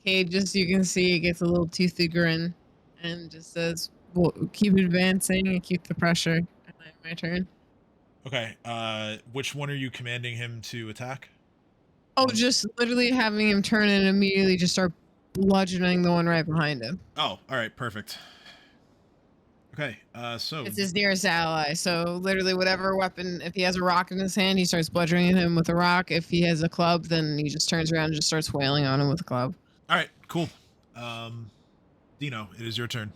Cade, just you can see, gets a little toothy grin and just says, "Well, keep advancing and keep the pressure." And my turn. Okay. Which one are you commanding him to attack? Oh, just literally having him turn and immediately just start bludgeoning the one right behind him. Oh, all right, perfect. Okay. So It's his nearest ally. So literally, whatever weapon, if he has a rock in his hand, he starts bludgeoning him with a rock. If he has a club, then he just turns around and just starts wailing on him with a club. all right, cool. Dino, it is your turn.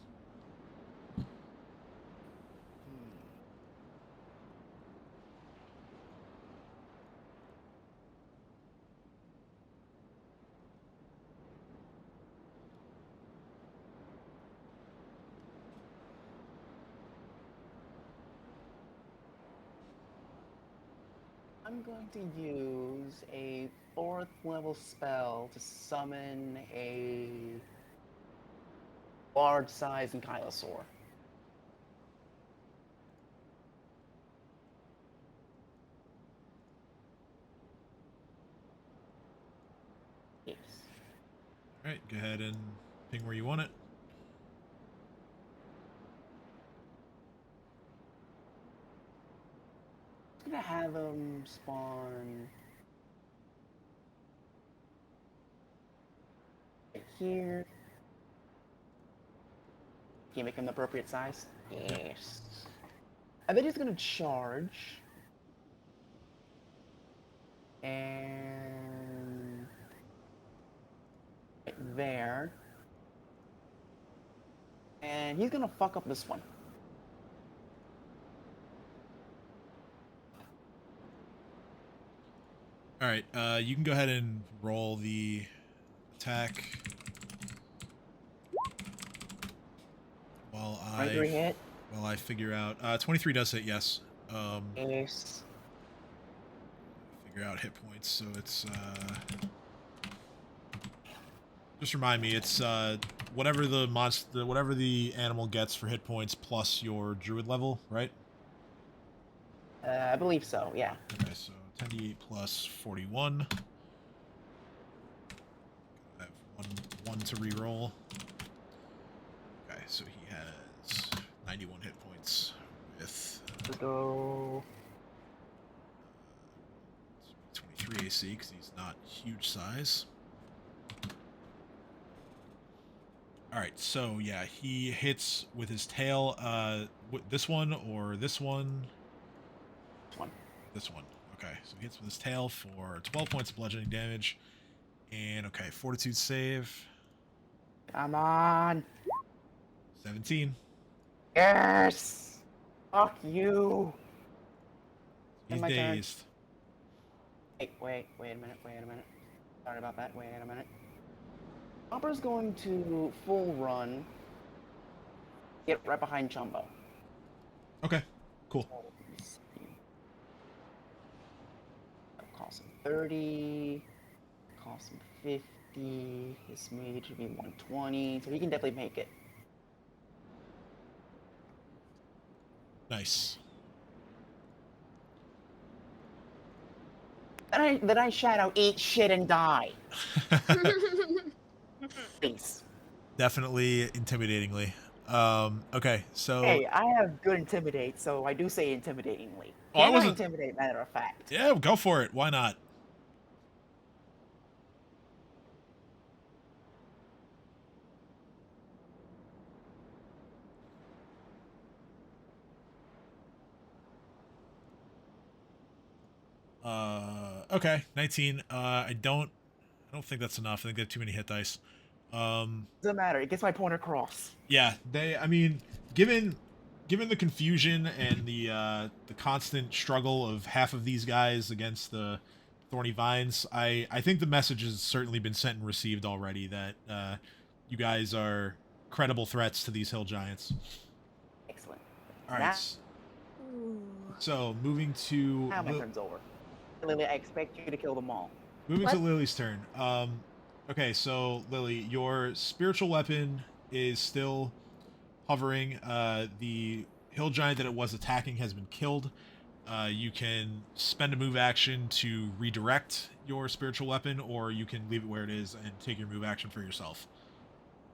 I'm going to use a 4th level spell to summon a large size ankylosaur. Yes. All right, go ahead and ping where you want it. I'm gonna have them spawn right here. Can you make them the appropriate size? Yes. And then he's gonna charge. And right there. And he's gonna fuck up this one. All right, you can go ahead and roll the attack while 23 hit. I figure out. 23 does hit, yes. Yes. Figure out hit points, so it's just remind me, it's whatever the monster, whatever the animal gets for hit points plus your druid level, right? I believe so, yeah. Okay, so 10d8 plus 41. I have one to re-roll. Okay, so he has 91 hit points with Let's go. 23 AC because he's not huge size. All right, so yeah, he hits with his tail. This one or this one? One. This one. Okay, so he hits with his tail for 12 points of bludgeoning damage. And okay, fortitude save. Come on. 17. Yes. Fuck you. He's my turn. dazed. Wait a minute. Sorry about that. Wait a minute. Chopper's going to full run, get right behind Chumbo. Okay, cool. Cost him 30. Cost him 50. His mage would be 120, so he can definitely make it. Nice. Then I shout out, eat shit and die. Peace. Definitely intimidatingly. Okay, so Hey, I have good intimidate, so I do say intimidatingly. Oh, I Can I wasn't- intimidate, matter of fact? yeah, go for it. Why not? Okay, 19. I don't think that's enough. I think they have too many hit dice. Doesn't matter. It gets my point across. Yeah, I mean, given the confusion and the constant struggle of half of these guys against the thorny vines, I think the message has certainly been sent and received already that you guys are credible threats to these hill giants. Excellent. All right. Now- Ooh. So moving to Now my turn's over. Lily, I expect you to kill them all. moving to What? Lily's turn. Okay, so Lily, your spiritual weapon is still hovering. The hill giant that it was attacking has been killed. You can spend a move action to redirect your spiritual weapon, or you can leave it where it is and take your move action for yourself.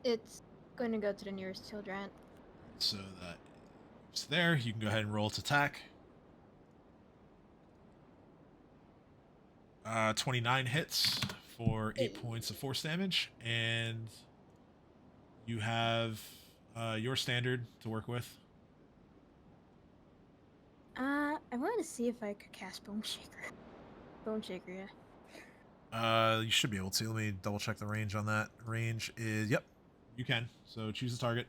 It's going to go to the nearest hill giant. So that it's there. You can go ahead and roll its attack. 29 hits for 8 points of force damage, and you have your standard to work with. I wanted to see if I could cast Bone Shaker. Bone Shaker, yeah. You should be able to. Let me double check the range on that. Range is, yep, you can. So choose the target.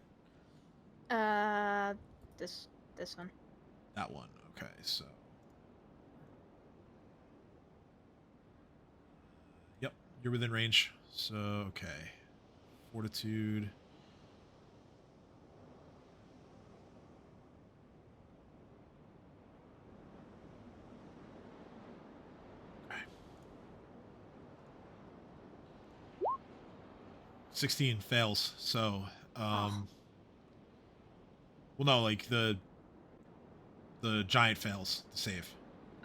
This one. That one. Okay, so. Yep, you're within range. So, okay. Fortitude. Okay. 16 fails. So, well, no, like the giant fails to save.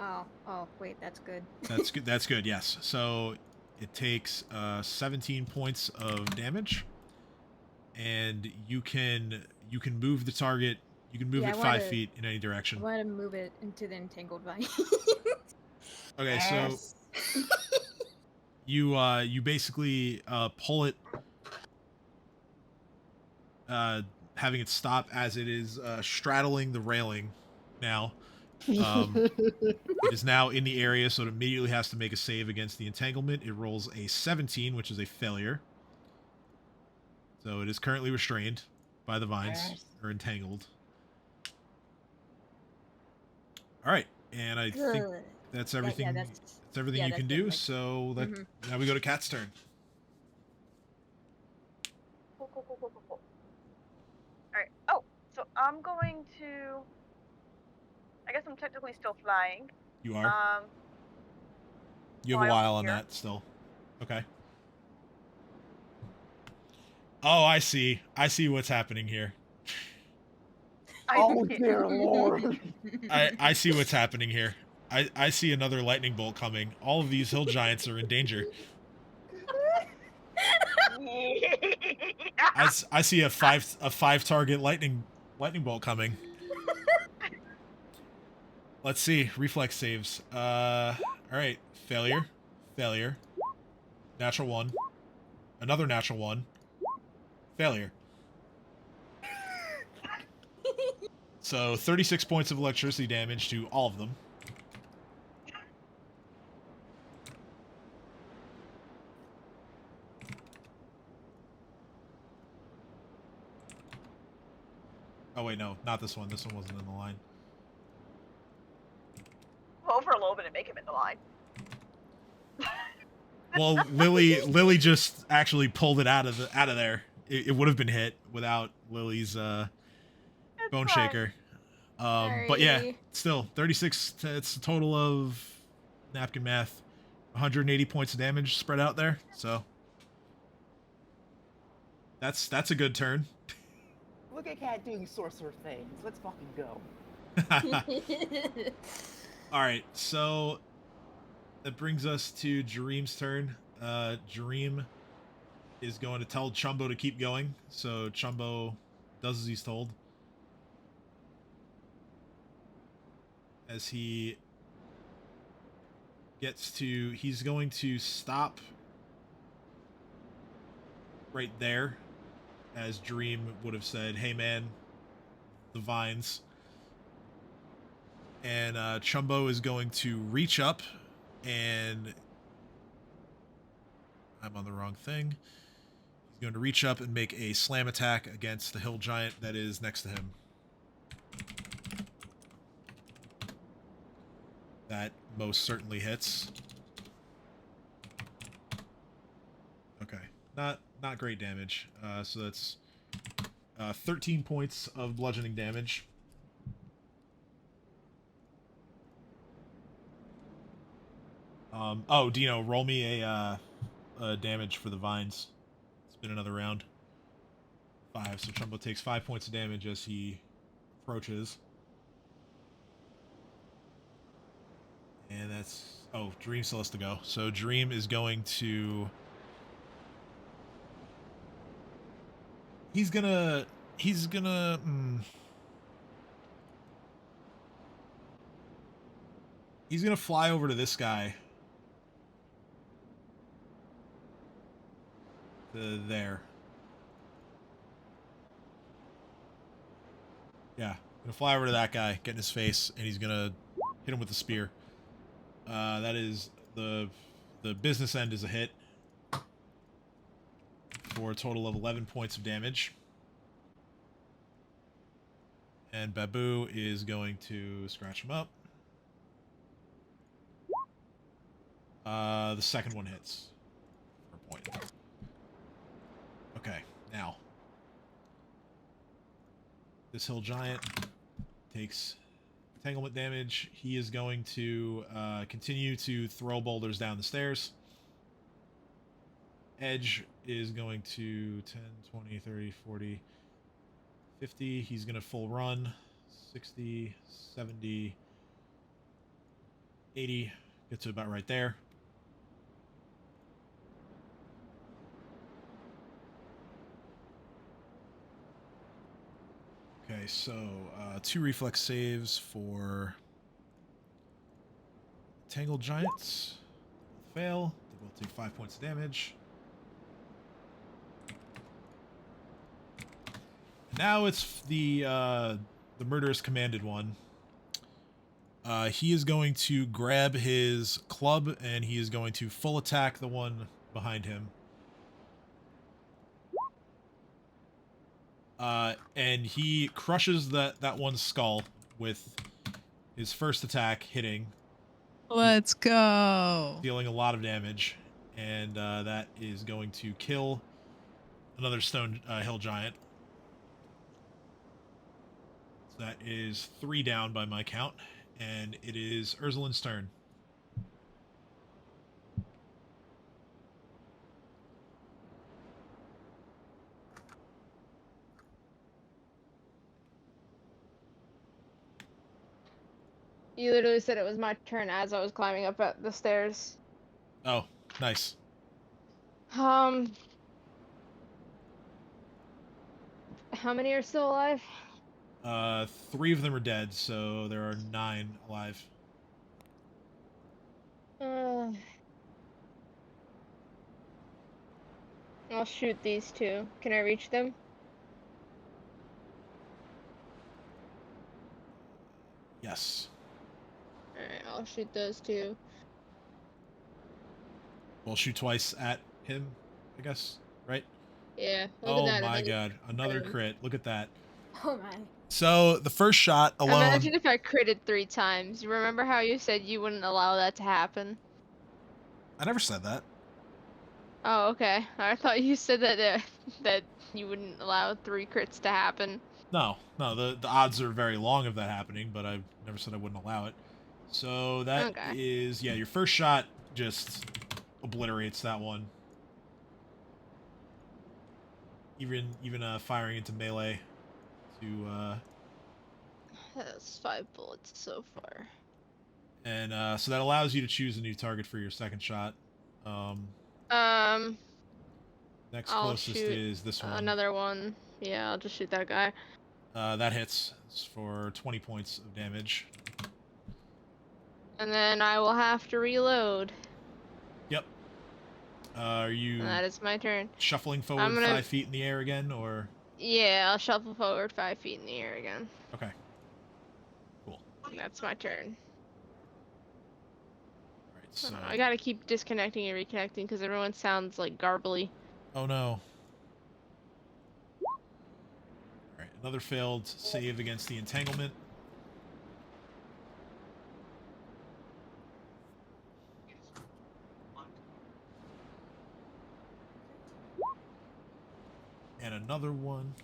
Oh, wait, that's good. That's good. That's good. Yes. So it takes 17 points of damage, and you can move the target. You can move Yeah, it I 5 wanna- feet in any I direction. want to move it into the entangled vine. Okay, so you basically pull it, having it stop as it is straddling the railing. Now, it is now in the area, so it immediately has to make a save against the entanglement. It rolls a 17, which is a failure. So it is currently restrained by the vines, Yes. or entangled. All right, and I think Good. that's everything. that's everything yeah, you that's can pretty do. much- So Mhm. now we go to Cat's turn. Cool. Alright. Oh, so I'm going to. I guess I'm technically still flying. You are. You have a fly over while on here. that still. Okay. Oh, I see. I see what's happening here. Oh dear lord. I see what's happening here. I see another lightning bolt coming. All of these hill giants are in danger. I see a five target lightning bolt coming. Let's see. Reflex saves. All right. Failure. Natural 1. Another natural 1. Failure. So 36 points of electricity damage to all of them. Oh wait, no, not this one. This one wasn't in the line. Well, for a little bit and make him in the line. Well, Lily just actually pulled it out of there. It would have been hit without Lily's It's bone fine. shaker. But yeah, Sorry. still 36. It's a total of napkin math, 180 points of damage spread out there. So that's a good turn. Look at Cat doing sorcerer things. Let's fucking go. All right, so that brings us to Jareem's turn. Jareem is going to tell Chumbo to keep going, so Chumbo does as he's told. As he gets to, he's going to stop right there, as Dream would have said, "Hey man, the vines." And Chumbo is going to reach up and... I'm on the wrong thing. He's going to reach up and make a slam attack against the hill giant that is next to him. That most certainly hits. Okay, not great damage. So that's 13 points of bludgeoning damage. Oh, Dino, roll me a damage for the vines. It's been another round. 5, so Chumbo takes 5 points of damage as he approaches. And that's... Oh, Dream still has to go. So Dream is going to... He's gonna... He's gonna fly over to this guy. There. Yeah, gonna fly over to that guy, get in his face, and he's gonna hit him with the spear. That is the business end is a hit for a total of 11 points of damage. And Babu is going to scratch him up. The second one hits for a point. Okay, now this hill giant takes entanglement damage. He is going to continue to throw boulders down the stairs. Edge is going to 10, 20, 30, 40, 50. He's going to full run. 60, 70, 80. Get to about right there. Okay, so 2 reflex saves for Tangled Giants. Fail. They both take 5 points of damage. Now it's the murderous commanded one. He is going to grab his club and he is going to full attack the one behind him. And he crushes that one's skull with his first attack, hitting. Let's go. Dealing a lot of damage. And that is going to kill another stone hill giant. So that is 3 down by my count. And it is Ursulin's turn. You literally said it was my turn as I was climbing up at the stairs. Oh, nice. How many are still alive? 3 of them are dead, so there are 9 alive. I'll shoot these 2. Can I reach them? Yes. Alright, I'll shoot those 2. We'll shoot twice at him, I guess, right? Yeah. Look Oh at that. my god, another crit. Look at that. Oh my. So, the first shot alone... Imagine if I critted 3 times. You remember how you said you wouldn't allow that to happen? I never said that. Oh, okay. I thought you said that that you wouldn't allow 3 crits to happen. No, the odds are very long of that happening, but I never said I wouldn't allow it. So that is, Okay. yeah, your first shot just obliterates that one. Even firing into melee to That's 5 bullets so far. and so that allows you to choose a new target for your second shot. Next I'll closest shoot is this one. another one. Yeah, I'll just shoot that guy. That hits. It's for 20 points of damage. And then I will have to reload. Yep. Are you And that is my turn. shuffling forward 5 feet in the air again, or? Yeah, I'll shuffle forward 5 feet in the air again. Okay. Cool. And that's my turn. Alright, so... I gotta keep disconnecting and reconnecting because everyone sounds like garbly. Oh no. Alright, another failed save against the entanglement. And another one.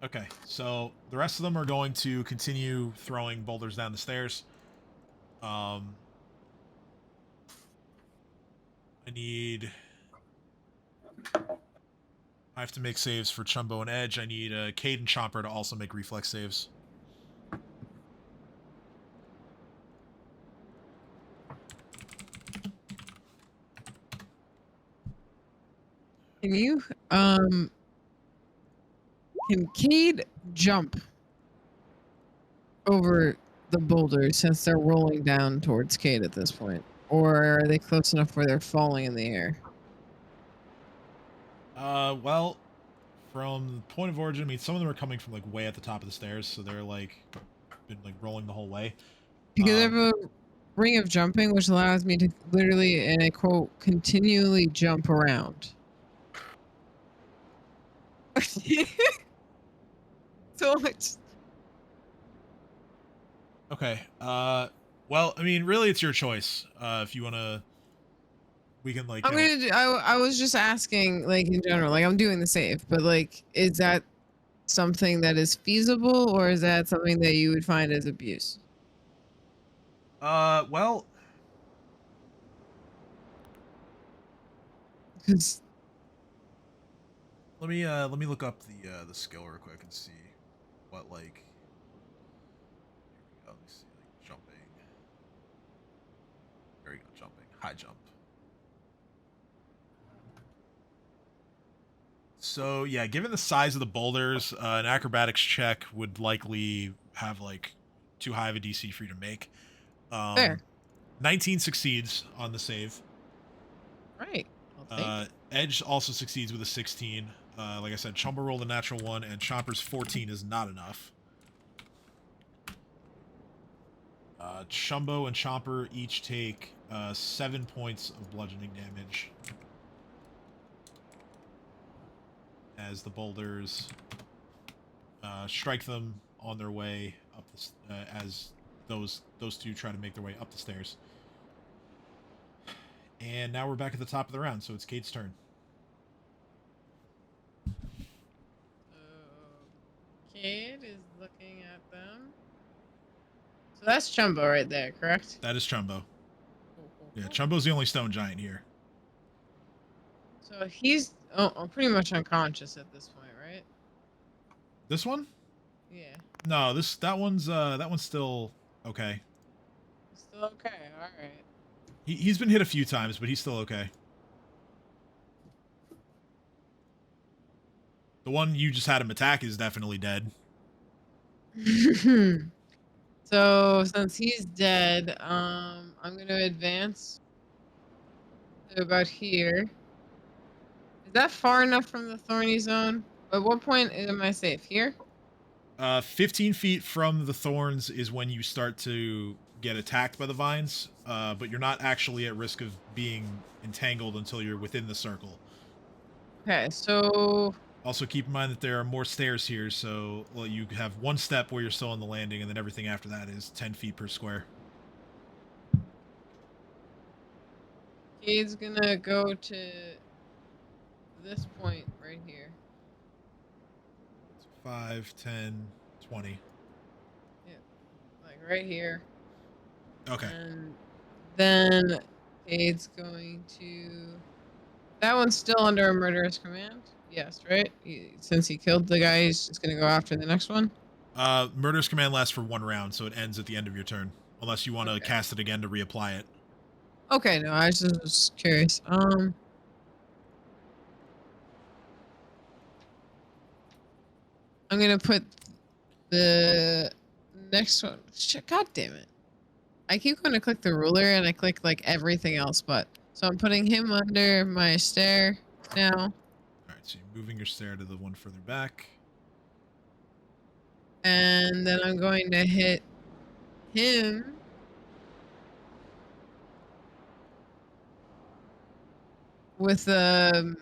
Okay, so the rest of them are going to continue throwing boulders down the stairs. I have to make saves for Chumbo and Edge. I need Cade and Chomper to also make reflex saves. Can you, can Cade jump over the boulders since they're rolling down towards Cade at this point? Or are they close enough where they're falling in the air? Well, from point of origin, I mean, some of them are coming from, like, way at the top of the stairs, so they're, like, been, like, rolling the whole way. Because I have a ring of jumping, which allows me to literally, and I quote, continually jump around. So much. Okay, well, I mean, really, it's your choice. If you wanna... We can, like, I'm gonna do, I was just asking, like, in general, like, I'm doing the save, but, like, is that something that is feasible, or is that something that you would find as abuse? Well... Because... Let me look up the skill real quick and see what, like... Here we go, let me see, like, jumping... There we go, jumping. High jump. So, yeah, given the size of the boulders, an acrobatics check would likely have, like, too high of a DC for you to make. Fair. 19 succeeds on the save. Right. I'll take it. Edge also succeeds with a 16. Like I said, Chumbo rolled a natural 1, and Chomper's 14 is not enough. Chumbo and Chomper each take 7 points of bludgeoning damage as the boulders strike them on their way up the, as those two try to make their way up the stairs. And now we're back at the top of the round, so it's Cade's turn. Cade is looking at them. So that's Chumbo right there, correct? That is Chumbo. Yeah, Chumbo's the only stone giant here. So he's pretty much unconscious at this point, right? This one? Yeah. No, that one's still okay. Still okay, alright. He's been hit a few times, but he's still okay. The one you just had him attack is definitely dead. So since he's dead, I'm gonna advance to about here. Is that far enough from the thorny zone? At what point am I safe? Here? 15 feet from the thorns is when you start to get attacked by the vines, but you're not actually at risk of being entangled until you're within the circle. Okay, so Also, keep in mind that there are more stairs here, so well, you have one step where you're still on the landing, and then everything after that is 10 feet per square. Cade's gonna go to this point right here. 5, 10, 20. Yeah, like right here. Okay. And then Cade's going to. That one's still under a murderous command. Yes, right? Since he killed the guy, he's just gonna go after the next one. Murderous command lasts for 1 round, so it ends at the end of your turn. Unless you want to cast it again to reapply it. Okay, no, I just was curious. I'm gonna put the next one. Shit, God damn it! I keep going to click the ruler and I click like everything else, but so I'm putting him under my stair now. All right, so you're moving your stair to the one further back. And then I'm going to hit him with a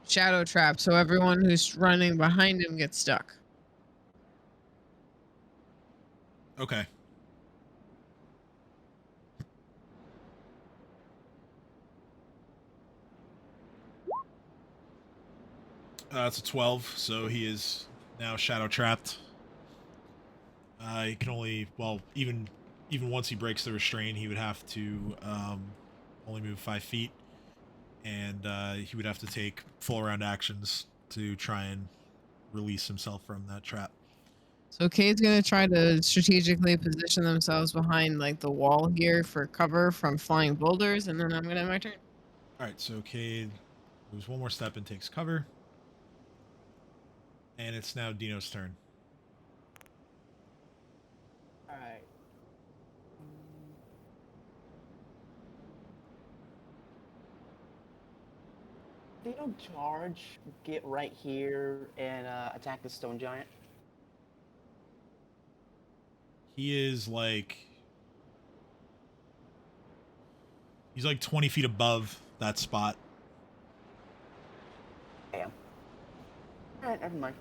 shadow trap, so everyone who's running behind him gets stuck. Okay. It's a 12, so he is now shadow trapped. He can only, well, even once he breaks the restraint, he would have to only move 5 feet, and he would have to take full round actions to try and release himself from that trap. So Cade's gonna try to strategically position themselves behind like the wall here for cover from flying boulders, and then I'm gonna have my turn. All right, so Cade moves 1 more step and takes cover, and it's now Dino's turn. All right. Dino charge, get right here and attack the stone giant. He is like... He's like 20 feet above that spot. Damn. Alright, never mind.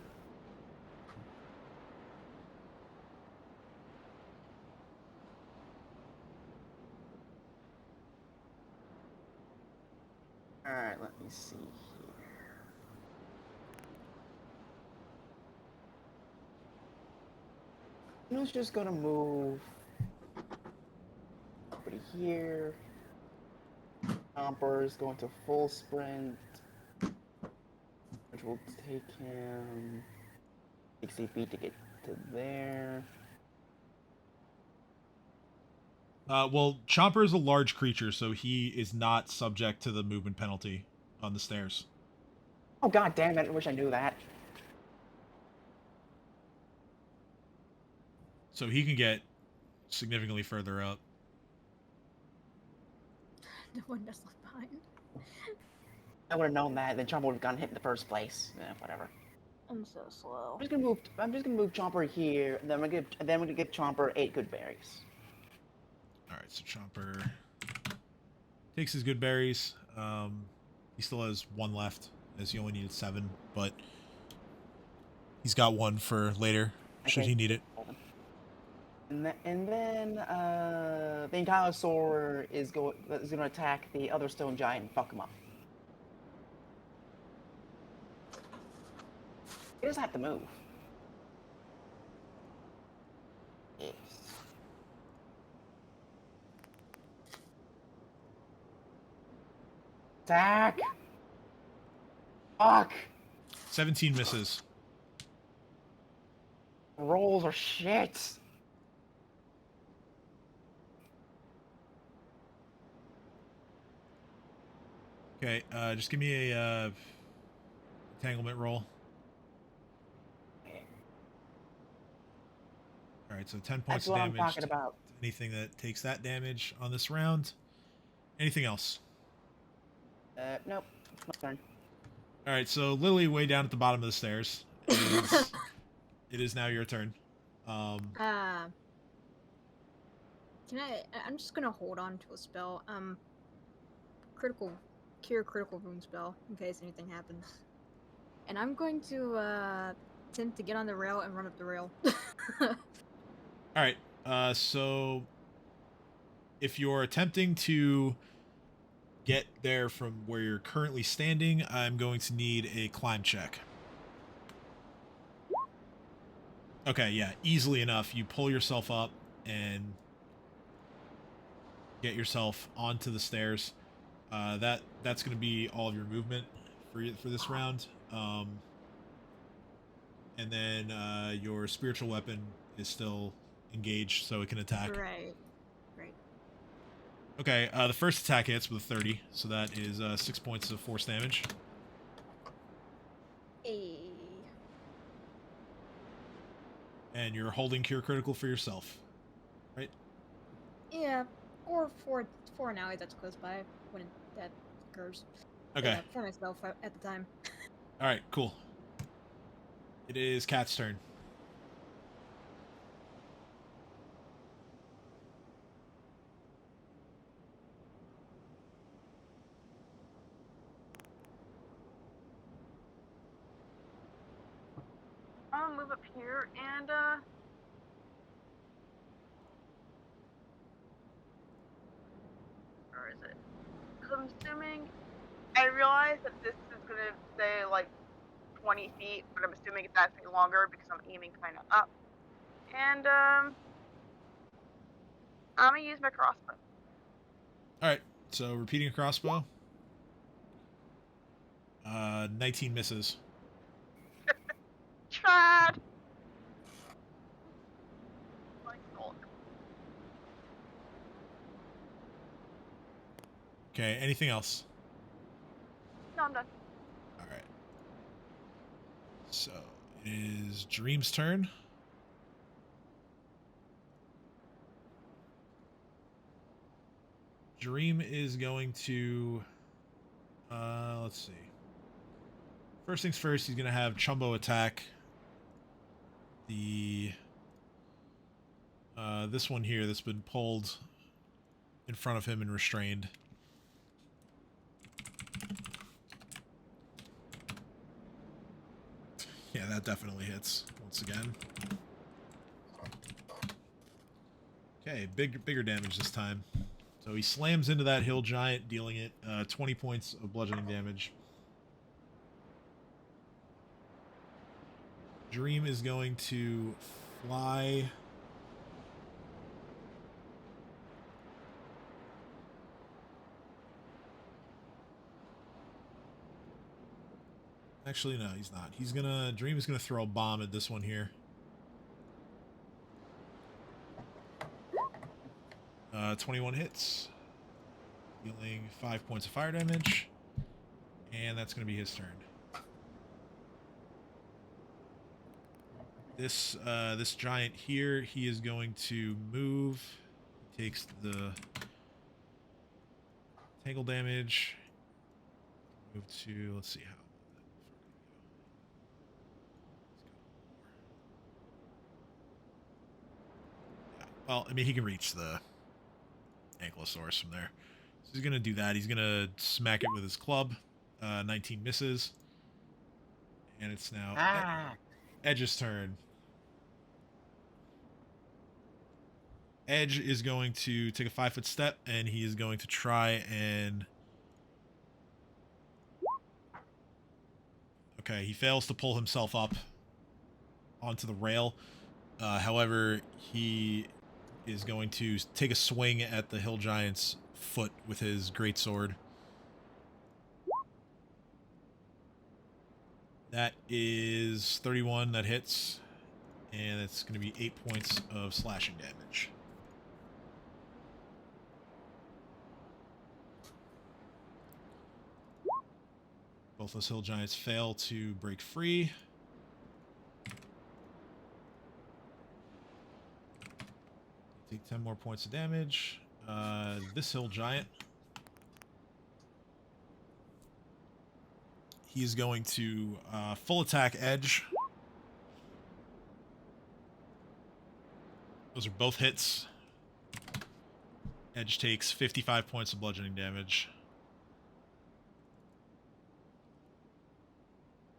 Alright, let me see here. Dino's just gonna move over to here. Chomper's going to full sprint, which will take him 60 feet to get to there. Well, Chomper is a large creature, so he is not subject to the movement penalty on the stairs. Oh god damn it, I wish I knew that. So he can get significantly further up. No one does look behind. I would have known that, then Chomper would have gotten hit in the first place. Whatever. I'm so slow. I'm just gonna move Chomper here, and then we're gonna give Chomper 8 good berries. Alright, so Chomper takes his good berries. He still has 1 left, as he only needed 7, but he's got 1 for later, should Okay. he need it. And then the Ankylosaur is going to attack the other stone giant and fuck him up. He doesn't have to move. Yes. Attack! Fuck! 17 misses. Rolls are shit. Okay, just give me a entanglement roll. Alright, so 10 points That's of what I'm damage talking to about. anything that takes that damage on this round. Anything else? Nope. It's my turn. Alright, so Lily way down at the bottom of the stairs. It is now your turn. Can I'm just gonna hold on to a spell. Cure critical wound spell in case anything happens. And I'm going to attempt to get on the rail and run up the rail. All right. So if you're attempting to get there from where you're currently standing, I'm going to need a climb check. Okay, yeah, easily enough. You pull yourself up and get yourself onto the stairs. That's going to be all of your movement for this round. And then your spiritual weapon is still engaged, so it can attack. Right. Okay, the first attack hits with a 30, so that is 6 points of force damage. Hey. And you're holding Cure Critical for yourself, right? Yeah, or for an ally that's close by when that occurs. Okay. Yeah, for myself at the time. All right, cool. It is Cat's turn. I'll move up here and where is it? Because I'm assuming I realize that this is gonna say like 20 feet, but I'm assuming it's actually longer because I'm aiming kind of up. And I'm gonna use my crossbow. All right, so repeating a crossbow. 19 misses. Tried. Okay, anything else? No, I'm done. All right. So it is Dream's turn. Dream is going to, let's see. First things first, he's going to have Chumbo attack the, this one here that's been pulled in front of him and restrained. Yeah, that definitely hits once again. Okay, bigger damage this time. So he slams into that hill giant, dealing it 20 points of bludgeoning damage. Dream is going to fly. Actually, no, he's not. Dream is gonna throw a bomb at this one here. 21 hits, dealing 5 points of fire damage, and that's gonna be his turn. This giant here, he is going to move. He takes the tangle damage. Move to, let's see how. Well, I mean, he can reach the Ankylosaurus from there. So he's going to do that. He's going to smack it with his club. 19 misses. And it's now Edge's turn. Edge is going to take a 5-foot step, and he is going to try and... Okay, he fails to pull himself up onto the rail. However, he is going to take a swing at the hill giant's foot with his greatsword. That is 31, that hits, and it's going to be 8 points of slashing damage. Both those hill giants fail to break free. Take 10 more points of damage. This hill giant, he's going to full attack Edge. Those are both hits. Edge takes 55 points of bludgeoning damage.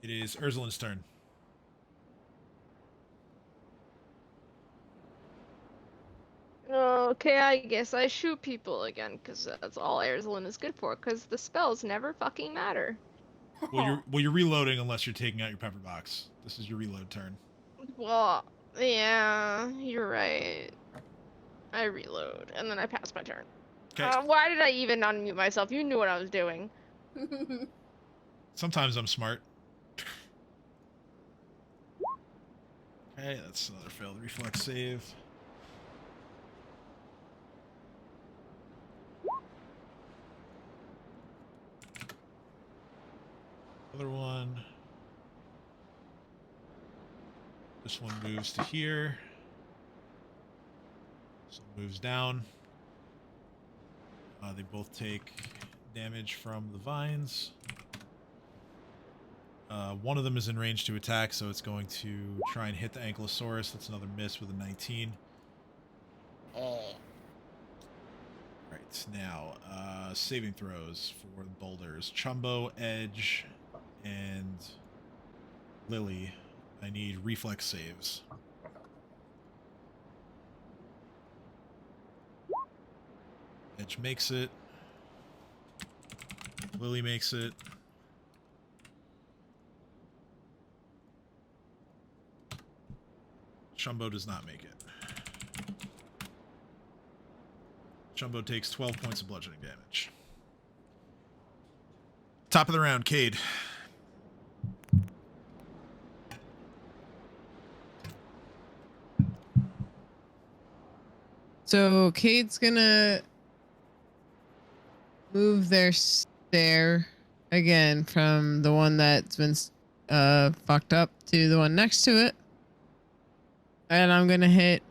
It is Ursulin's turn. Okay, I guess I shoot people again, because that's all Aerzlin is good for, because the spells never fucking matter. Well, you're reloading unless you're taking out your pepper box. This is your reload turn. Well, yeah, you're right. I reload, and then I pass my turn. Okay. Why did I even unmute myself? You knew what I was doing. Sometimes I'm smart. Okay, that's another failed reflex save. Other one. This one moves to here. This one moves down. They both take damage from the vines. One of them is in range to attack, so it's going to try and hit the Ankylosaurus. That's another miss with a 19. Right, now, saving throws for the boulders. Chumbo, Edge, and Lily. I need reflex saves. Edge makes it. Lily makes it. Chumbo does not make it. Chumbo takes 12 points of bludgeoning damage. Top of the round, Cade. So Cade's gonna move their stair again from the one that's been fucked up to the one next to it. And I'm gonna hit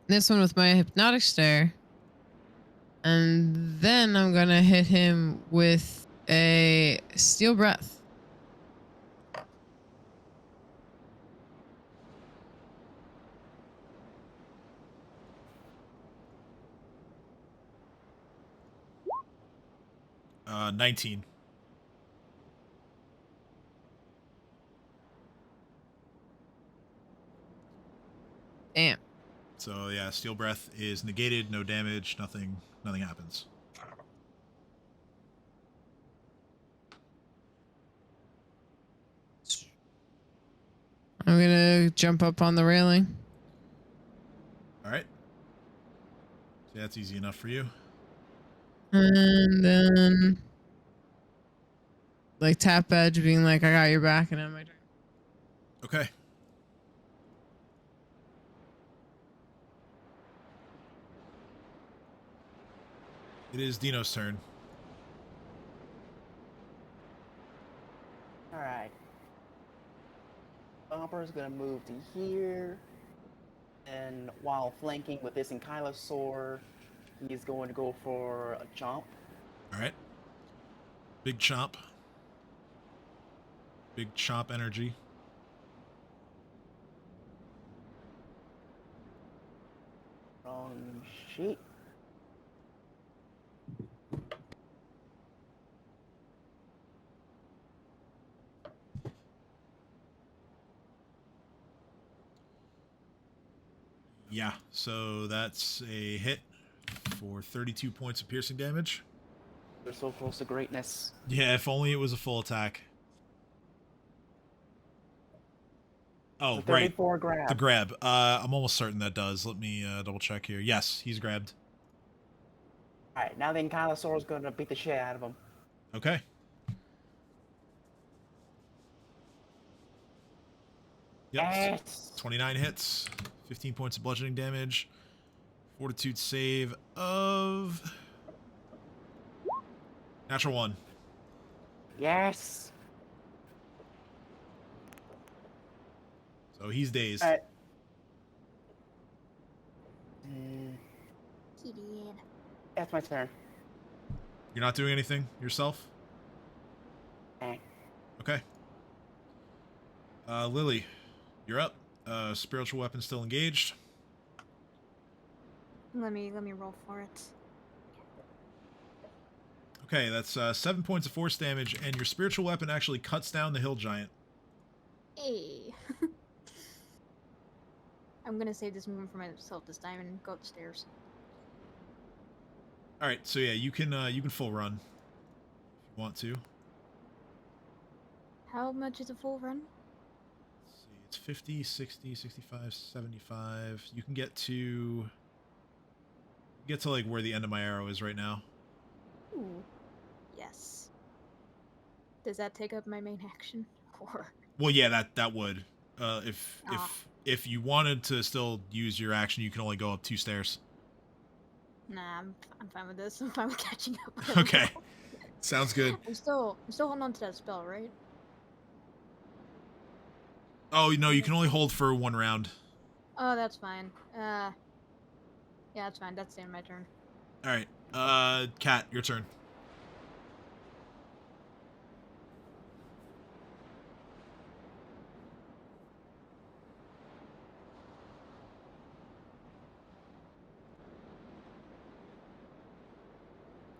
this one with my hypnotic stare. And then I'm gonna hit him with a steel breath. Uh, 19. Damn. So yeah, steel breath is negated, no damage, nothing happens. I'm gonna jump up on the railing. All right. So that's easy enough for you. And then like tap Edge being like, I got your back, and then my turn. Okay. It is Dino's turn. Alright. Bumper's gonna move to here. And while flanking with this Ankylosaur, he's going to go for a chomp. All right. Big chomp. Big chomp energy. Wrong sheet. Yeah, so that's a hit for 32 points of piercing damage. They're so close to greatness. Yeah, if only it was a full attack. Oh, It's a right. 34 grab. The grab. I'm almost certain that does. Let me double check here. Yes, he's grabbed. Alright, now the Ankylosaur is gonna beat the shit out of him. Okay. Yep. Yes. 29 hits. 15 points of bludgeoning damage. Fortitude save of... Natural 1. Yes. So he's dazed. Alright. He did. That's my turn. You're not doing anything yourself? Eh. Okay. Lily, you're up. Spiritual weapon still engaged. Let me roll for it. Okay, that's 7 points of force damage, and your spiritual weapon actually cuts down the hill giant. Hey. I'm gonna save this movement for myself this time and go up the stairs. All right, so yeah, you can full run if you want to. How much is a full run? Let's see, it's 50, 60, 65, 75. You can get to like where the end of my arrow is right now. Ooh. Yes. Does that take up my main action? Or Well, yeah, that would. If Ah. if you wanted to still use your action, you can only go up 2 stairs. nah, I'm fine with this. I'm fine with catching up. Okay, sounds good. I'm still holding on to that spell, right? Oh no, you can only hold for 1 round. Oh, that's fine. Yeah, that's fine. That's the end of my turn. All right, Kat, your turn.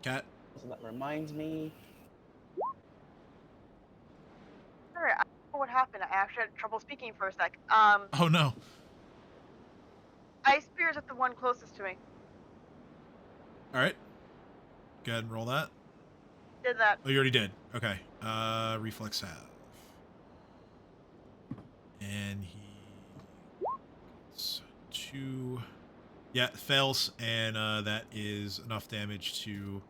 Kat. So that reminds me. Sorry, I don't know what happened. I actually had trouble speaking for a sec. Oh no. Ice Spear's at the one closest to me. All right. Go ahead and roll that. Did that. Oh, you already did. Okay. Reflex have. And he gets 2. Yeah, it fails, and that is enough damage to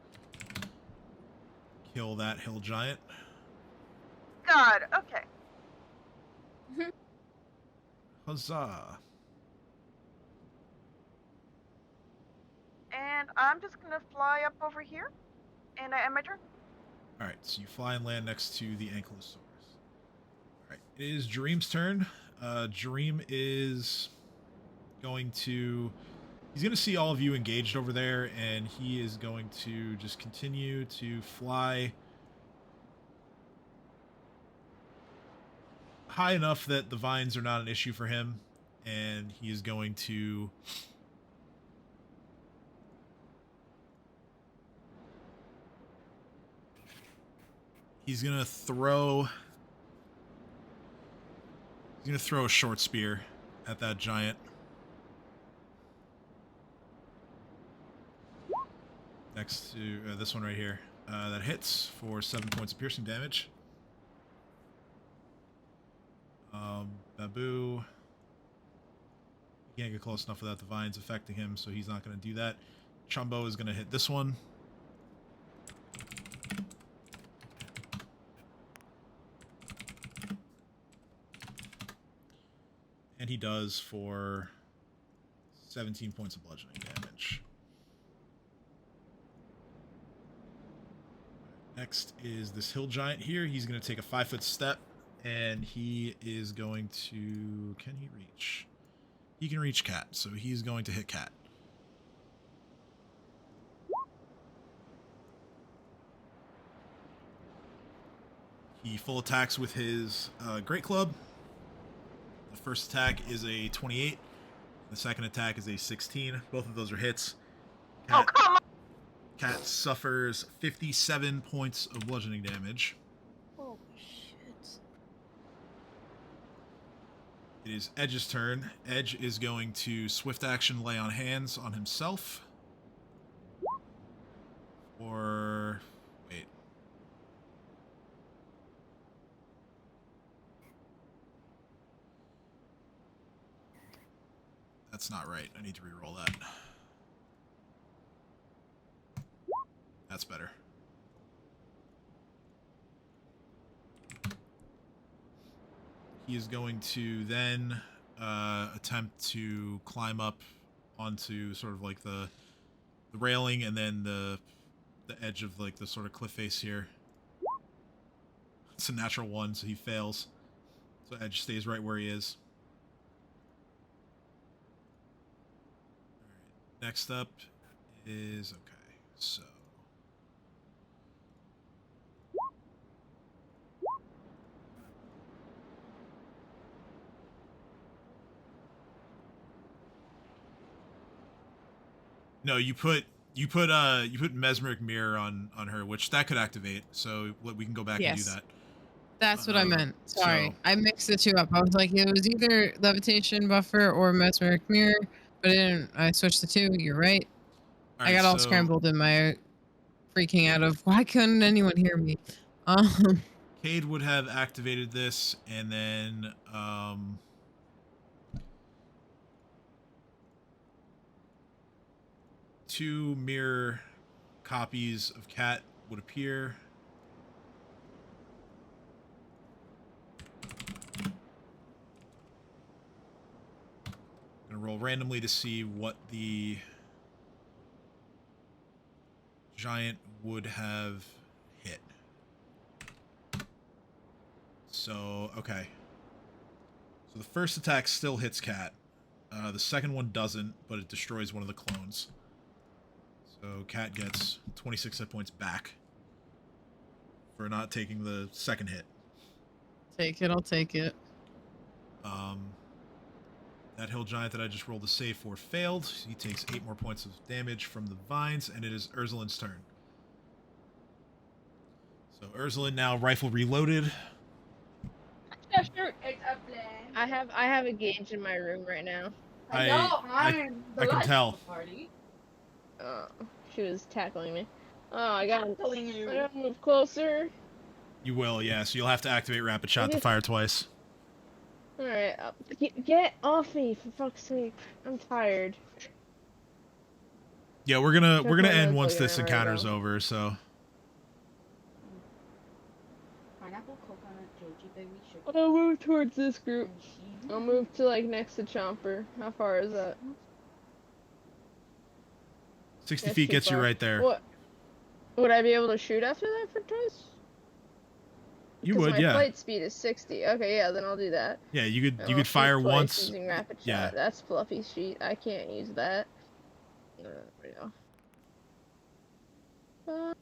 kill that hill giant. God, okay. Huzzah. And I'm just gonna fly up over here, and I end my turn. All right, so you fly and land next to the Ankylosaurus. All right, it is Dream's turn. Dream is going to... He's going to see all of you engaged over there, and he is going to just continue to fly high enough that the vines are not an issue for him, and he is going to... He's going to throw... He's going to throw a short spear at that giant. Next to this one right here. That hits for 7 points of piercing damage. Babu. He can't get close enough without the vines affecting him, so he's not going to do that. Chumbo is going to hit this one. And he does for 17 points of bludgeoning damage. Next is this hill giant here. He's going to take a 5-foot step, and he is going to... Can he reach? He can reach Cat, so he's going to hit Cat. He full attacks with his Great Club. The first attack is a 28. The second attack is a 16. Both of those are hits. Oh, come on! Cat suffers 57 points of bludgeoning damage. Holy shit. It is Edge's turn. Edge is going to swift action lay on hands on himself. Or... wait. That's not right. I need to re-roll that. That's better. He is going to then attempt to climb up onto sort of like the railing and then the edge of like the sort of cliff face here. It's a natural 1, so he fails. So Edge stays right where he is. All right. Next up is okay. So no, you put you put mesmeric mirror on her, which that could activate. So we can go back and do Yes. that. That's what I meant. Sorry. So- I mixed the two up. I was like, it was either levitation buffer or mesmeric mirror, but I switched the two. You're right. I got all scrambled in my freaking out of why couldn't anyone hear me? Cade would have activated this, and then two mirror copies of Cat would appear. I'm gonna roll randomly to see what the giant would have hit. So, okay. So the first attack still hits Cat. The second one doesn't, but it destroys one of the clones. So Cat gets 26 hit points back for not taking the second hit. Take it, I'll take it. That hill giant that I just rolled a save for failed. He takes 8 more points of damage from the vines, and it is Ursulin's turn. So Ursulin now rifle reloaded. I have a gauge in my room right now. I can tell. She was tackling me. Oh, I gotta move closer. You will, yeah. So you'll have to activate rapid shot to fire twice. All right, get off me for fuck's sake! I'm tired. Yeah, we're gonna my end legs once like this that right encounter's now. over. So Pineapple, coconut, joji berry, sugar. I'll move towards this group. and I'll move to like next to Chomper. How far is that? 60 That's feet too gets you far. right there. What? Would I be able to shoot after that for twice? You 'Cause would, my yeah. flight speed is 60. Okay, yeah, then I'll do that. Yeah, you And could I'll shoot fire twice once. using rapid shot. Yeah. That's fluffy sheet. I can't use that. There we go. Bum,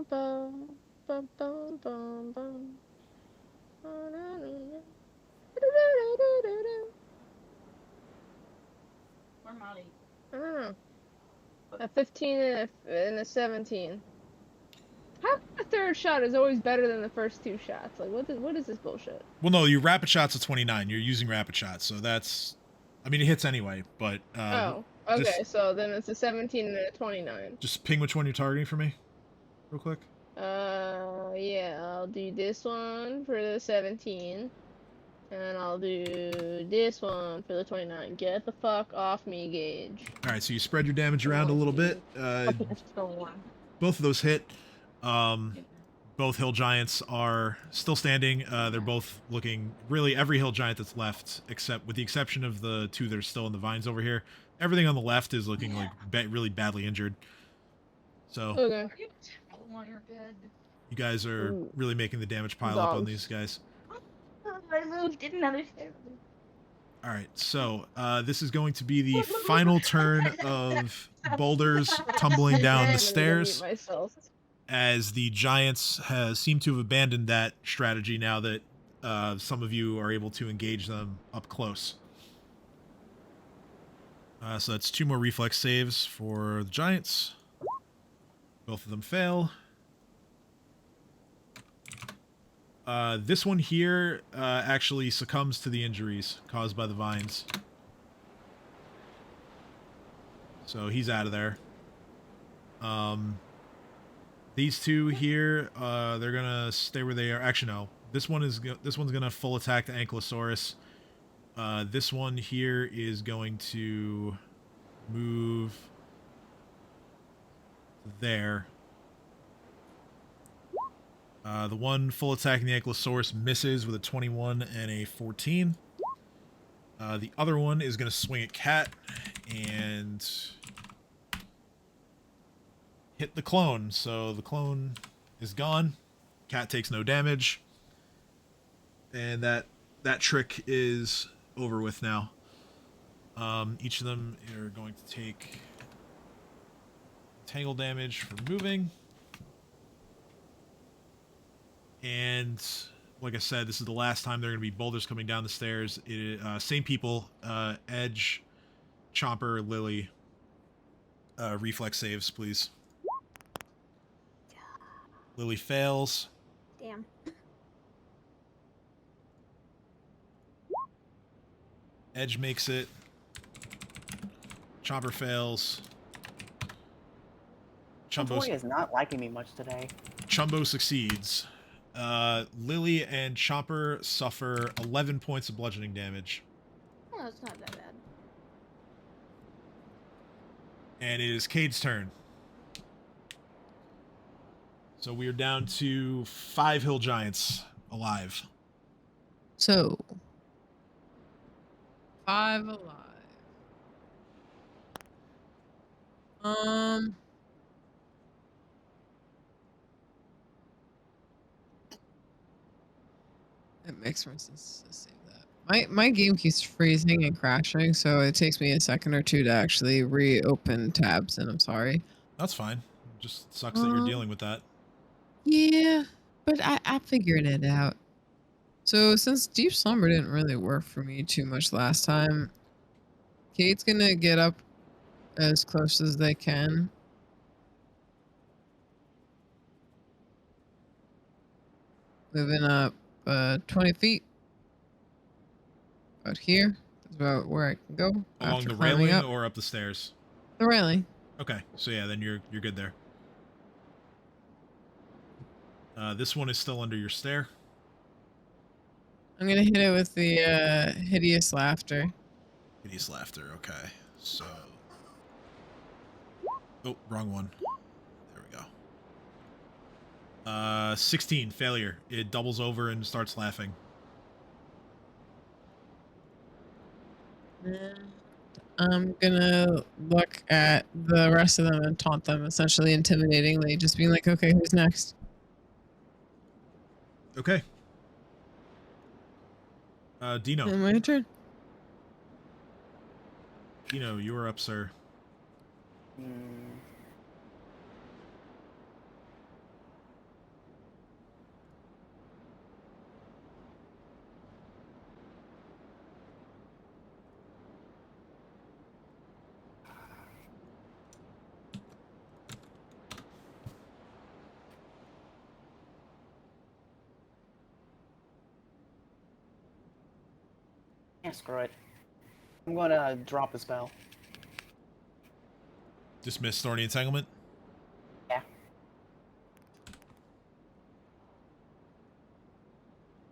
bum, bum, bum, bum, bum. Or Molly. I don't know. A 15 and a 17. How come the third shot is always better than the first two shots? Like, what is this bullshit? Well, no, your rapid shot's a 29. You're using rapid shot, so that's. I mean, it hits anyway, but. Oh, okay. just- So then it's a 17 and a 29. Just ping which one you're targeting for me, real quick. Yeah, I'll do this one for the 17. And I'll do this one for the 29. Get the fuck off me, Gage. All right, so you spread your damage around a little bit. Both of those hit. Both hill giants are still standing. They're both looking really every hill giant that's left, except with the exception of the two that are still in the vines over here. Everything on the left is looking like really badly injured. So Okay. you guys are Ooh. really making the damage pile up on Dogs. these guys. I moved, didn't understand. All right, so this is going to be the final turn of boulders tumbling down I'm the gonna stairs, mute myself. as the giants seem to have abandoned that strategy now that some of you are able to engage them up close. So that's 2 more reflex saves for the giants. Both of them fail. This one here actually succumbs to the injuries caused by the vines. So he's out of there. These two here, they're gonna stay where they are. Actually, no. This one's gonna full attack the Ankylosaurus. This one here is going to move there. The one full attacking the Ankylosaurus misses with a 21 and a 14. The other one is going to swing at Cat and hit the clone. So the clone is gone. Cat takes no damage. And that trick is over with now. Each of them are going to take tangle damage for moving. And like I said, this is the last time there are going to be boulders coming down the stairs. Same people, Edge, Chomper, Lily. reflex saves, please. Lily fails. Damn. Edge makes it. Chomper fails. Boy is not liking me much today. Chumbo succeeds. Lily and Chomper suffer 11 points of bludgeoning damage. Oh, it's not that bad. And it is Cade's turn. So we are down to 5 hill giants alive. So, 5 alive. It makes more sense to save that. My game keeps freezing and crashing, so it takes me a second or two to actually reopen tabs, and I'm sorry. That's fine. It just sucks that you're dealing with that. Yeah, but I figured it out. So since Deep Slumber didn't really work for me too much last time, Kate's gonna get up as close as they can. Moving up 20 feet. About here. That's about where I can go. Along after the climbing railing up. or up the stairs? The railing. Okay, so yeah, then you're good there. This one is still under your stair. I'm gonna hit it with the hideous laughter. Hideous laughter, okay. So... Oh, wrong one. There we go. 16, failure. It doubles over and starts laughing. I'm gonna look at the rest of them and taunt them, essentially intimidatingly, just being like, okay, who's next? Okay. Dino. My turn. Dino, you are up, sir. Yeah, screw it. I'm gonna drop the spell. Dismiss Thorny Entanglement? Yeah.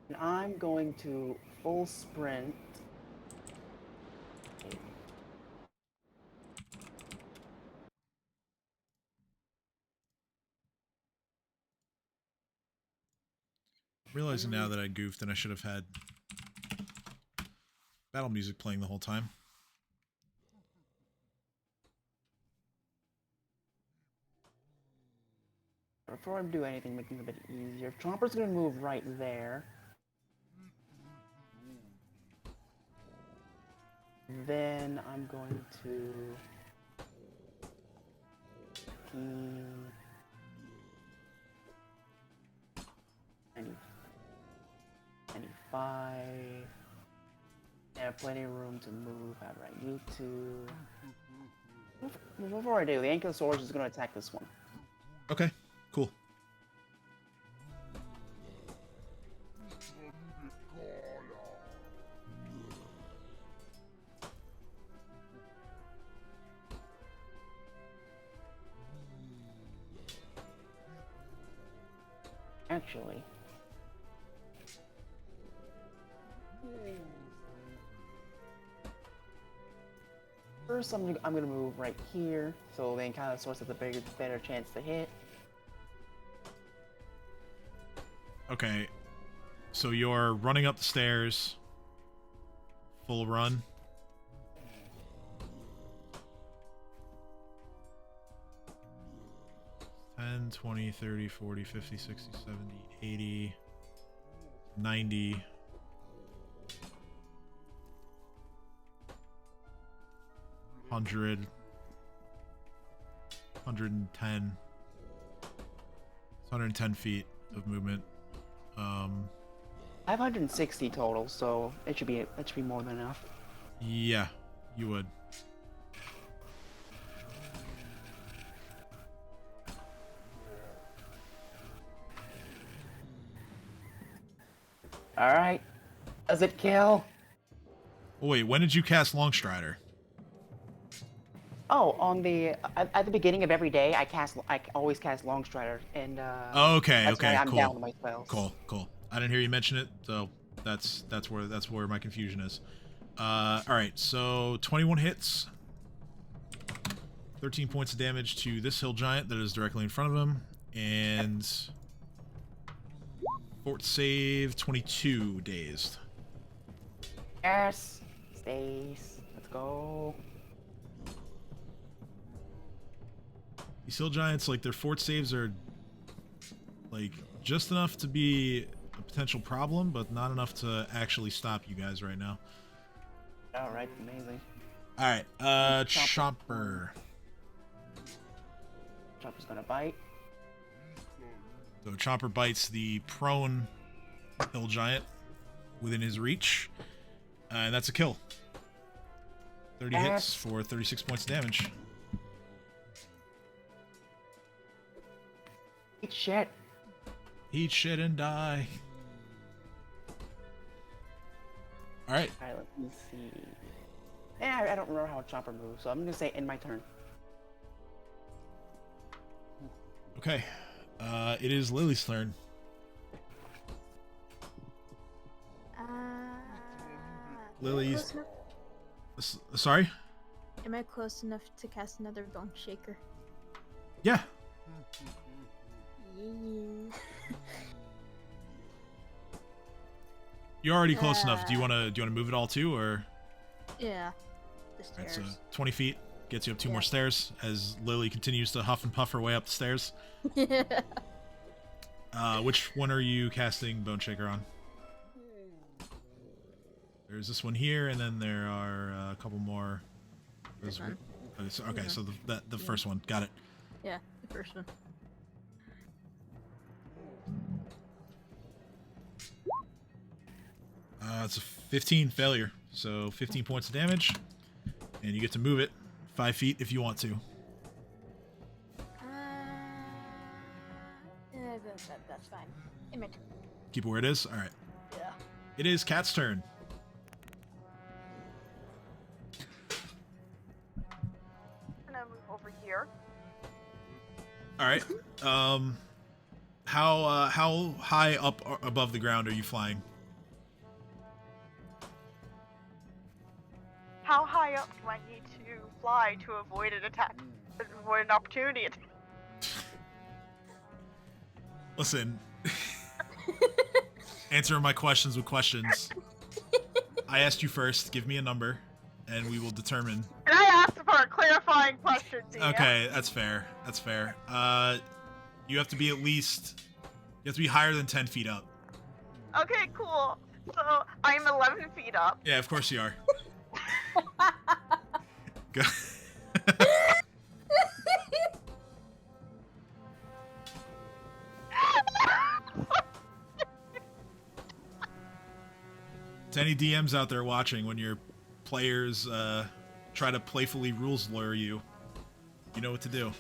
And I'm going to full sprint. Realizing now that I goofed and I should have had battle music playing the whole time. Before I do anything, make things a bit easier. Chomper's gonna move right there. Then I'm going to... 95. Yeah, plenty of room to move. Outright you two. Before I do, the Ankylosaurus is going to attack this one. Okay, cool. Actually, first I'm gonna move right here, so the Ankylosaurus has a better chance to hit. Okay, so you're running up the stairs, full run. $10, $20, $30, $40, $50, $60, $70, $80, $90. $100, $110. It's 110 feet of movement. I have 160 total, so that should be more than enough. Yeah, you would. All right. Does it kill? Oh, wait, when did you cast Longstrider? Oh, on the at the beginning of every day, I always cast Longstrider, and Okay, that's why okay, I'm cool. down to my spells. Cool. I didn't hear you mention it, so that's where my confusion is. All right, so 21 hits, 13 points of damage to this hill giant that is directly in front of him, and fort save 22 dazed. Yes, stays. Let's go. These hill giants, like, their fort saves are like just enough to be a potential problem, but not enough to actually stop you guys right now. All right, amazing. All right, Chomper. Chomper's gonna bite. So Chomper bites the prone hill giant within his reach, and that's a kill. 30 hits for 36 points of damage. Eat shit. Eat shit and die. All right. All right, let me see. Yeah, I don't remember how Chomper moves, so I'm gonna say end my turn. Okay. It is Lily's turn. Lily's. Sorry? Am I close enough to cast another Bone Shaker? Yeah. You're already close enough. Do you want to move it all too, or? Yeah. The All right, stairs. so 20 feet gets you up 2 more stairs as Lily continues to huff and puff her way up the stairs. Yeah. Which one are you casting Bone Shaker on? There's this one here, and then there are a couple more. This one. Okay, so the first one. Got it. Yeah, the first one. It's a 15 failure, so 15 points of damage, and you get to move it 5 feet if you want to. That's fine. In my turn. Keep it where it is? Alright. Yeah. It is Cat's turn. I'm gonna move over here. Alright. How high up above the ground are you flying? How high up do I need to fly to avoid an attack? Avoid an opportunity attack? Listen. Answer my questions with questions. I asked you first. Give me a number, and we will determine. And I asked for a clarifying question, Tia. Okay, that's fair. That's fair. You have to be at least. You have to be higher than 10 feet up. Okay, cool. So I'm 11 feet up. Yeah, of course you are. Go. To any DMs out there watching, when your players try to playfully rules lawyer you, you know what to do.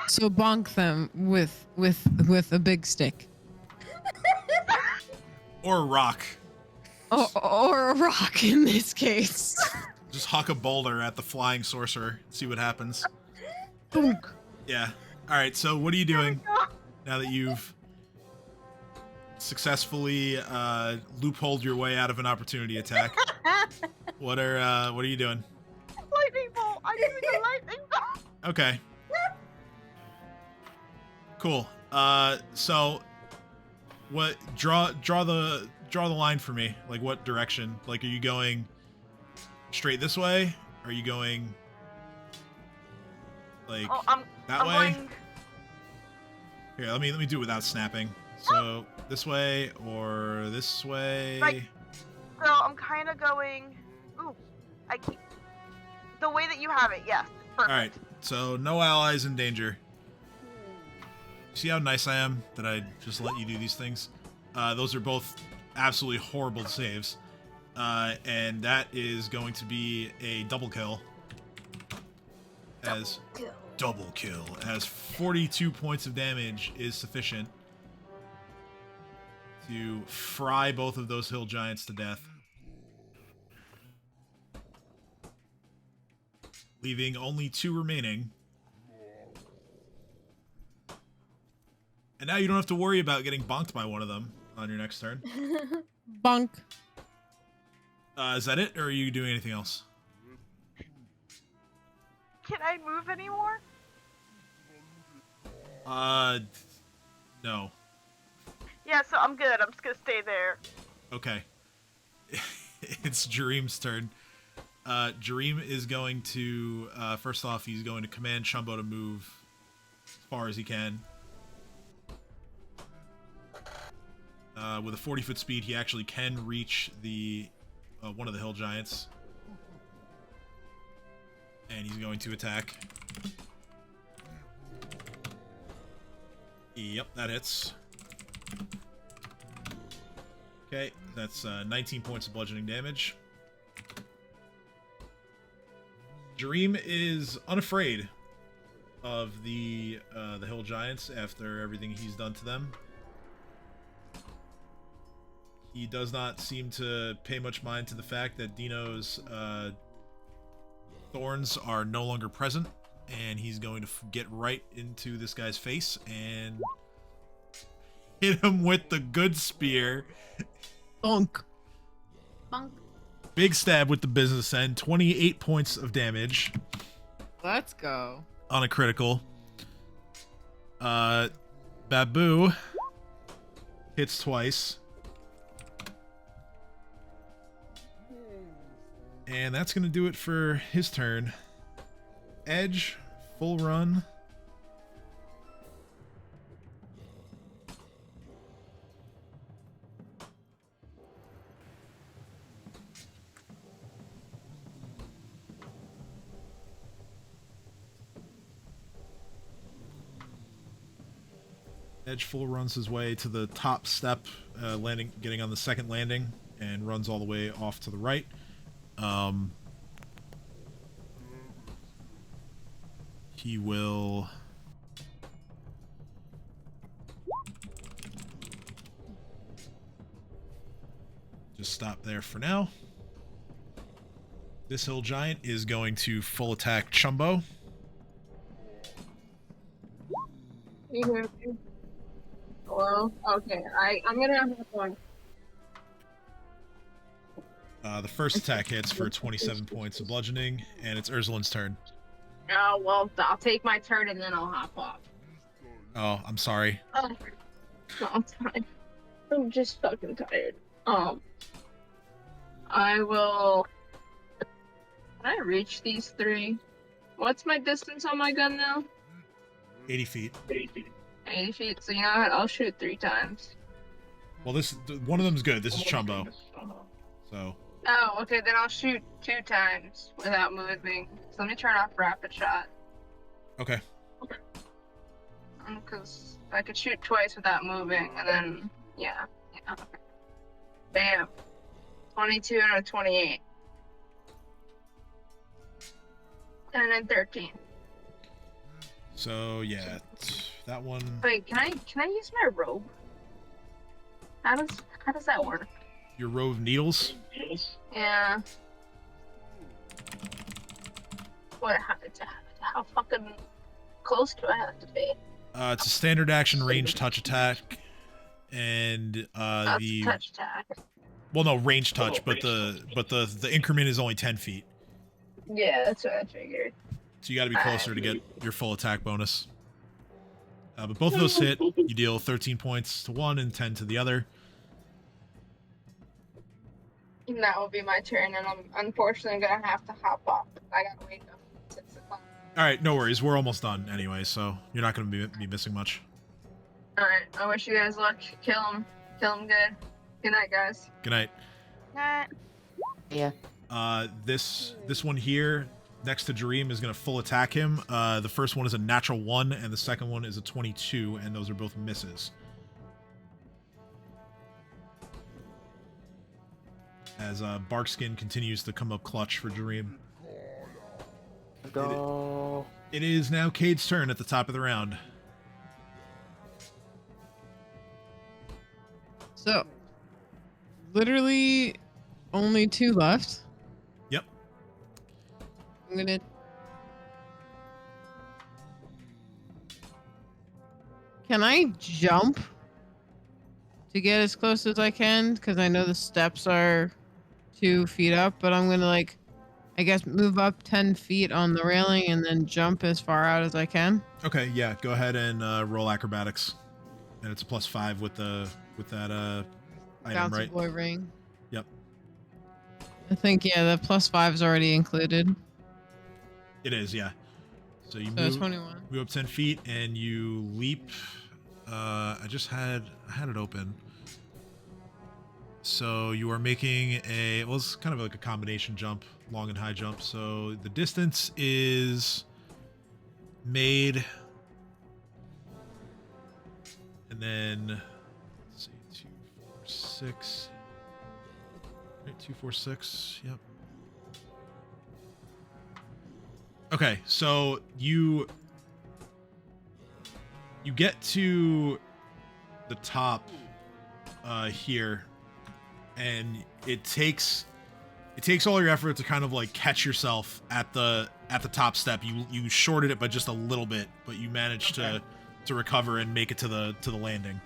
So bonk them with a big stick. Or a rock. Or a rock in this case. Just huck a boulder at the flying sorcerer. See what happens. Bonk. Yeah. Alright, so what are you doing now that you've successfully loopholed your way out of an opportunity attack? What are you doing? Lightning bolt! I'm using a lightning bolt! Okay. Cool. So what draw the line for me. Like what direction? Like are you going straight this way? Are you going like that I'm way? Going... Here, let me do it without snapping. So this way or this way? Right. So I'm kind of going. Ooh, I keep the way that you have it. Yes. Perfect. All right. So no allies in danger. See how nice I am that I just let you do these things? Those are both absolutely horrible saves. And that is going to be a double kill. as double kill, as 42 points of damage is sufficient to fry both of those hill giants to death, leaving only 2 remaining. And now you don't have to worry about getting bonked by one of them on your next turn. Bunk. Is that it, or are you doing anything else? Can I move anymore? No. Yeah, so I'm good. I'm just gonna stay there. Okay. It's Jareem's turn. Jareem is going to, first off, he's going to command Chumbo to move as far as he can. With a 40-foot speed, he actually can reach the one of the hill giants. And he's going to attack. Yep, that hits. Okay, that's 19 points of bludgeoning damage. Jareem is unafraid of the hill giants after everything he's done to them. He does not seem to pay much mind to the fact that Dino's thorns are no longer present, and he's going to get right into this guy's face and hit him with the good spear. Bunk. Bunk. Big stab with the business end, 28 points of damage Let's go. on a critical. Babu hits twice. And that's going to do it for his turn. Edge, full run. Edge full runs his way to the top step, getting on the second landing, and runs all the way off to the right. He will just stop there for now. This hill giant is going to full attack Chumbo. You hear me? Hello? Okay, I'm gonna have one. The first attack hits for 27 points of bludgeoning, and it's Ursulin's turn. Oh, well, I'll take my turn and then I'll hop off. Oh, I'm sorry. Oh, no, I'm fine. I'm just fucking tired. I will... Can I reach these 3? What's my distance on my gun now? 80 feet. 80 feet, so you know what? I'll shoot 3 times. Well, one of them's good. This is Chumbo. So... Oh, okay, then I'll shoot 2 times without moving. So let me turn off rapid shot. Okay. Because I could shoot twice without moving, and then, yeah. Okay. Bam. 22 and a 28. And then 13. So, yeah, that one... Wait, can I use my robe? How does that work? Your row of needles? Yeah. What? How fucking close do I have to be? It's a standard action range touch attack, and That's a touch attack. well, no, range touch, but the increment is only 10 feet. Yeah, that's what I figured. So you got to be closer to get your full attack bonus. But both of those hit. You deal 13 points to one and 10 to the other. And that will be my turn, and I'm unfortunately gonna have to hop off. I gotta wait up 6 o'clock. All right, no worries. We're almost done anyway, so you're not going to be missing much. Alright, I wish you guys luck. Kill him. Kill him good. Good night, guys. Good night. Nah. Yeah. This one here next to Jareem is going to full attack him. The first one is a natural 1, and the second one is a 22, and those are both misses. As Barkskin continues to come up clutch for Jareem. Go. It is now Cade's turn at the top of the round. So, literally only 2 left. Yep. I'm gonna... Can I jump to get as close as I can? Because I know the steps are 2 feet up, but I'm gonna, like, I guess move up 10 feet on the railing and then jump as far out as I can. Okay, yeah, go ahead and roll acrobatics. And it's a +5 with that item, Bouncy right? boy ring. Yep. I think, yeah, the +5 is already included. It is, yeah. So you So 21. move up 10 feet and you leap. I had it open. So you are making it's kind of like a combination jump, long and high jump. So the distance is made, and then let's see, 2, 4, 6. Right, 2, 4, 6. Yep. Okay, so you get to the top here, and it takes all your effort to kind of like catch yourself at the top step. You shorted it by just a little bit, but you managed to recover and make it to the landing.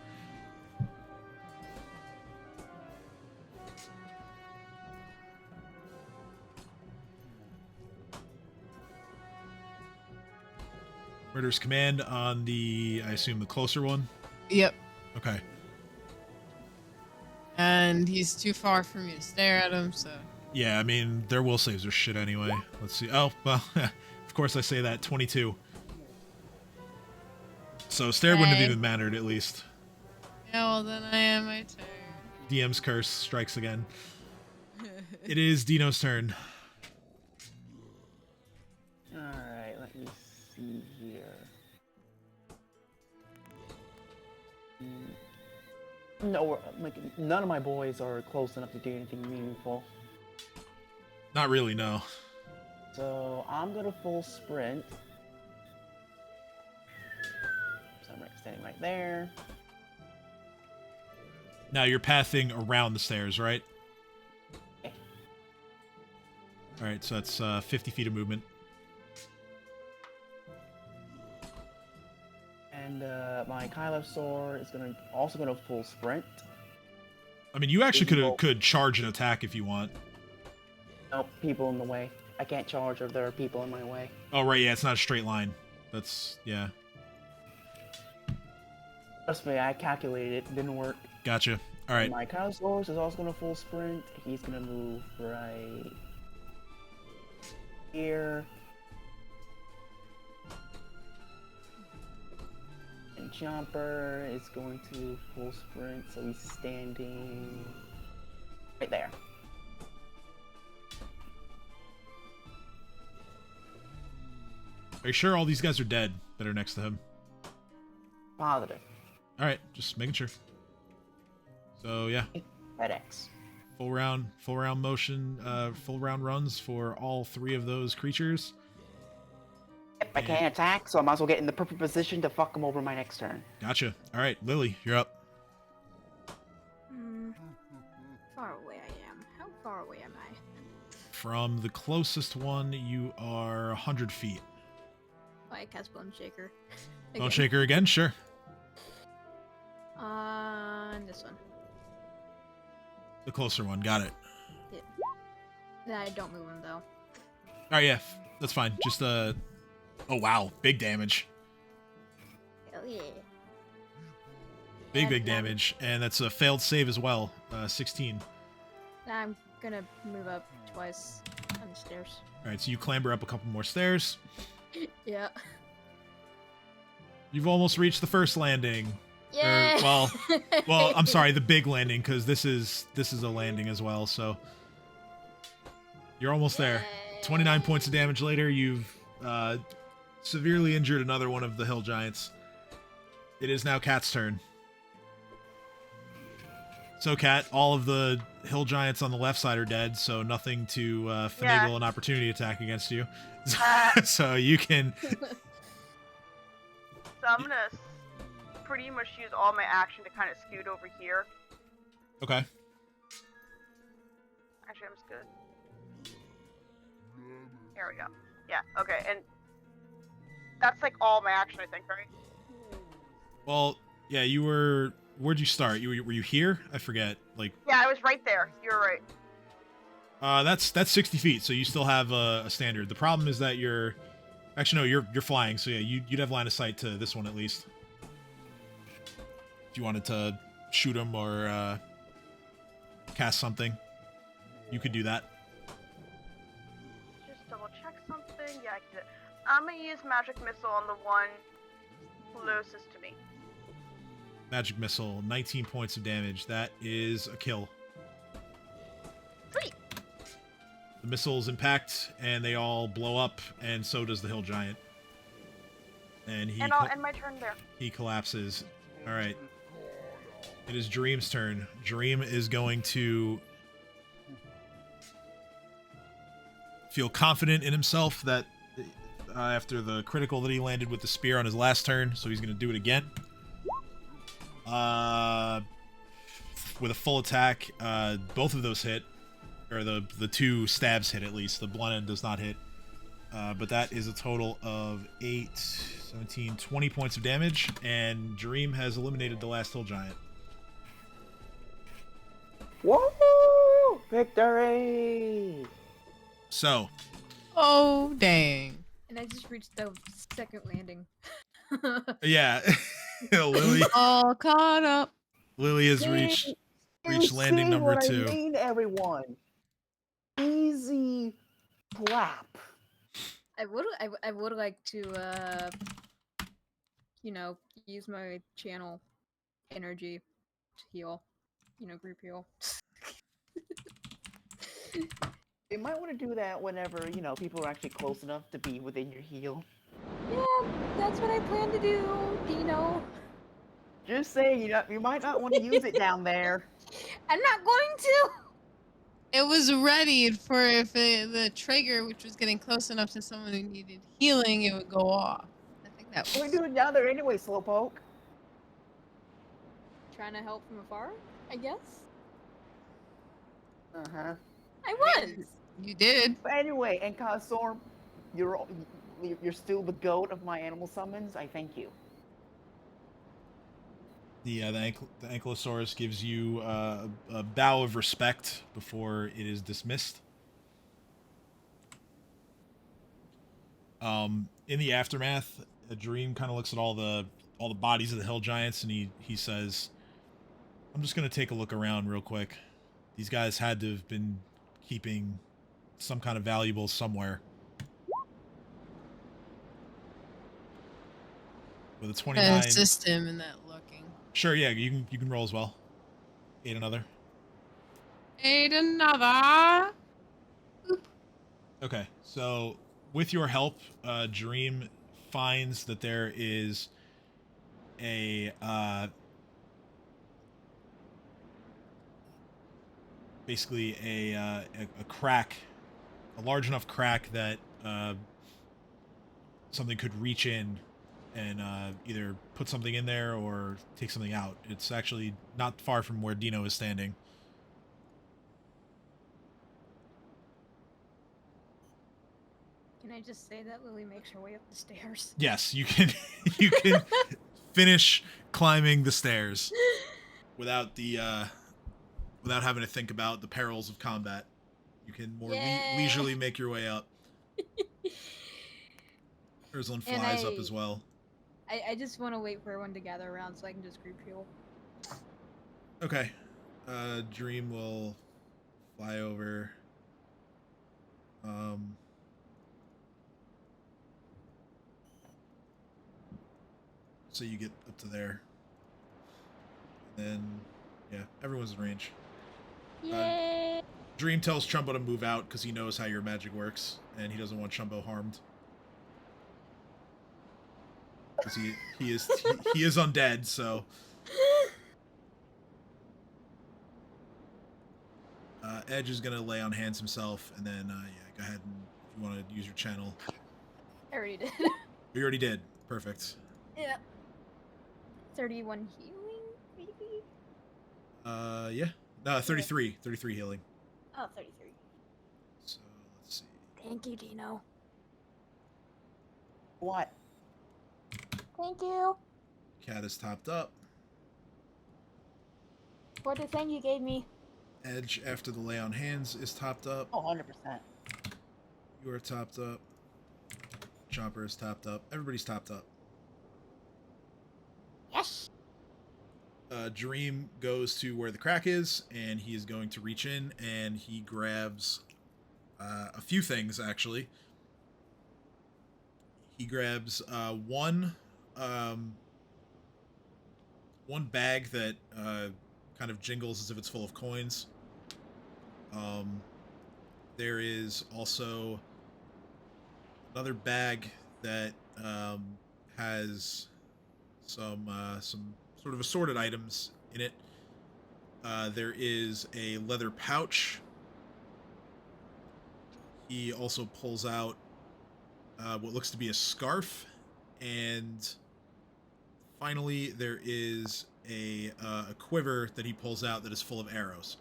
Murder's command on I assume the closer one? Yep. Okay. And he's too far for me to stare at him, so... Yeah, I mean, their will saves are shit anyway. Let's see. Oh, well, of course I say that. 22. So stare wouldn't have even mattered, at least. Yeah, well, then I am my turn. DM's curse strikes again. It is Dino's turn. Alright, let me see here. No, like, none of my boys are close enough to do anything meaningful. Not really, no. So I'm gonna full sprint. So I'm standing right there. Now you're pathing around the stairs, right? Okay. Alright, so that's 50 feet of movement. And my Kylosaur is also gonna full sprint. I mean, you actually could charge an attack if you want. Nope, people in the way. I can't charge if there are people in my way. Oh, right, yeah, it's not a straight line. Yeah. Trust me, I calculated it. Didn't work. Gotcha. All right. My Kylosaur is also gonna full sprint. He's gonna move right here. And Jumper is going to full sprint, so he's standing right there. Are you sure all these guys are dead that are next to him? Positive. All right, just making sure. So yeah. FedEx. Full round motion, full round runs for all 3 of those creatures. Yep, I can't attack, so I might as well get in the perfect position to fuck him over my next turn. Gotcha. All right, Lily, you're up. Far away I am. How far away am I? From the closest one, you are 100 feet. Oh, I cast Bone Shaker. Bone Shaker again? Sure. On this one. The closer one, got it. Yeah. I don't move him though. All right, yeah, that's fine. Just oh wow, big damage. Hell yeah. Big damage, and that's a failed save as well. 16. I'm gonna move up twice on the stairs. All right, so you clamber up a couple more stairs. Yeah. You've almost reached the first landing. Yeah. Well, I'm sorry, the big landing, because this is a landing as well. So you're almost there. 29 points of damage later, you've severely injured another one of the hill giants. It is now Cat's turn. So, Kat, all of the hill giants on the left side are dead, so nothing to finagle an opportunity attack against you. So you can. So I'm gonna pretty much use all my action to kind of scoot over here. Okay. Actually, I'm just good. Here we go. Yeah. Okay, and that's like all my action, I think, right? Well, yeah, you were. Where'd you start? Were you here? I forget. Like. Yeah, I was right there. You're right. That's 60 feet, so you still have a standard. The problem is that you're. Actually, no, you're flying, so yeah, you'd have line of sight to this one at least. If you wanted to shoot him or cast something, you could do that. Just double check something. Yeah, I can do it. I'm gonna use magic missile on the one closest to me. Magic missile, 19 points of damage. That is a kill. Sweet. The missiles impact, and they all blow up, and so does the hill giant. And I'll end my turn there. he collapses. All right. It is Dream's turn. Dream is going to feel confident in himself that after the critical that he landed with the spear on his last turn, so he's going to do it again. With a full attack, both of those hit, or the two stabs hit at least. The blunt end does not hit, but that is a total of 8, 17, 20 points of damage, and Dream has eliminated the last hill giant. Woo! Victory! So, Oh, dang. And I just reached the second landing. yeah, Lily All caught up. has reached landing number 2. I mean, everyone. Easy clap. I would like to use my channel energy to heal. Group heal. You might want to do that whenever, people are actually close enough to be within your heal. Yeah, that's what I plan to do, Dino. Just saying, you might not want to use it down there. I'm not going to! It was ready for if the trigger, which was getting close enough to someone who needed healing, it would go off. I think that What are was. we doing down there anyway, Slowpoke? Trying to help from afar, I guess? Uh-huh. I was! You did. But anyway, and Storm, you're still the goat of my animal summons. I thank you. The Ankylosaurus gives you a bow of respect before it is dismissed. In the aftermath, a Dream kind of looks at all the bodies of the hill giants, and he says, "I'm just gonna take a look around real quick. These guys had to have been keeping some kind of valuables somewhere." With a 29. Assist him in that looking. Sure, yeah, you can roll as well. 8 another. 8 another. Okay, so with your help, Dream finds that there is a basically a crack, a large enough crack that something could reach in and either put something in there or take something out. It's actually not far from where Dino is standing. Can I just say that Lily makes her way up the stairs? Yes, you can you can finish climbing the stairs without the without having to think about the perils of combat. You can more leisurely make your way up. Urslan flies up as well. I just want to wait for everyone to gather around so I can just group heal. Okay. Dream will fly over. So you get up to there. And then, yeah, everyone's in range. Yay! Dream tells Chumbo to move out because he knows how your magic works, and he doesn't want Chumbo harmed. Because he is undead, so. Edge is gonna lay on hands himself, and then yeah, go ahead and if you want to use your channel. I already did. You already did. Perfect. Yeah. 31 healing, maybe? Yeah. No, 33. 33 healing. Oh, 33. So let's see. Thank you, Dino. What? Thank you Cat is topped up. for the thing you gave me. Edge, after the lay on hands, is topped up. Oh, 100%. You are topped up. Chopper is topped up. Everybody's topped up. Yes. Dream goes to where the crack is, and he is going to reach in, and he grabs a few things, actually. He grabs one bag that kind of jingles as if it's full of coins. There is also another bag that has some sort of assorted items in it. There is a leather pouch. He also pulls out what looks to be a scarf, and finally there is a quiver that he pulls out that is full of arrows.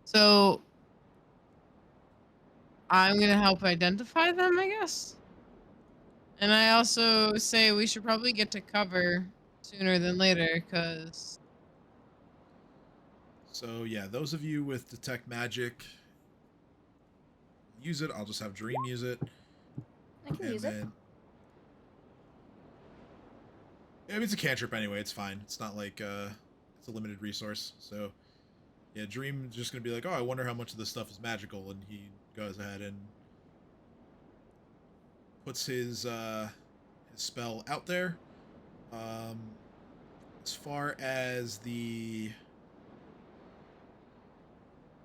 So I'm gonna help identify them, I guess. And I also say we should probably get to cover sooner than later, because So yeah, those of you with detect magic, use it. I'll just have Dream use it. I can use it. Yeah, I mean, it's a cantrip anyway. It's fine. It's not like it's a limited resource. So yeah, Dream is just gonna be like, oh, I wonder how much of this stuff is magical, and he goes ahead and puts his spell out there. As far as the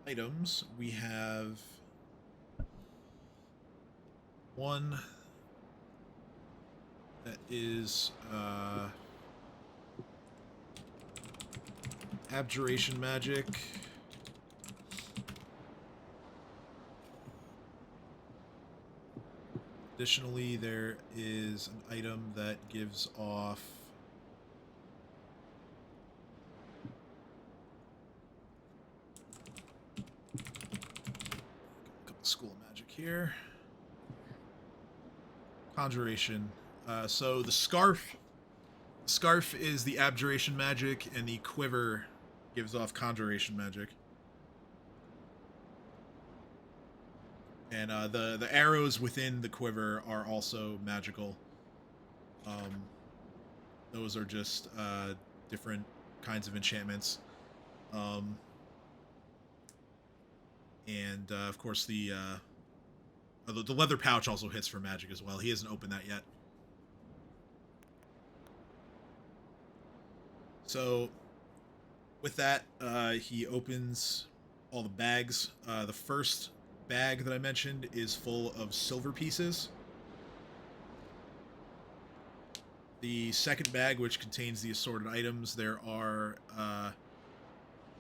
items, we have one that is abjuration magic. Additionally, there is an item that gives off a couple school of magic here. Conjuration. So the scarf is the abjuration magic, and the quiver gives off conjuration magic. And the arrows within the quiver are also magical. Those are just different kinds of enchantments. And of course the leather pouch also hits for magic as well. He hasn't opened that yet. So with that, he opens all the bags. The first bag that I mentioned is full of silver pieces. The second bag, which contains the assorted items, there are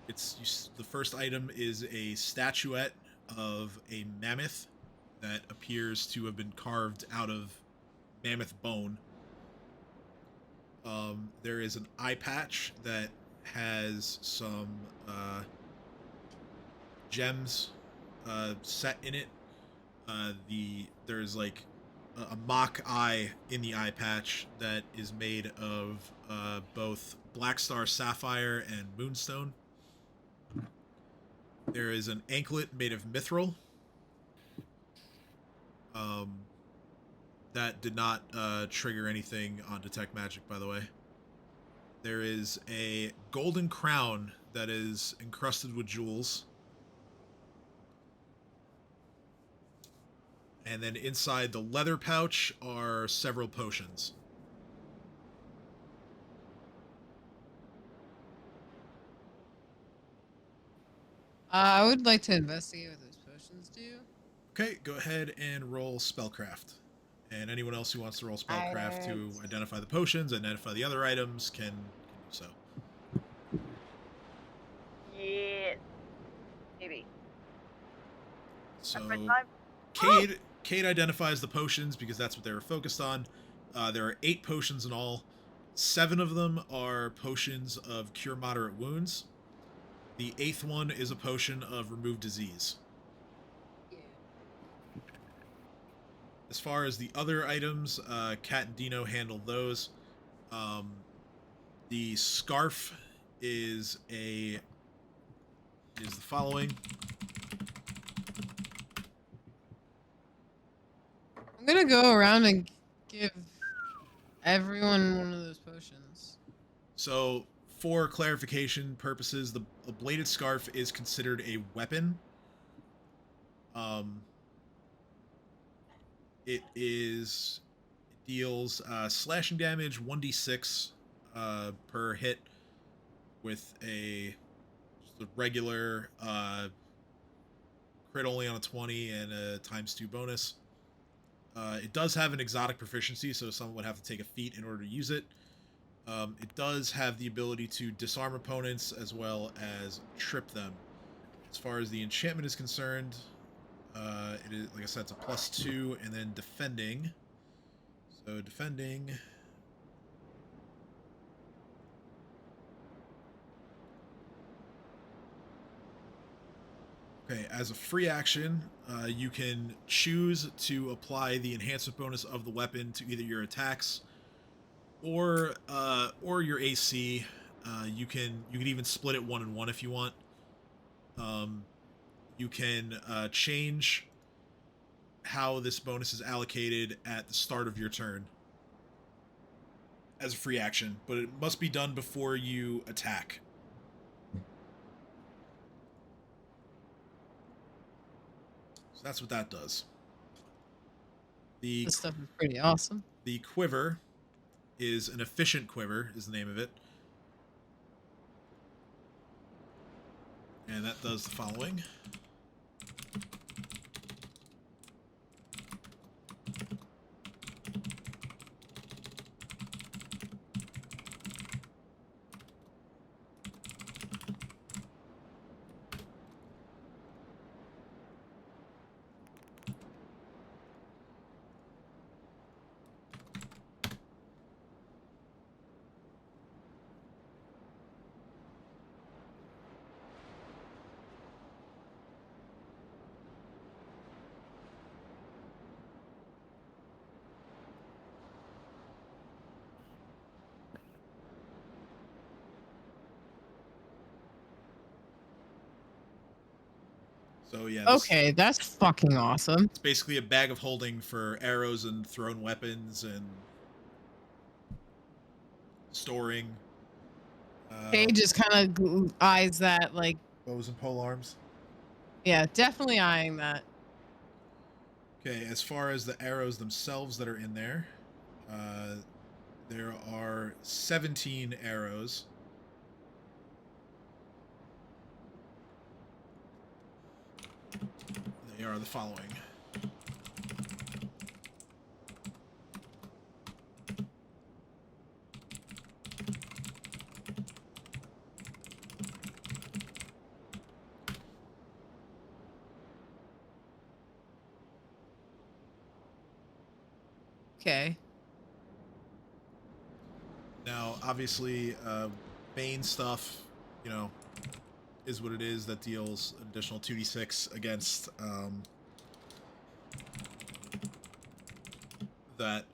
the first item is a statuette of a mammoth that appears to have been carved out of mammoth bone. There is an eye patch that has some gems set in it. There's like a mock eye in the eye patch that is made of both black star sapphire and moonstone. There is an anklet made of mithril. That did not trigger anything on detect magic, by the way. There is a golden crown that is encrusted with jewels. And then inside the leather pouch are several potions. I would like to investigate what those potions do. Okay, go ahead and roll spellcraft. And anyone else who wants to roll spellcraft to Items. identify the potions, identify the other items, can do so. Yeah. Maybe. So That's my time. Cade identifies the potions because that's what they were focused on. There are 8 potions in all. 7 of them are potions of cure moderate wounds. The 8th one is a potion of remove disease. As far as the other items, Kat and Dino handled those. The scarf is the following. I'm gonna go around and give everyone one of those potions. So, for clarification purposes, a bladed scarf is considered a weapon. It deals slashing damage 1d6 per hit with a regular crit only on a 20 and a ×2 bonus. It does have an exotic proficiency, so someone would have to take a feat in order to use it. It does have the ability to disarm opponents as well as trip them. As far as the enchantment is concerned, it is, like I said, it's a +2, and then defending. So defending. Okay, as a free action, you can choose to apply the enhancement bonus of the weapon to either your attacks or your AC. You can even split it 1 and 1 if you want. You can change how this bonus is allocated at the start of your turn as a free action, but it must be done before you attack. So that's what that does. This stuff is pretty awesome. The quiver is an efficient quiver, is the name of it. And that does the following. So yeah. Okay, that's fucking awesome. It's basically a bag of holding for arrows and thrown weapons and storing. Kay just kind of eyes that, like, bows and pole arms. Yeah, definitely eyeing that. Okay, as far as the arrows themselves that are in there, there are 17 arrows. They are the following. Okay. Now, obviously, Bane stuff, you know, is what it is. That deals an additional 2d6 against that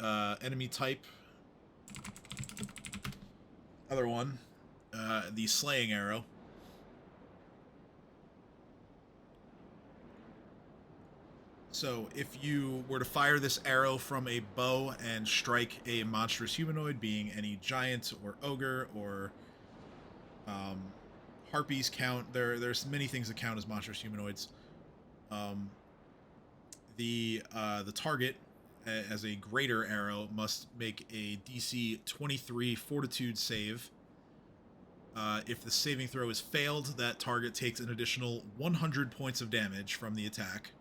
enemy type. Other one, the slaying arrow. So, if you were to fire this arrow from a bow and strike a monstrous humanoid, being any giant or ogre or harpies count, there's many things that count as monstrous humanoids. The target, as a greater arrow, must make a DC 23 Fortitude save. If the saving throw is failed, that target takes an additional 100 points of damage from the attack.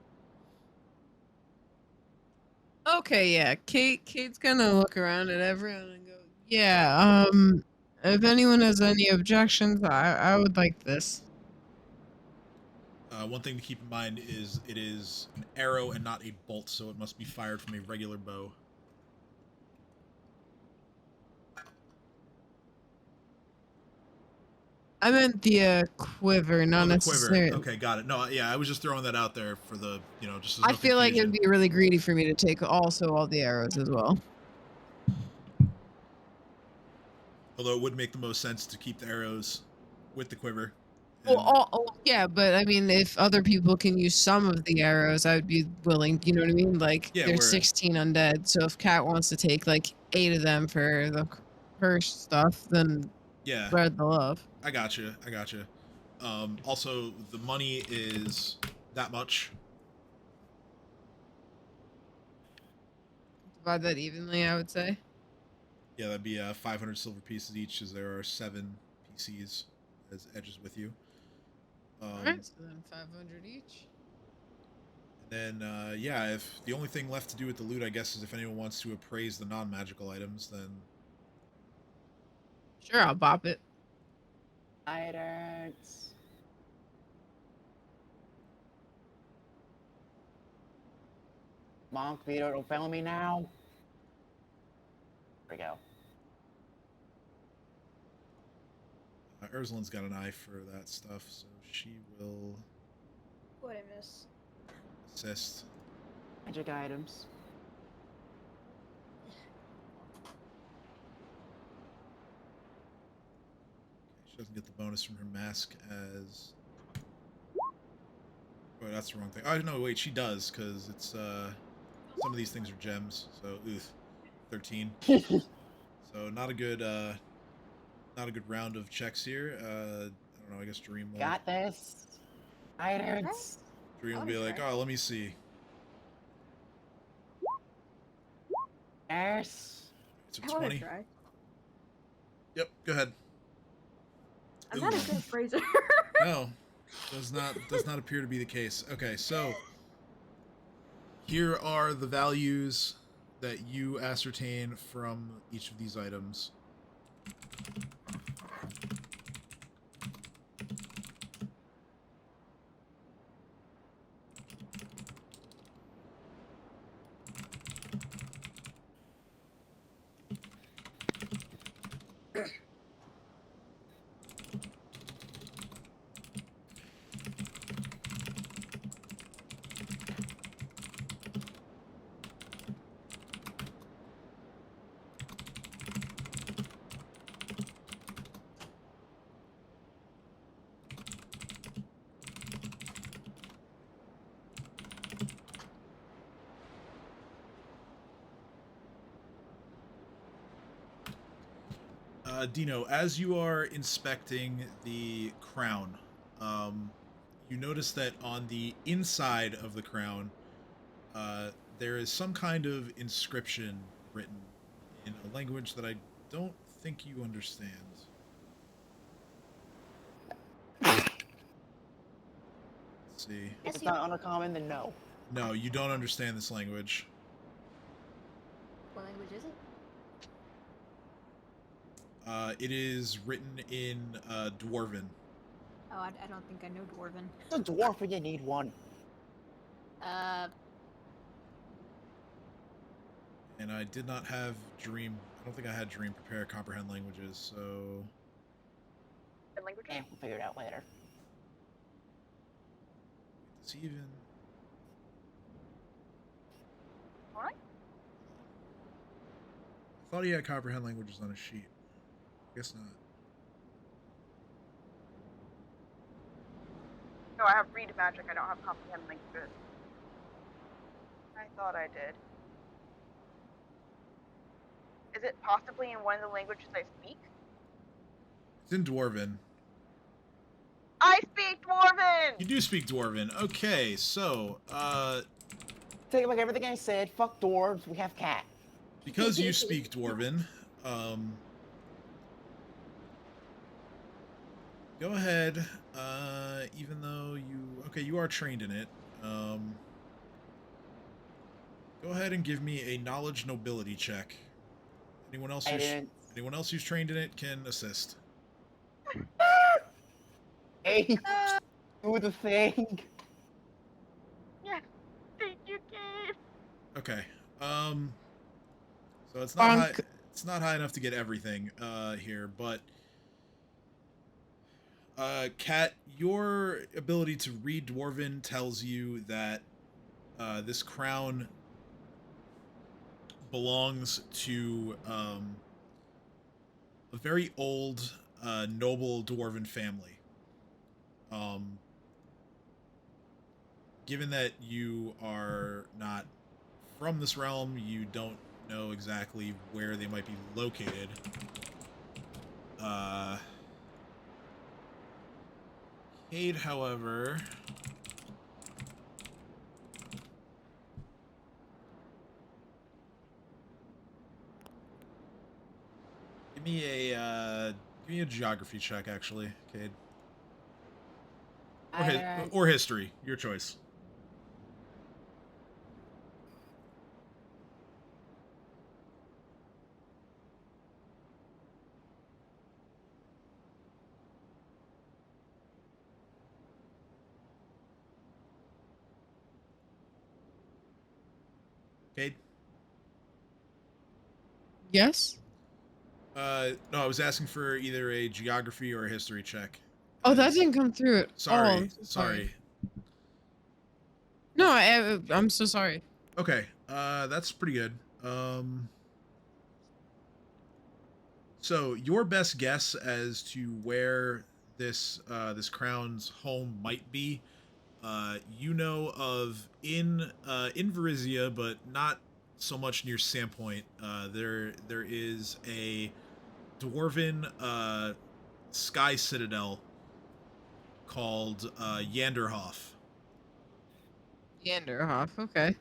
Okay, yeah. Kate's gonna look around at everyone and go, yeah, if anyone has any objections, I would like this. One thing to keep in mind is it is an arrow and not a bolt, so it must be fired from a regular bow. I meant the quiver, not Oh, the quiver. necessarily. Okay, got it. No, yeah, I was just throwing that out there for the, just there's I no feel like confusion. it'd be really greedy for me to take also all the arrows as well. Although it would make the most sense to keep the arrows with the quiver. Well, yeah, but I mean, if other people can use some of the arrows, I would be willing. You know what I mean? Like, Yeah, there's 16 undead, so if Kat wants to take like 8 of them for the cursed stuff, then yeah, spread the love. I gotcha. Also, the money is that much. Divide that evenly, I would say. Yeah, that'd be 500 silver pieces each, as there are 7 PCs as edges with you. Alright, so then 500 each. And then, yeah, if the only thing left to do with the loot, I guess, is if anyone wants to appraise the non-magical items, then... Sure, I'll bop it. Items. Monk, Vito, don't fail me now. There we go. Ursuline's got an eye for that stuff, so she will What I miss? assist. Magic items. She doesn't get the bonus from her mask as... Oh, that's the wrong thing. Oh, no, wait, she does, because it's, some of these things are gems, so, oof. 13. So, not a good round of checks here. I don't know, I guess Dream will... Got this. Items. Dream will be like, oh, let me see. Nurse. It's a I want 20. to try. Yep, go ahead. I'm not a good phraser. No, does not appear to be the case. Okay, so here are the values that you ascertain from each of these items. Dino, as you are inspecting the crown, you notice that on the inside of the crown, there is some kind of inscription written in a language that I don't think you understand. Let's see. If it's not uncommon, then no. No, you don't understand this language. What language is it? It is written in Dwarven. Oh, I don't think I know Dwarven. It's a dwarf when you need one. And I did not have Dream. I don't think I had Dream prepare comprehend languages, so. Language? Yeah, we'll figure it out later. It's even. Alright. I thought he had comprehend languages on his sheet. Guess not. No, I have read magic. I don't have comprehend languages. I thought I did. Is it possibly in one of the languages I speak? It's in Dwarven. I speak Dwarven! You do speak Dwarven. Okay, so, Take back everything I said. Fuck dwarves. We have cat. because you speak Dwarven, go ahead, even though you are trained in it, Go ahead and give me a knowledge nobility check. Anyone else I who's didn't. anyone else who's trained in it can assist. Hey, do the thing. Yeah. Thank you, Gabe. Okay. So it's not high. Bonk. It's not high enough to get everything here, but Kat, your ability to read Dwarven tells you that this crown belongs to a very old, noble Dwarven family. Given that you are not from this realm, you don't know exactly where they might be located. Cade, however, give me a geography check, actually, Cade, or history, your choice. Cade? Yes. No, I was asking for either a geography or a history check. Oh, that didn't come through at all. Sorry, I'm so sorry. No, I'm so sorry. Okay, that's pretty good. So your best guess as to where this crown's home might be, you know of in Varizia, but not so much near Sandpoint. There is a dwarven sky citadel called Yanderhof. Yanderhof, okay.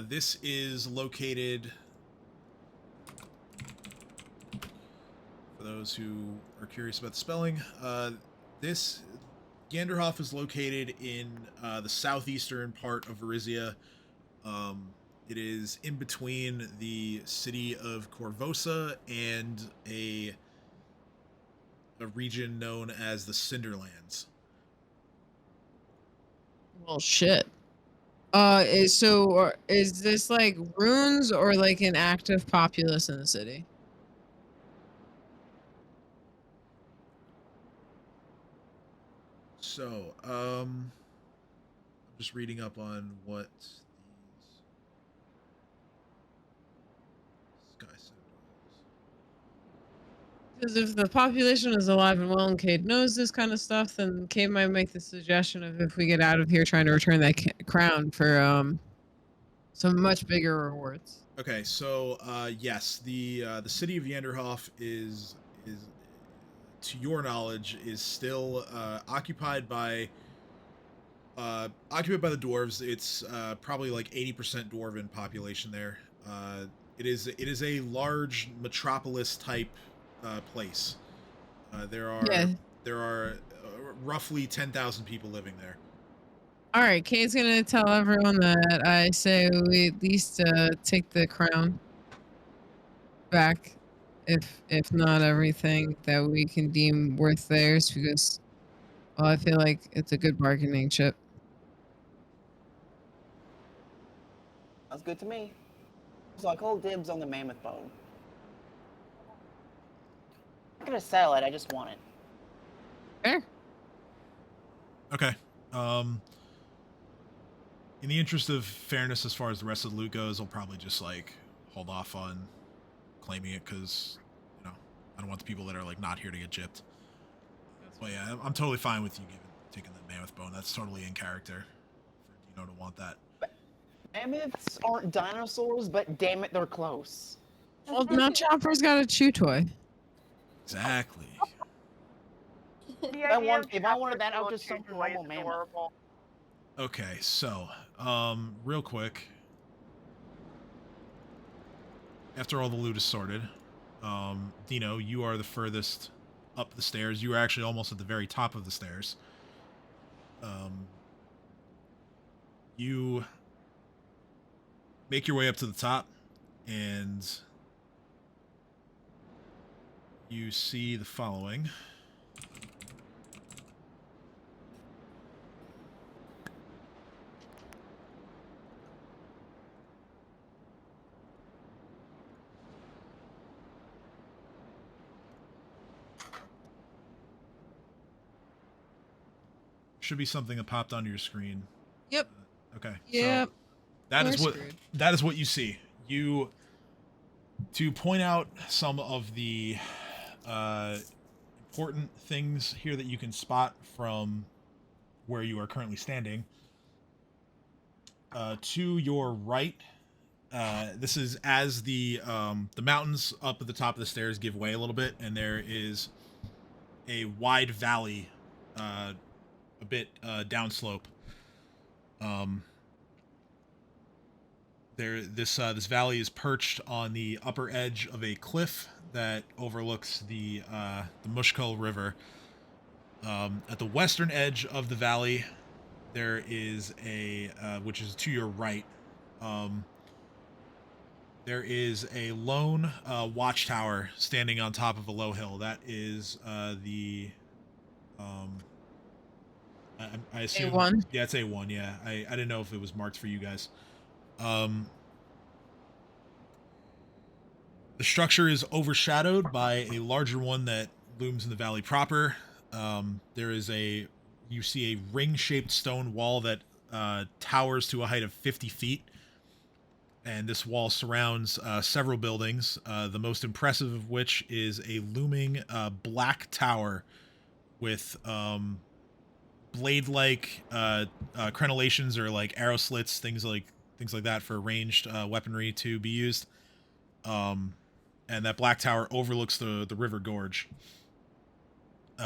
This is located, for those who are curious about the spelling, this Yanderhof is located in the southeastern part of Varizia. It is in between the city of Corvosa and a region known as the Cinderlands. Well, shit. Is this like runes or like an active populace in the city? So, I'm just reading up on what these sky citadels. Because if the population is alive and well and Cade knows this kind of stuff, then Cade might make the suggestion of if we get out of here trying to return that crown for some much bigger rewards. Okay, so yes, the city of Yanderhof is to your knowledge is still occupied by the dwarves. It's probably like 80% dwarven population there. It is a large metropolis type place. There Yeah. are roughly 10,000 people living there. All right, Cade's gonna tell everyone that I say we at least take the crown back, if not everything that we can deem worth theirs, because well, I feel like it's a good bargaining chip. Sounds good to me. So I call dibs on the mammoth bone. I'm not gonna sell it. I just want it. Fair. Okay. In the interest of fairness, as far as the rest of the loot goes, I'll probably just like hold off on claiming it because, you know, I don't want the people that are like not here to get gypped. But yeah, I'm totally fine with you taking the mammoth bone. That's totally in character for Dino to want that. Mammoths aren't dinosaurs, but damn it, they're close. Well, now Chopper's got a chew toy. Exactly. The If I idea of if I wanted that, I would Chopper just summon a Toy is normal mammoth. adorable. Okay, so real quick, after all the loot is sorted, Dino, you are the furthest up the stairs. You are actually almost at the very top of the stairs. You make your way up to the top, and you see the following. Should be something that popped onto your screen. Yep. Okay. Yep. So that We're is what screwed. that is what you see. You to point out some of the important things here that you can spot from where you are currently standing. To your right, this is as the mountains up at the top of the stairs give way a little bit, and there is a wide valley, a bit downslope. This valley is perched on the upper edge of a cliff that overlooks the Mushko River. At the western edge of the valley, there is a which is to your right. There is a lone watchtower standing on top of a low hill. That is the I assume A1. Yeah, it's A1. Yeah, I didn't know if it was marked for you guys. The structure is overshadowed by a larger one that looms in the valley proper. There is you see a ring-shaped stone wall that towers to a height of 50 feet. And this wall surrounds several buildings, the most impressive of which is a looming black tower with blade-like crenellations or like arrow slits, things like that for ranged weaponry to be used. And that black tower overlooks the river gorge.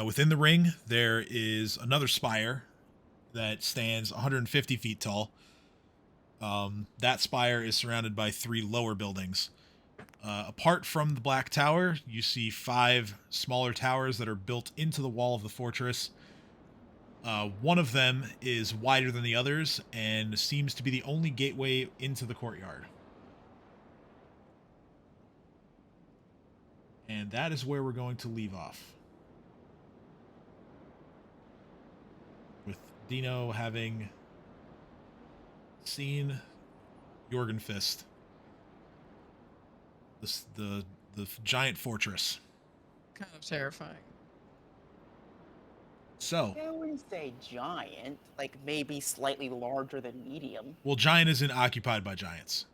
Within the ring, there is another spire that stands 150 feet tall. That spire is surrounded by 3 lower buildings. Apart from the black tower, you see 5 smaller towers that are built into the wall of the fortress. One of them is wider than the others and seems to be the only gateway into the courtyard. And that is where we're going to leave off. With Dino having seen Jorgenfist, the giant fortress. Kind of terrifying. So, I wouldn't say giant, like maybe slightly larger than medium. well, giant isn't occupied by giants.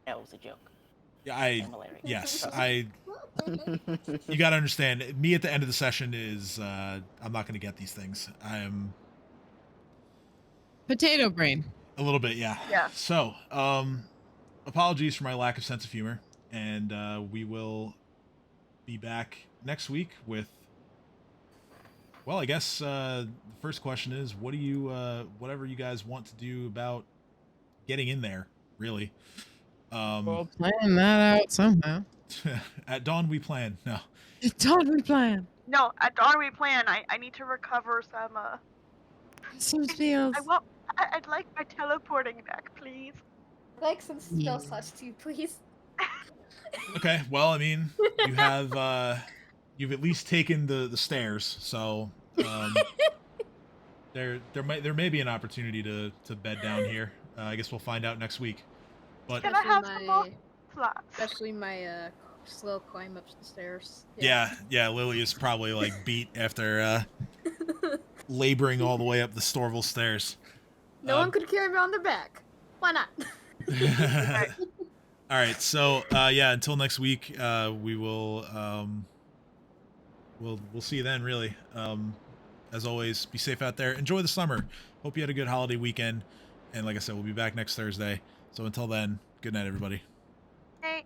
That was a joke. Yeah, yes, Trust you gotta understand, me at the end of the session is, I'm not gonna get these things. I'm Potato brain. a little bit, yeah. Yeah. So, apologies for my lack of sense of humor, and we will be back next week with, well, I guess the first question is, what do you, whatever you guys want to do about getting in there, really. We'll plan that out somehow. At dawn we plan. No. At dawn we plan. No, at dawn we plan. I need to recover some. Some spells. I'd like my teleporting back, please. Like some spell slots too, please. Okay, well, I mean, you have you've at least taken the stairs, so there may be an opportunity to bed down here. I guess we'll find out next week. But Can I have some more slots? Especially my slow climb up the stairs. yeah, Lily is probably like beat after laboring all the way up the Storval Stairs. No one could carry me on their back. Why not? All right, so yeah, until next week, we will we'll see you then. Really, as always, be safe out there. Enjoy the summer. Hope you had a good holiday weekend. And like I said, we'll be back next Thursday. So until then, good night, everybody. Hey.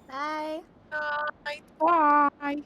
Bye. Bye.